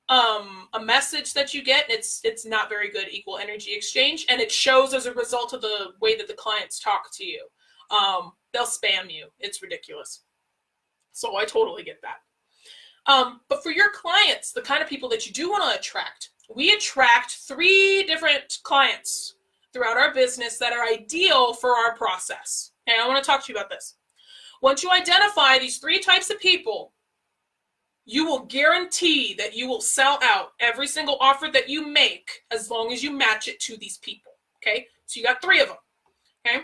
a message that you get. It's not very good equal energy exchange, and it shows as a result of the way that the clients talk to you. They'll spam you. It's ridiculous. So I totally get that. But for your clients, the kind of people that you do want to attract, we attract 3 different clients throughout our business that are ideal for our process. And I want to talk to you about this. Once you identify these 3 types of people, you will guarantee that you will sell out every single offer that you make as long as you match it to these people. Okay? So you got 3 of them. Okay?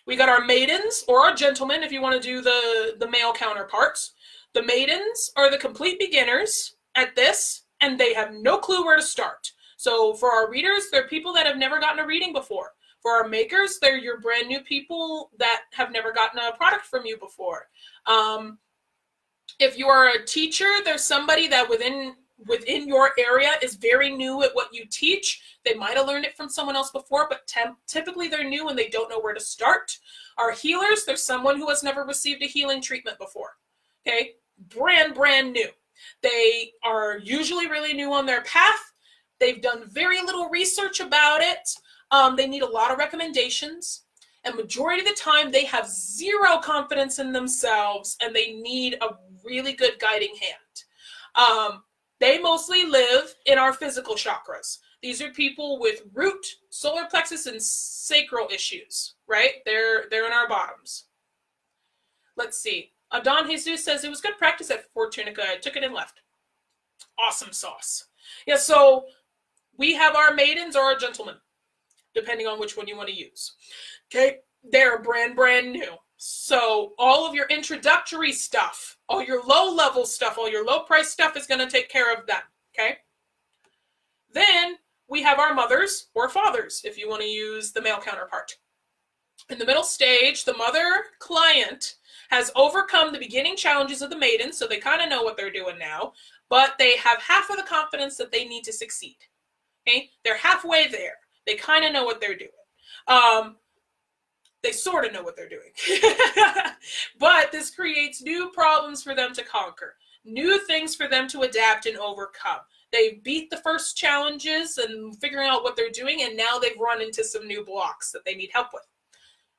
We got our maidens or our gentlemen if you want to do the male counterparts. The maidens are the complete beginners at this, and they have no clue where to start. So for our readers, they're people that have never gotten a reading before. For our makers, they're your brand new people that have never gotten a product from you before. If you are a teacher, there's somebody that within your area is very new at what you teach. They might have learned it from someone else before, but typically they're new and they don't know where to start. Our healers, there's someone who has never received a healing treatment before. Okay, brand new. They are usually really new on their path. They've done very little research about it. They need a lot of recommendations, and majority of the time they have 0 confidence in themselves, and they need a really good guiding hand. They mostly live in our physical chakras. These are people with root, solar plexus, and sacral issues, right? They're in our bottoms. Let's see. Don Jesus says, it was good practice at Fortunica. I took it and left. Awesome sauce. Yeah, so we have our maidens or our gentlemen, depending on which one you want to use. Okay, they're brand new. So all of your introductory stuff, all your low-level stuff, all your low-price stuff is going to take care of them, okay? Then we have our mothers or fathers, if you want to use the male counterpart. In the middle stage, the mother client has overcome the beginning challenges of the maiden, so they kind of know what they're doing now, but they have half of the confidence that they need to succeed, okay? They're halfway there. They kind of know what they're doing. They sort of know what they're doing. But this creates new problems for them to conquer, new things for them to adapt and overcome. They beat the first challenges and figuring out what they're doing, and now they've run into some new blocks that they need help with.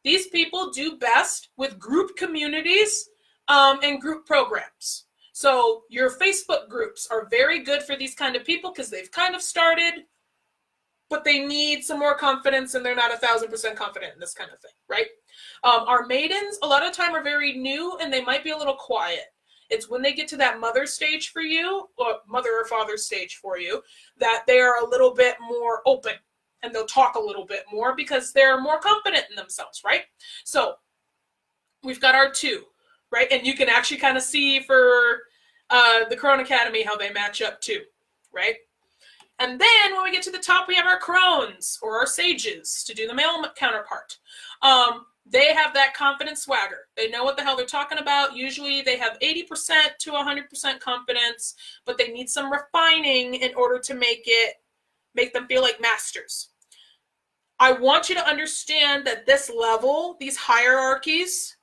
These people do best with group communities and group programs. So your Facebook groups are very good for these kind of people because they've kind of started, but they need some more confidence and they're not 1,000% confident in this kind of thing, right? Our maidens, a lot of time, are very new and they might be a little quiet. It's when they get to that mother stage for you, or mother or father stage for you, that they are a little bit more open and they'll talk a little bit more because they're more confident in themselves, right? So we've got our 2, right? And you can actually kind of see for the Crone Academy how they match up too, right? And then when we get to the top, we have our crones or our sages to do the male counterpart. They have that confident swagger. They know what the hell they're talking about. Usually they have 80% to 100% confidence, but they need some refining in order to make them feel like masters. I want you to understand that this level, these hierarchies,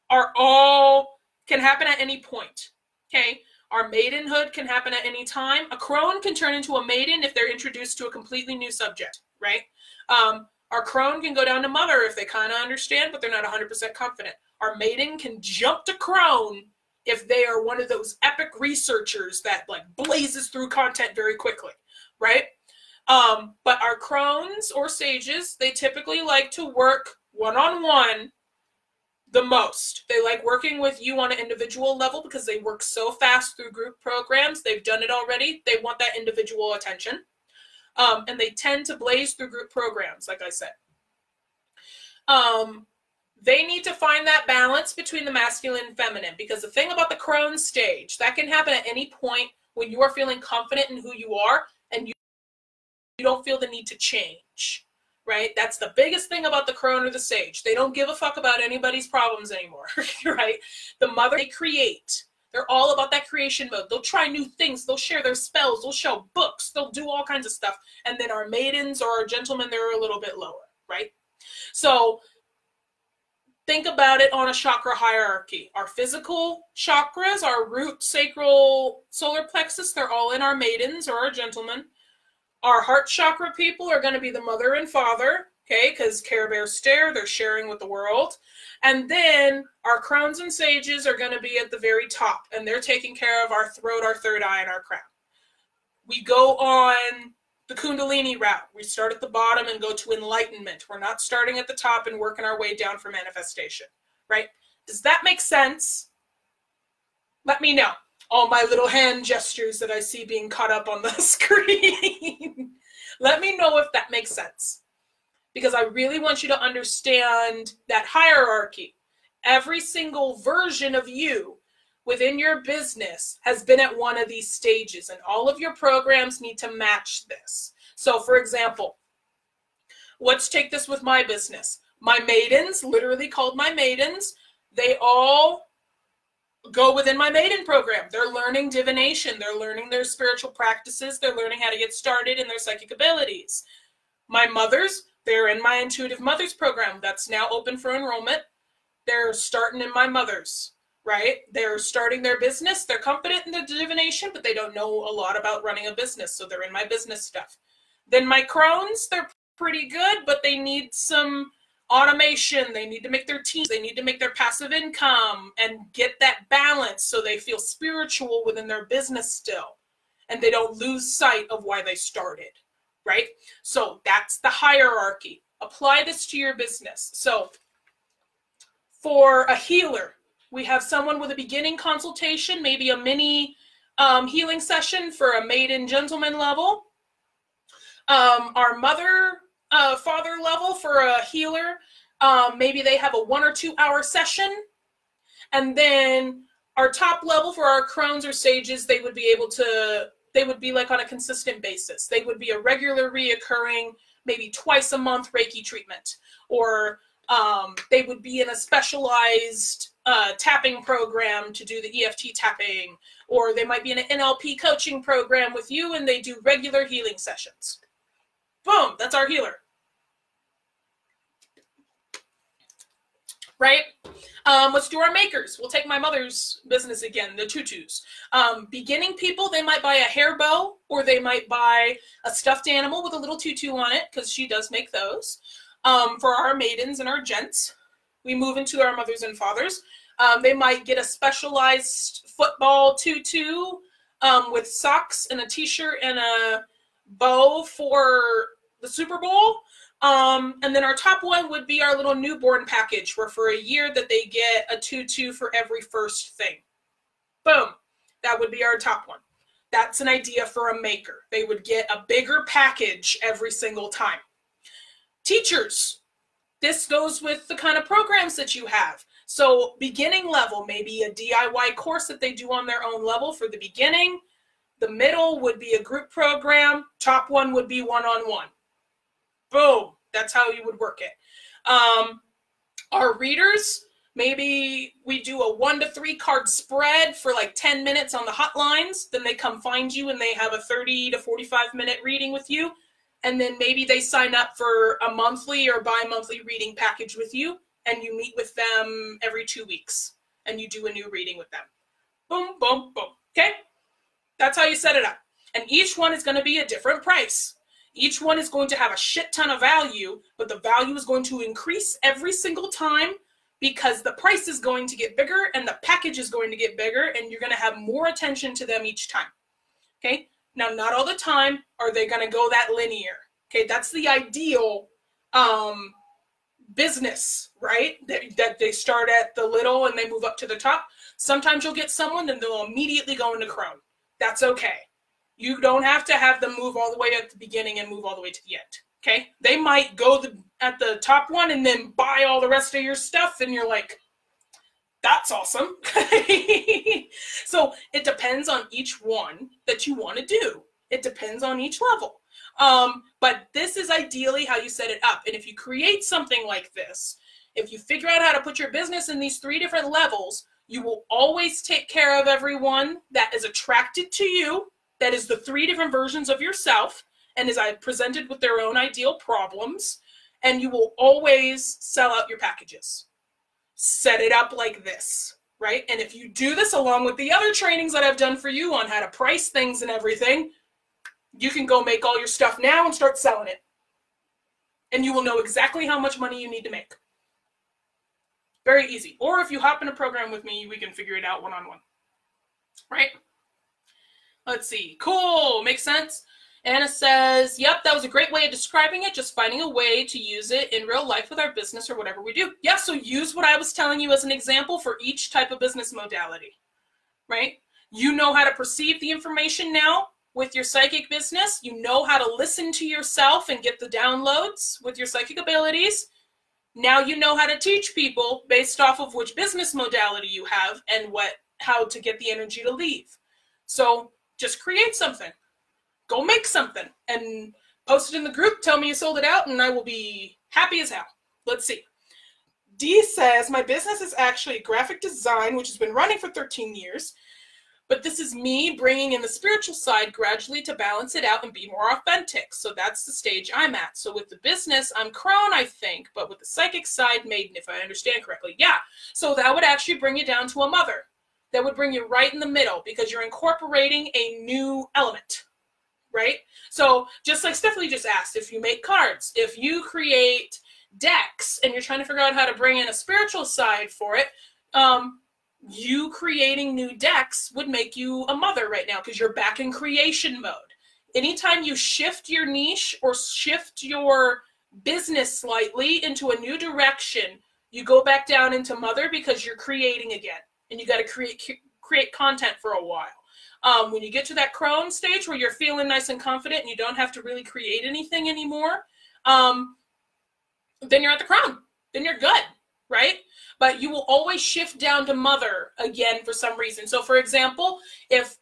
are all, can happen at any point, okay? Our maidenhood can happen at any time. A crone can turn into a maiden if they're introduced to a completely new subject, right? Our crone can go down to mother if they kind of understand, but they're not 100% confident. Our maiden can jump to crone if they are one of those epic researchers that like blazes through content very quickly, right? But our crones or sages, they typically like to work one-on-one the most. They like working with you on an individual level because they work so fast through group programs. They've done it already. They want that individual attention. And they tend to blaze through group programs, like I said. They need to find that balance between the masculine and feminine, because the thing about the crone stage, that can happen at any point when you are feeling confident in who you are and you don't feel the need to change, right? That's the biggest thing about the crone or the sage. They don't give a fuck about anybody's problems anymore, right? The mother, they create. They're all about that creation mode. They'll try new things. They'll share their spells. They'll show books. They'll do all kinds of stuff. And then our maidens or our gentlemen, they're a little bit lower, right? So think about it on a chakra hierarchy. Our physical chakras, our root, sacral, solar plexus, they're all in our maidens or our gentlemen. Our heart chakra people are going to be the mother and father, okay, because Care Bear Stare, they're sharing with the world. And then our crones and sages are going to be at the very top, and they're taking care of our throat, our third eye, and our crown. We go on the Kundalini route. We start at the bottom and go to enlightenment. We're not starting at the top and working our way down for manifestation, right? Does that make sense? Let me know. All my little hand gestures that I see being caught up on the screen. Let me know if that makes sense, because I really want you to understand that hierarchy. Every single version of you within your business has been at one of these stages, and all of your programs need to match this. So for example, let's take this with my business. My maidens, literally called my maidens, they all go within my maiden program. They're learning divination. They're learning their spiritual practices. They're learning how to get started in their psychic abilities. My mothers, they're in my intuitive mothers program. That's now open for enrollment. They're starting in my mothers, right? They're starting their business. They're confident in the divination, but they don't know a lot about running a business. So they're in my business stuff. Then my crones, they're pretty good, but they need some automation. They need to make their teams. They need to make their passive income and get that balance so they feel spiritual within their business still. And they don't lose sight of why they started, right? So that's the hierarchy. Apply this to your business. So for a healer, we have someone with a beginning consultation, maybe a mini healing session for a maiden gentleman level. Our mother, father level for a healer, maybe they have a 1 or 2 hour session. And then our top level for our crones or sages, they would be able to, they would be like on a consistent basis. They would be a regular reoccurring, maybe twice a month Reiki treatment, or they would be in a specialized tapping program to do the EFT tapping, or they might be in an NLP coaching program with you and they do regular healing sessions. Boom, that's our healer. Right? Let's do our makers. We'll take my mother's business again, the tutus. Beginning people, they might buy a hair bow, or they might buy a stuffed animal with a little tutu on it, because she does make those. For our maidens and our gents, we move into our mothers and fathers. They might get a specialized football tutu with socks and a t-shirt and a bow for the Super Bowl. And then our top one would be our little newborn package, where for a year that they get a tutu for every first thing. Boom. That would be our top one. That's an idea for a maker. They would get a bigger package every single time. Teachers, this goes with the kind of programs that you have. So beginning level, maybe a DIY course that they do on their own level for the beginning. The middle would be a group program. Top one would be one-on-one. Boom. That's how you would work it. Our readers, maybe we do a 1 to 3 card spread for like 10 minutes on the hotlines. Then they come find you and they have a 30 to 45 minute reading with you. And then maybe they sign up for a monthly or bi-monthly reading package with you, and you meet with them every 2 weeks and you do a new reading with them. Boom, boom, boom. Okay? That's how you set it up. And each one is going to be a different price. Each one is going to have a shit ton of value, but the value is going to increase every single time because the price is going to get bigger and the package is going to get bigger, and you're going to have more attention to them each time. Okay? Now, not all the time are they going to go that linear. Okay? That's the ideal business, right? That they start at the little and they move up to the top. Sometimes you'll get someone and they'll immediately go into crone. That's okay. You don't have to have them move all the way at the beginning and move all the way to the end. Okay? They might go at the top one and then buy all the rest of your stuff, and you're like, that's awesome. So it depends on each one that you want to do. It depends on each level. But this is ideally how you set it up. And if you create something like this, if you figure out how to put your business in these 3 different levels, you will always take care of everyone that is attracted to you, that is the 3 different versions of yourself, and is presented with their own ideal problems, and you will always sell out your packages. Set it up like this, right? And if you do this along with the other trainings that I've done for you on how to price things and everything, you can go make all your stuff now and start selling it. And you will know exactly how much money you need to make. Very easy. Or if you hop in a program with me, we can figure it out one-on-one. Right? Let's see. Cool. Makes sense? Anna says, yep, that was a great way of describing it, just finding a way to use it in real life with our business or whatever we do. Yeah, so use what I was telling you as an example for each type of business modality, right? You know how to perceive the information now with your psychic business. You know how to listen to yourself and get the downloads with your psychic abilities. Now you know how to teach people based off of which business modality you have and how to get the energy to leave. So just create something. Go make something and post it in the group. Tell me you sold it out and I will be happy as hell. Let's see. Dee says, my business is actually graphic design, which has been running for 13 years. But this is me bringing in the spiritual side gradually to balance it out and be more authentic. So that's the stage I'm at. So with the business, I'm crone, I think. But with the psychic side, maiden, if I understand correctly. Yeah. So that would actually bring you down to a mother. That would bring you right in the middle because you're incorporating a new element. Right? So just like Stephanie just asked, if you make cards, if you create decks and you're trying to figure out how to bring in a spiritual side for it, you creating new decks would make you a mother right now because you're back in creation mode. Anytime you shift your niche or shift your business slightly into a new direction, you go back down into mother because you're creating again. And you got to create content for a while. When you get to that crone stage where you're feeling nice and confident and you don't have to really create anything anymore, then you're at the crone. Then you're good, right? But you will always shift down to mother again for some reason. So for example, if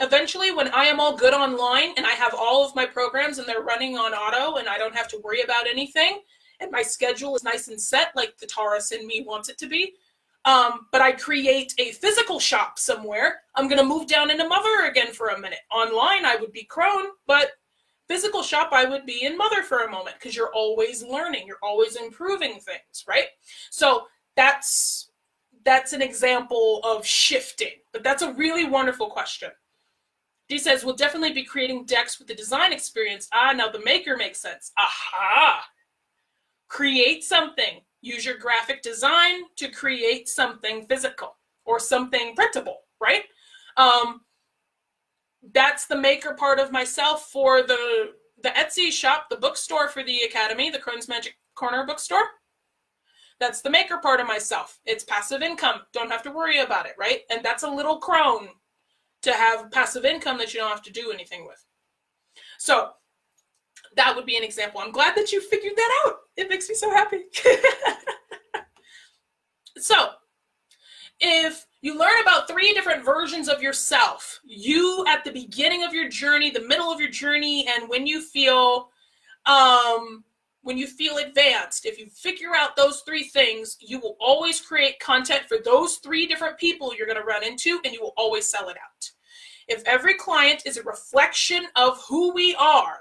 eventually when I am all good online and I have all of my programs and they're running on auto and I don't have to worry about anything and my schedule is nice and set like the Taurus in me wants it to be, but I create a physical shop somewhere, I'm going to move down into mother again for a minute. Online, I would be crone, but physical shop, I would be in mother for a moment because you're always learning. You're always improving things, right? So that's an example of shifting, but that's a really wonderful question. Dee says, we'll definitely be creating decks with the design experience. Ah, now the maker makes sense. Aha! Create something. Use your graphic design to create something physical or something printable, right? That's the maker part of myself for the Etsy shop, the bookstore for the Academy, the Crone's Magic Corner bookstore. That's the maker part of myself. It's passive income. Don't have to worry about it, right? And that's a little crone to have passive income that you don't have to do anything with. So that would be an example. I'm glad that you figured that out. It makes me so happy. So, if you learn about 3 different versions of yourself, you at the beginning of your journey, the middle of your journey, and when you feel advanced, if you figure out those 3 things, you will always create content for those 3 different people you're going to run into, and you will always sell it out. If every client is a reflection of who we are,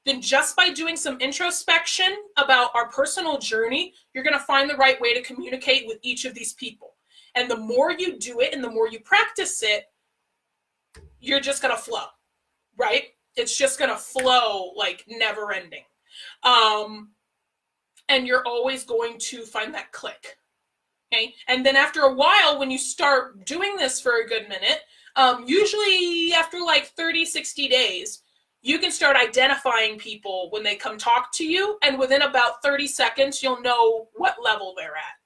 then just by doing some introspection about our personal journey, you're going to find the right way to communicate with each of these people. And the more you do it and the more you practice it, you're just going to flow, right? It's just going to flow like never ending. And you're always going to find that click, okay? And then after a while, when you start doing this for a good minute, usually after like 30, 60 days, you can start identifying people when they come talk to you, and within about 30 seconds, you'll know what level they're at.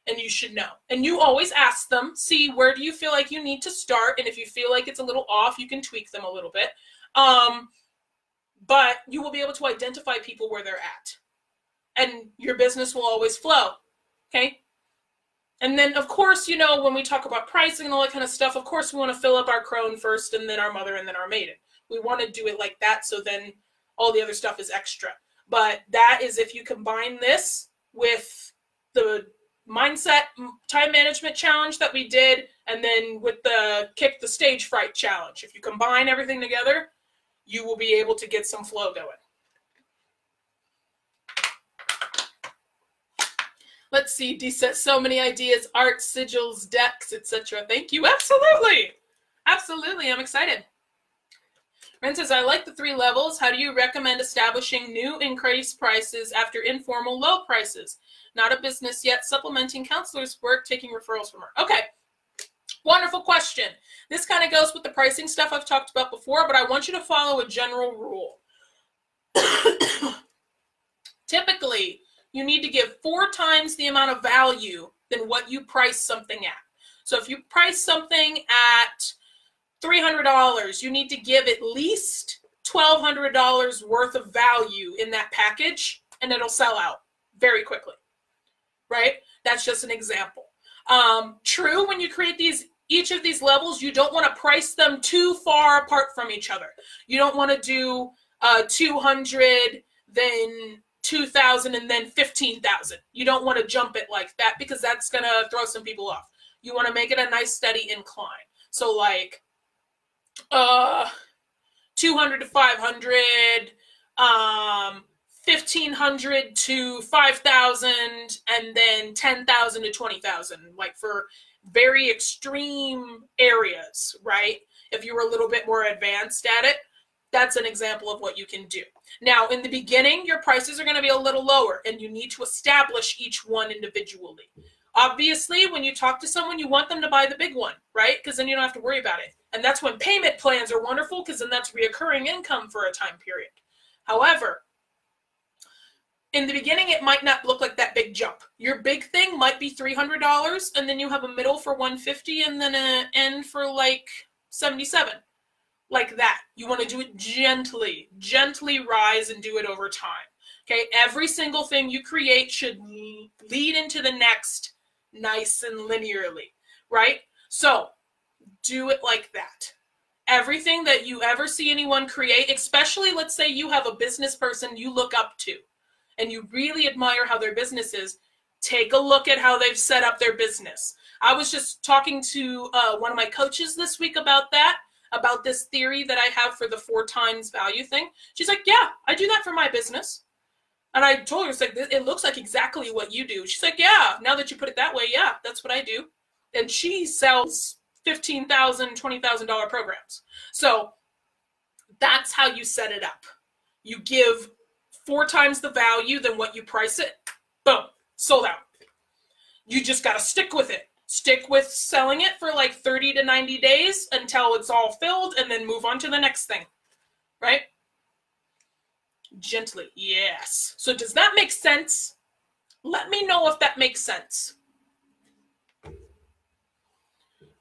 And you should know. And you always ask them, see, where do you feel like you need to start? And if you feel like it's a little off, you can tweak them a little bit. But you will be able to identify people where they're at. And your business will always flow, okay? And then, of course, you know, when we talk about pricing and all that kind of stuff, of course, we want to fill up our crone first, and then our mother, and then our maiden. We want to do it like that, so then all the other stuff is extra. But that is if you combine this with the mindset time management challenge that we did, and then with the kick the stage fright challenge. If you combine everything together, you will be able to get some flow going. Let's see, Dee says, so many ideas, art, sigils, decks, etc. Thank you. Absolutely. Absolutely. I'm excited. Ren says, I like the 3 levels. How do you recommend establishing new increased prices after informal low prices? Not a business yet, supplementing counselor's work, taking referrals from her. Okay. Wonderful question. This kind of goes with the pricing stuff I've talked about before, but I want you to follow a general rule. Typically, you need to give 4 times the amount of value than what you price something at. So if you price something at $300, you need to give at least $1,200 worth of value in that package, and it'll sell out very quickly, right? That's just an example. True, when you create each of these levels, you don't want to price them too far apart from each other. You don't want to do 200, then 2,000, and then 15,000. You don't want to jump it like that, because that's going to throw some people off. You want to make it a nice steady incline. So like 200 to 500, 1,500 to 5,000, and then 10,000 to 20,000, like for very extreme areas, right? If you were a little bit more advanced at it, that's an example of what you can do. Now, in the beginning, your prices are going to be a little lower, and you need to establish each one individually. Obviously, when you talk to someone, you want them to buy the big one, right? Because then you don't have to worry about it. And that's when payment plans are wonderful, because then that's reoccurring income for a time period. However, in the beginning, it might not look like that big jump. Your big thing might be $300, and then you have a middle for $150, and then an end for like $77. Like that. You want to do it gently. Gently rise and do it over time. Okay? Every single thing you create should lead into the next nice and linearly. Right? So, do it like that. Everything that you ever see anyone create, especially let's say you have a business person you look up to, and you really admire how their business is, take a look at how they've set up their business. I was just talking to one of my coaches this week about that, about this theory that I have for the 4 times value thing. She's like, yeah, I do that for my business. And I told her, it's like, it looks like exactly what you do. She's like, yeah, now that you put it that way, yeah, that's what I do. And she sells $15,000, $20,000 programs. So that's how you set it up. You give 4 times the value than what you price it. Boom, sold out. You just got to stick with it. Stick with selling it for like 30 to 90 days until it's all filled, and then move on to the next thing, right? Gently, yes. So does that make sense? Let me know if that makes sense.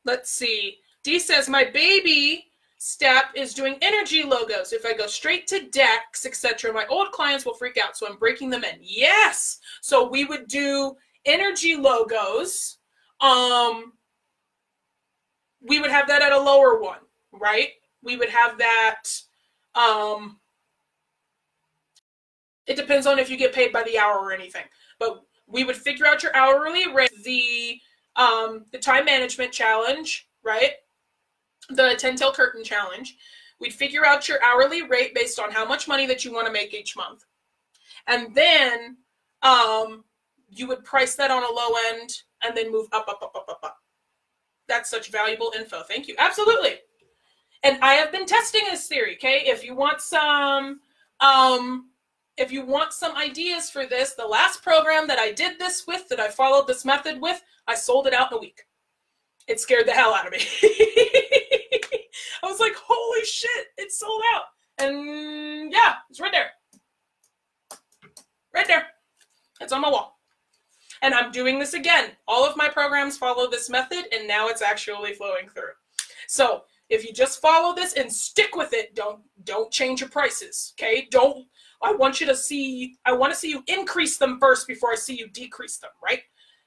Let's see. Dee says, my baby step is doing energy logos. If I go straight to decks, etc., my old clients will freak out, so I'm breaking them in. Yes. So we would do energy logos. We would have that at a lower one, right? We would have that, it depends on if you get paid by the hour or anything, but we would figure out your hourly rate, the time management challenge, right? The 10-tail curtain challenge. We'd figure out your hourly rate based on how much money that you want to make each month. And then, you would price that on a low end and then move up, up, up, up, up, up. That's such valuable info. Thank you. Absolutely. And I have been testing this theory, okay? If you want some ideas for this, the last program that I did this with, that I followed this method with, I sold it out in a week. It scared the hell out of me. I was like, holy shit, it's sold out. And yeah, it's right there. Right there. It's on my wall. And I'm doing this again. All of my programs follow this method, and now it's actually flowing through. So if you just follow this and stick with it, don't change your prices, okay? I want to see you increase them first before I see you decrease them, right?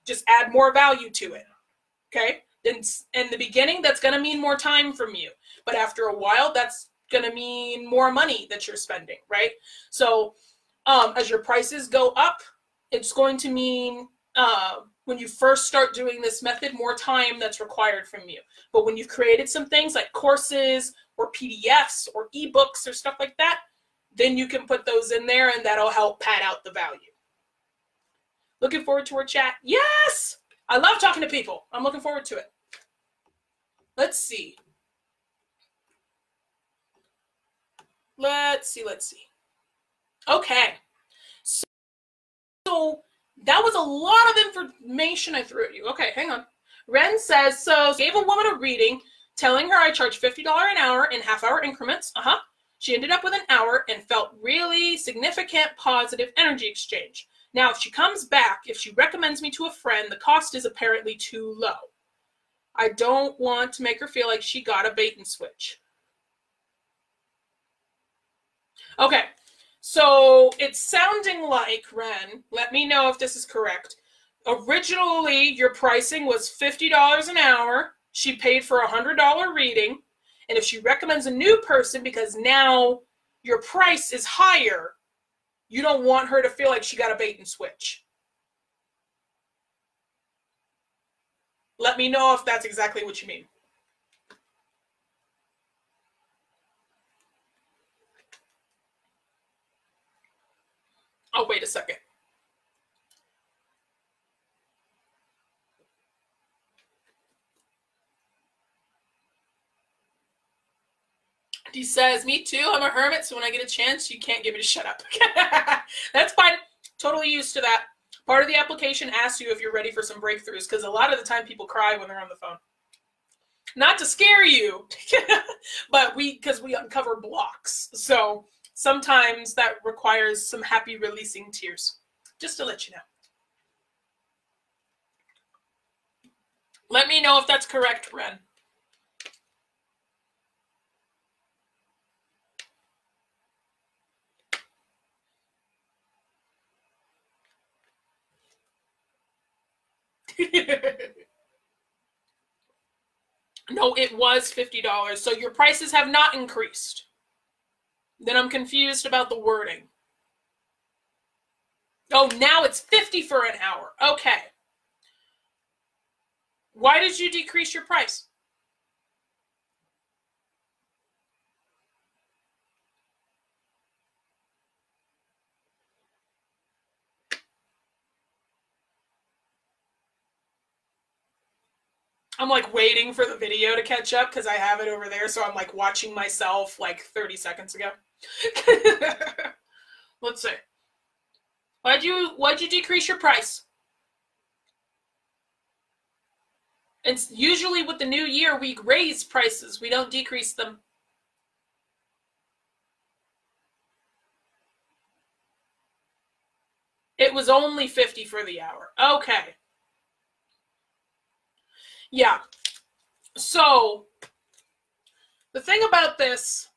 Just add more value to it, okay? In the beginning, that's going to mean more time from you. But after a while, that's going to mean more money that you're spending, right? So as your prices go up, it's going to mean when you first start doing this method, more time that's required from you. But when you've created some things like courses or PDFs or ebooks or stuff like that, then you can put those in there and that'll help pad out the value. Looking forward to our chat. Yes! I love talking to people. I'm looking forward to it. Let's see. Let's see. Okay. So that was a lot of information I threw at you. Okay, hang on. Ren says, so gave a woman a reading telling her I charge $50 an hour in half-hour increments. She ended up with an hour and felt really significant positive energy exchange. Now, if she comes back, if she recommends me to a friend, the cost is apparently too low. I don't want to make her feel like she got a bait and switch. Okay, so it's sounding like, Ren, let me know if this is correct. Originally, your pricing was $50 an hour. She paid for a $100 reading. And if she recommends a new person because now your price is higher, you don't want her to feel like she got a bait and switch. Let me know if that's exactly what you mean. Oh, wait a second. He says, me too, I'm a hermit, so when I get a chance, you can't get me to shut up. That's fine. Totally used to that. Part of the application asks you if you're ready for some breakthroughs, because a lot of the time people cry when they're on the phone. Not to scare you, but because we uncover blocks. So sometimes that requires some happy releasing tears. Just to let you know. Let me know if that's correct, Ren. No, it was $50. So your prices have not increased. Then I'm confused about the wording. Oh, now it's $50 for an hour. Okay. Why did you decrease your price? I'm like waiting for the video to catch up because I have it over there. So I'm like watching myself like 30 seconds ago. Let's see. Why'd you decrease your price? It's usually with the new year, we raise prices. We don't decrease them. It was only $50 for the hour. Okay. Yeah. So the thing about this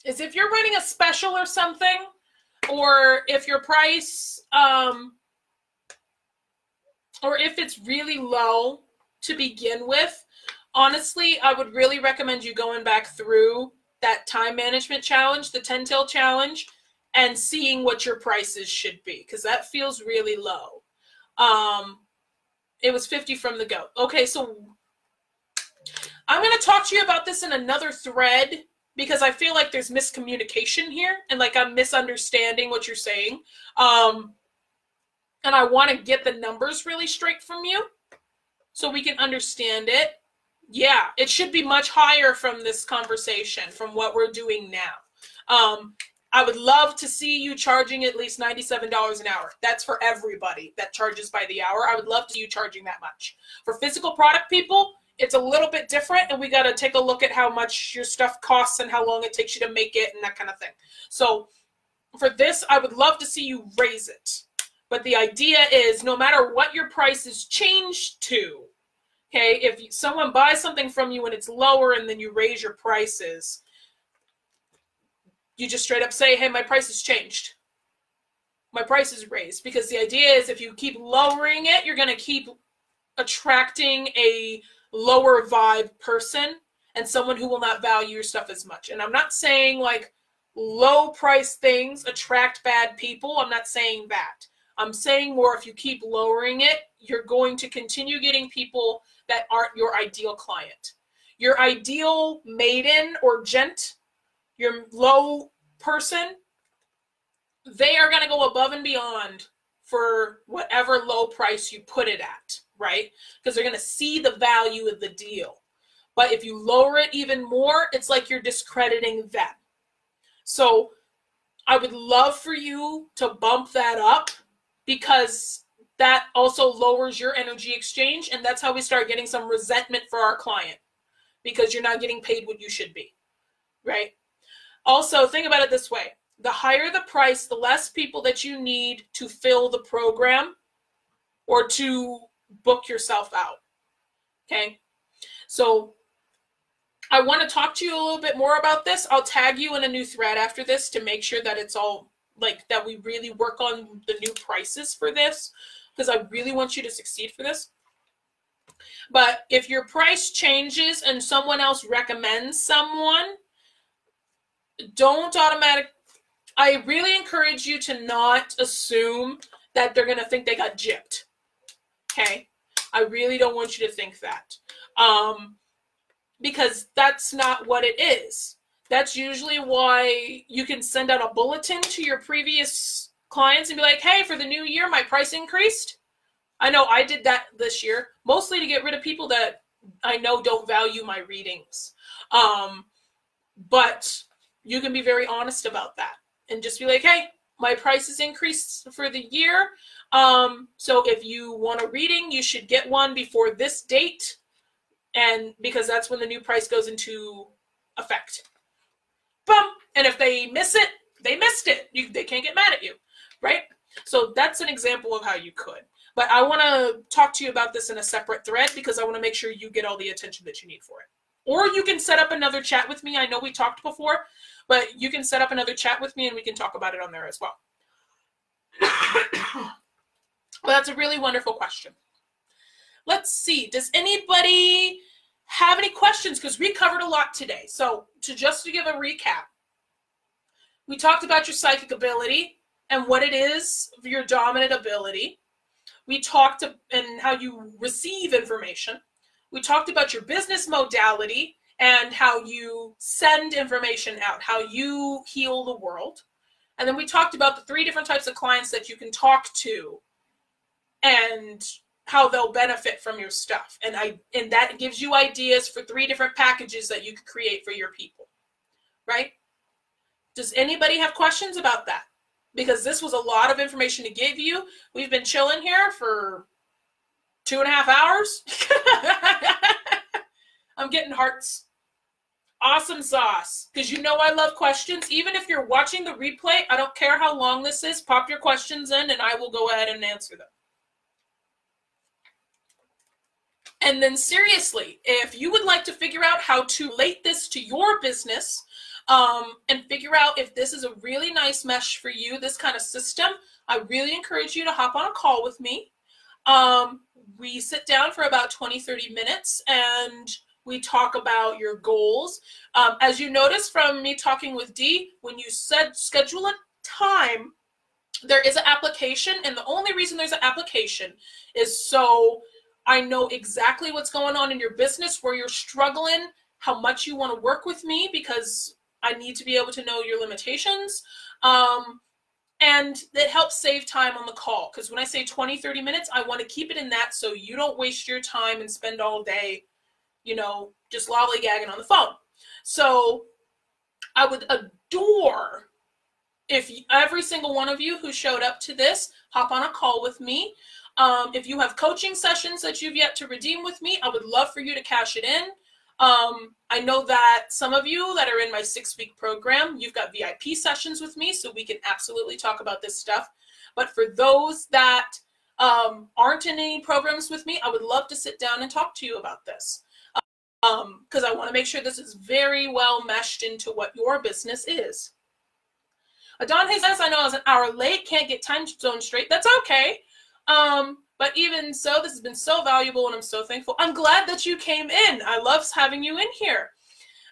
is if you're running a special or something, or if your price, or if it's really low to begin with, honestly, I would really recommend you going back through that time management challenge, the 10-tail challenge, and seeing what your prices should be, because that feels really low. It was $50 from the go. Okay, so I'm going to talk to you about this in another thread because I feel like there's miscommunication here and like I'm misunderstanding what you're saying. And I want to get the numbers really straight from you so we can understand it. Yeah, it should be much higher from this conversation, from what we're doing now. I would love to see you charging at least $97 an hour. That's for everybody that charges by the hour. I would love to see you charging that much. For physical product people, it's a little bit different, and we got to take a look at how much your stuff costs and how long it takes you to make it and that kind of thing. So for this, I would love to see you raise it. But the idea is no matter what your price is changed to, okay, if someone buys something from you and it's lower and then you raise your prices, you just straight up say, hey, my price has changed. My price is raised. Because the idea is if you keep lowering it, you're going to keep attracting a lower vibe person and someone who will not value your stuff as much. And I'm not saying like low price things attract bad people. I'm not saying that. I'm saying more if you keep lowering it, you're going to continue getting people that aren't your ideal client. Your ideal maiden or gent, your low person, they are going to go above and beyond for whatever low price you put it at, right? Because they're going to see the value of the deal. But if you lower it even more, it's like you're discrediting them. So I would love for you to bump that up, because that also lowers your energy exchange, and that's how we start getting some resentment for our client, because you're not getting paid what you should be, right? Also, think about it this way. The higher the price, the less people that you need to fill the program or to book yourself out, okay? So I want to talk to you a little bit more about this. I'll tag you in a new thread after this to make sure that it's all like that we really work on the new prices for this, because I really want you to succeed for this. But if your price changes and someone else recommends someone, don't automatically, I really encourage you to not assume that they're going to think they got gypped. Okay? I really don't want you to think that. Because that's not what it is. That's usually why you can send out a bulletin to your previous clients and be like, hey, for the new year, my price increased. I know I did that this year, mostly to get rid of people that I know don't value my readings. But you can be very honest about that and just be like, hey, my price is increased for the year. So if you want a reading, you should get one before this date. And because that's when the new price goes into effect. Boom. And if they miss it, they missed it. They can't get mad at you, right? So that's an example of how you could. But I want to talk to you about this in a separate thread, because I want to make sure you get all the attention that you need for it. Or you can set up another chat with me. I know we talked before, but you can set up another chat with me and we can talk about it on there as well. Well, that's a really wonderful question. Let's see. Does anybody have any questions? Because we covered a lot today. So just to give a recap, we talked about your psychic ability and what it is, your dominant ability. We talked and how you receive information. We talked about your business modality and how you send information out, how you heal the world. And then we talked about the 3 different types of clients that you can talk to and how they'll benefit from your stuff. And that gives you ideas for 3 different packages that you could create for your people, right? Does anybody have questions about that? Because this was a lot of information to give you. We've been chilling here for 2.5 hours. I'm getting hearts. Awesome sauce. Because you know I love questions. Even if you're watching the replay, I don't care how long this is, pop your questions in and I will go ahead and answer them. And then seriously, if you would like to figure out how to relate this to your business and figure out if this is a really nice mesh for you, this kind of system, I really encourage you to hop on a call with me. We sit down for about 20-30 minutes and we talk about your goals. As you notice from me talking with Dee, when you said schedule a time, there is an application, and the only reason there's an application is so I know exactly what's going on in your business, where you're struggling, how much you want to work with me, because I need to be able to know your limitations. And it helps save time on the call. Because when I say 20-30 minutes, I want to keep it in that so you don't waste your time and spend all day, you know, just lollygagging on the phone. So I would adore if every single one of you who showed up to this hop on a call with me. If you have coaching sessions that you've yet to redeem with me, I would love for you to cash it in. I know that some of you that are in my 6-week program, you've got VIP sessions with me, so we can absolutely talk about this stuff. But for those that aren't in any programs with me, I would love to sit down and talk to you about this. Because I want to make sure this is very well meshed into what your business is. Adonhe says, I know I was an hour late, can't get time zone straight. That's okay. But even so, this has been so valuable and I'm so thankful. I'm glad that you came in. I love having you in here.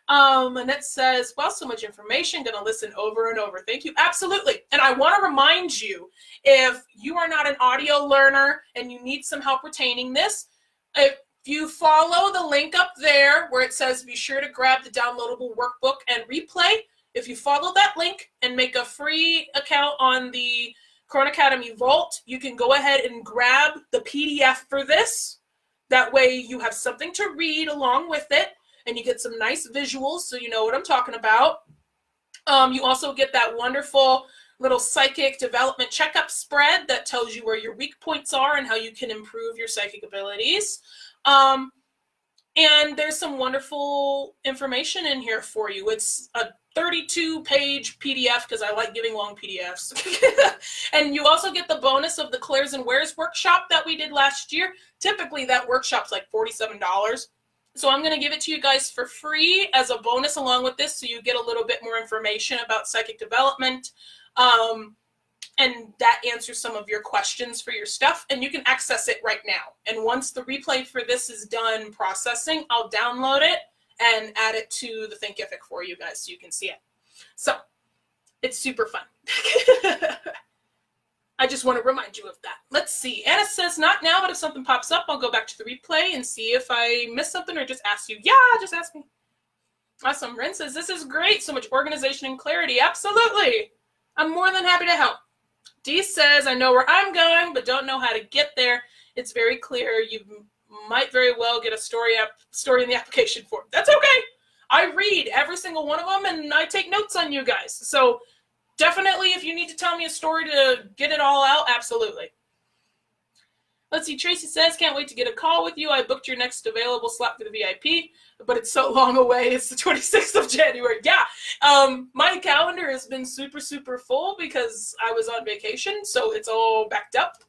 Annette says, well, so much information, gonna listen over and over. Thank you. Absolutely. And I want to remind you, if you are not an audio learner and you need some help retaining this, if you follow the link up there where it says be sure to grab the downloadable workbook and replay, if you follow that link and make a free account on the Crown Academy Vault, you can go ahead and grab the PDF for this. That way you have something to read along with it, and you get some nice visuals so you know what I'm talking about. You also get that wonderful little psychic development checkup spread that tells you where your weak points are and how you can improve your psychic abilities. And there's some wonderful information in here for you. It's a 32-page PDF because I like giving long PDFs. And you also get the bonus of the Clairs and Wares workshop that we did last year. Typically that workshop's like $47. So I'm going to give it to you guys for free as a bonus along with this, so you get a little bit more information about psychic development. And that answers some of your questions for your stuff, and you can access it right now. And once the replay for this is done processing, I'll download it and add it to the Thinkific for you guys so you can see it. So it's super fun. I just want to remind you of that. Let's see. Anna says, not now, but if something pops up, I'll go back to the replay and see if I missed something or just ask you. Yeah, just ask me. Awesome. Ren says, this is great. So much organization and clarity. Absolutely. I'm more than happy to help. Dee says, I know where I'm going, but don't know how to get there. It's very clear. You might very well get a story in the application form. That's okay. I read every single one of them, and I take notes on you guys. So definitely, if you need to tell me a story to get it all out, absolutely. Let's see. Tracy says, can't wait to get a call with you. I booked your next available slot for the VIP, but it's so long away. It's the 26th of January. Yeah. My calendar has been super, super full because I was on vacation, so it's all backed up.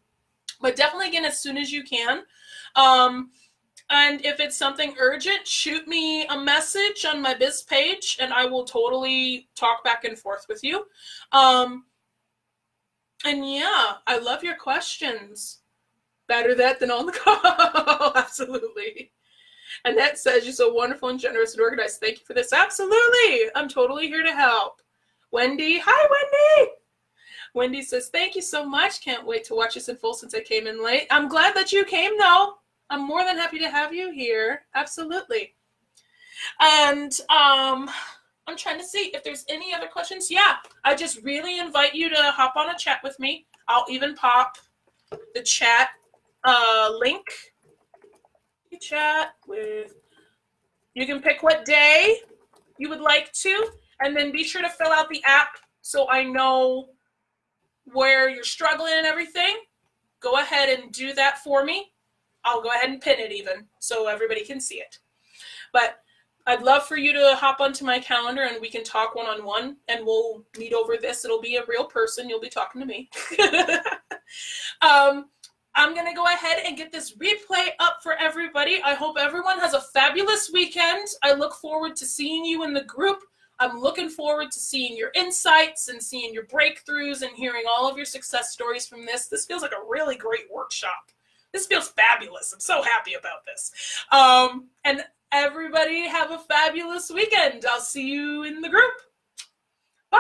But definitely, again, as soon as you can. And if it's something urgent, shoot me a message on my biz page, and I will totally talk back and forth with you. And yeah, I love your questions. Better that than on the call. Absolutely. Annette says, you're so wonderful and generous and organized. Thank you for this. Absolutely. I'm totally here to help. Wendy. Hi, Wendy. Wendy says, thank you so much. Can't wait to watch this in full since I came in late. I'm glad that you came, though. I'm more than happy to have you here. Absolutely. And I'm trying to see if there's any other questions. Yeah, I just really invite you to hop on a chat with me. I'll even pop the chat link. You chat with, you can pick what day you would like to, and then be sure to fill out the app so I know where you're struggling and everything. Go ahead and do that for me. I'll go ahead and pin it even so everybody can see it. But I'd love for you to hop onto my calendar and we can talk one-on-one, and we'll meet over this. It'll be a real person. You'll be talking to me. I'm going to go ahead and get this replay up for everybody. I hope everyone has a fabulous weekend. I look forward to seeing you in the group. I'm looking forward to seeing your insights and seeing your breakthroughs and hearing all of your success stories from this. This feels like a really great workshop. This feels fabulous. I'm so happy about this. And everybody have a fabulous weekend. I'll see you in the group. Bye.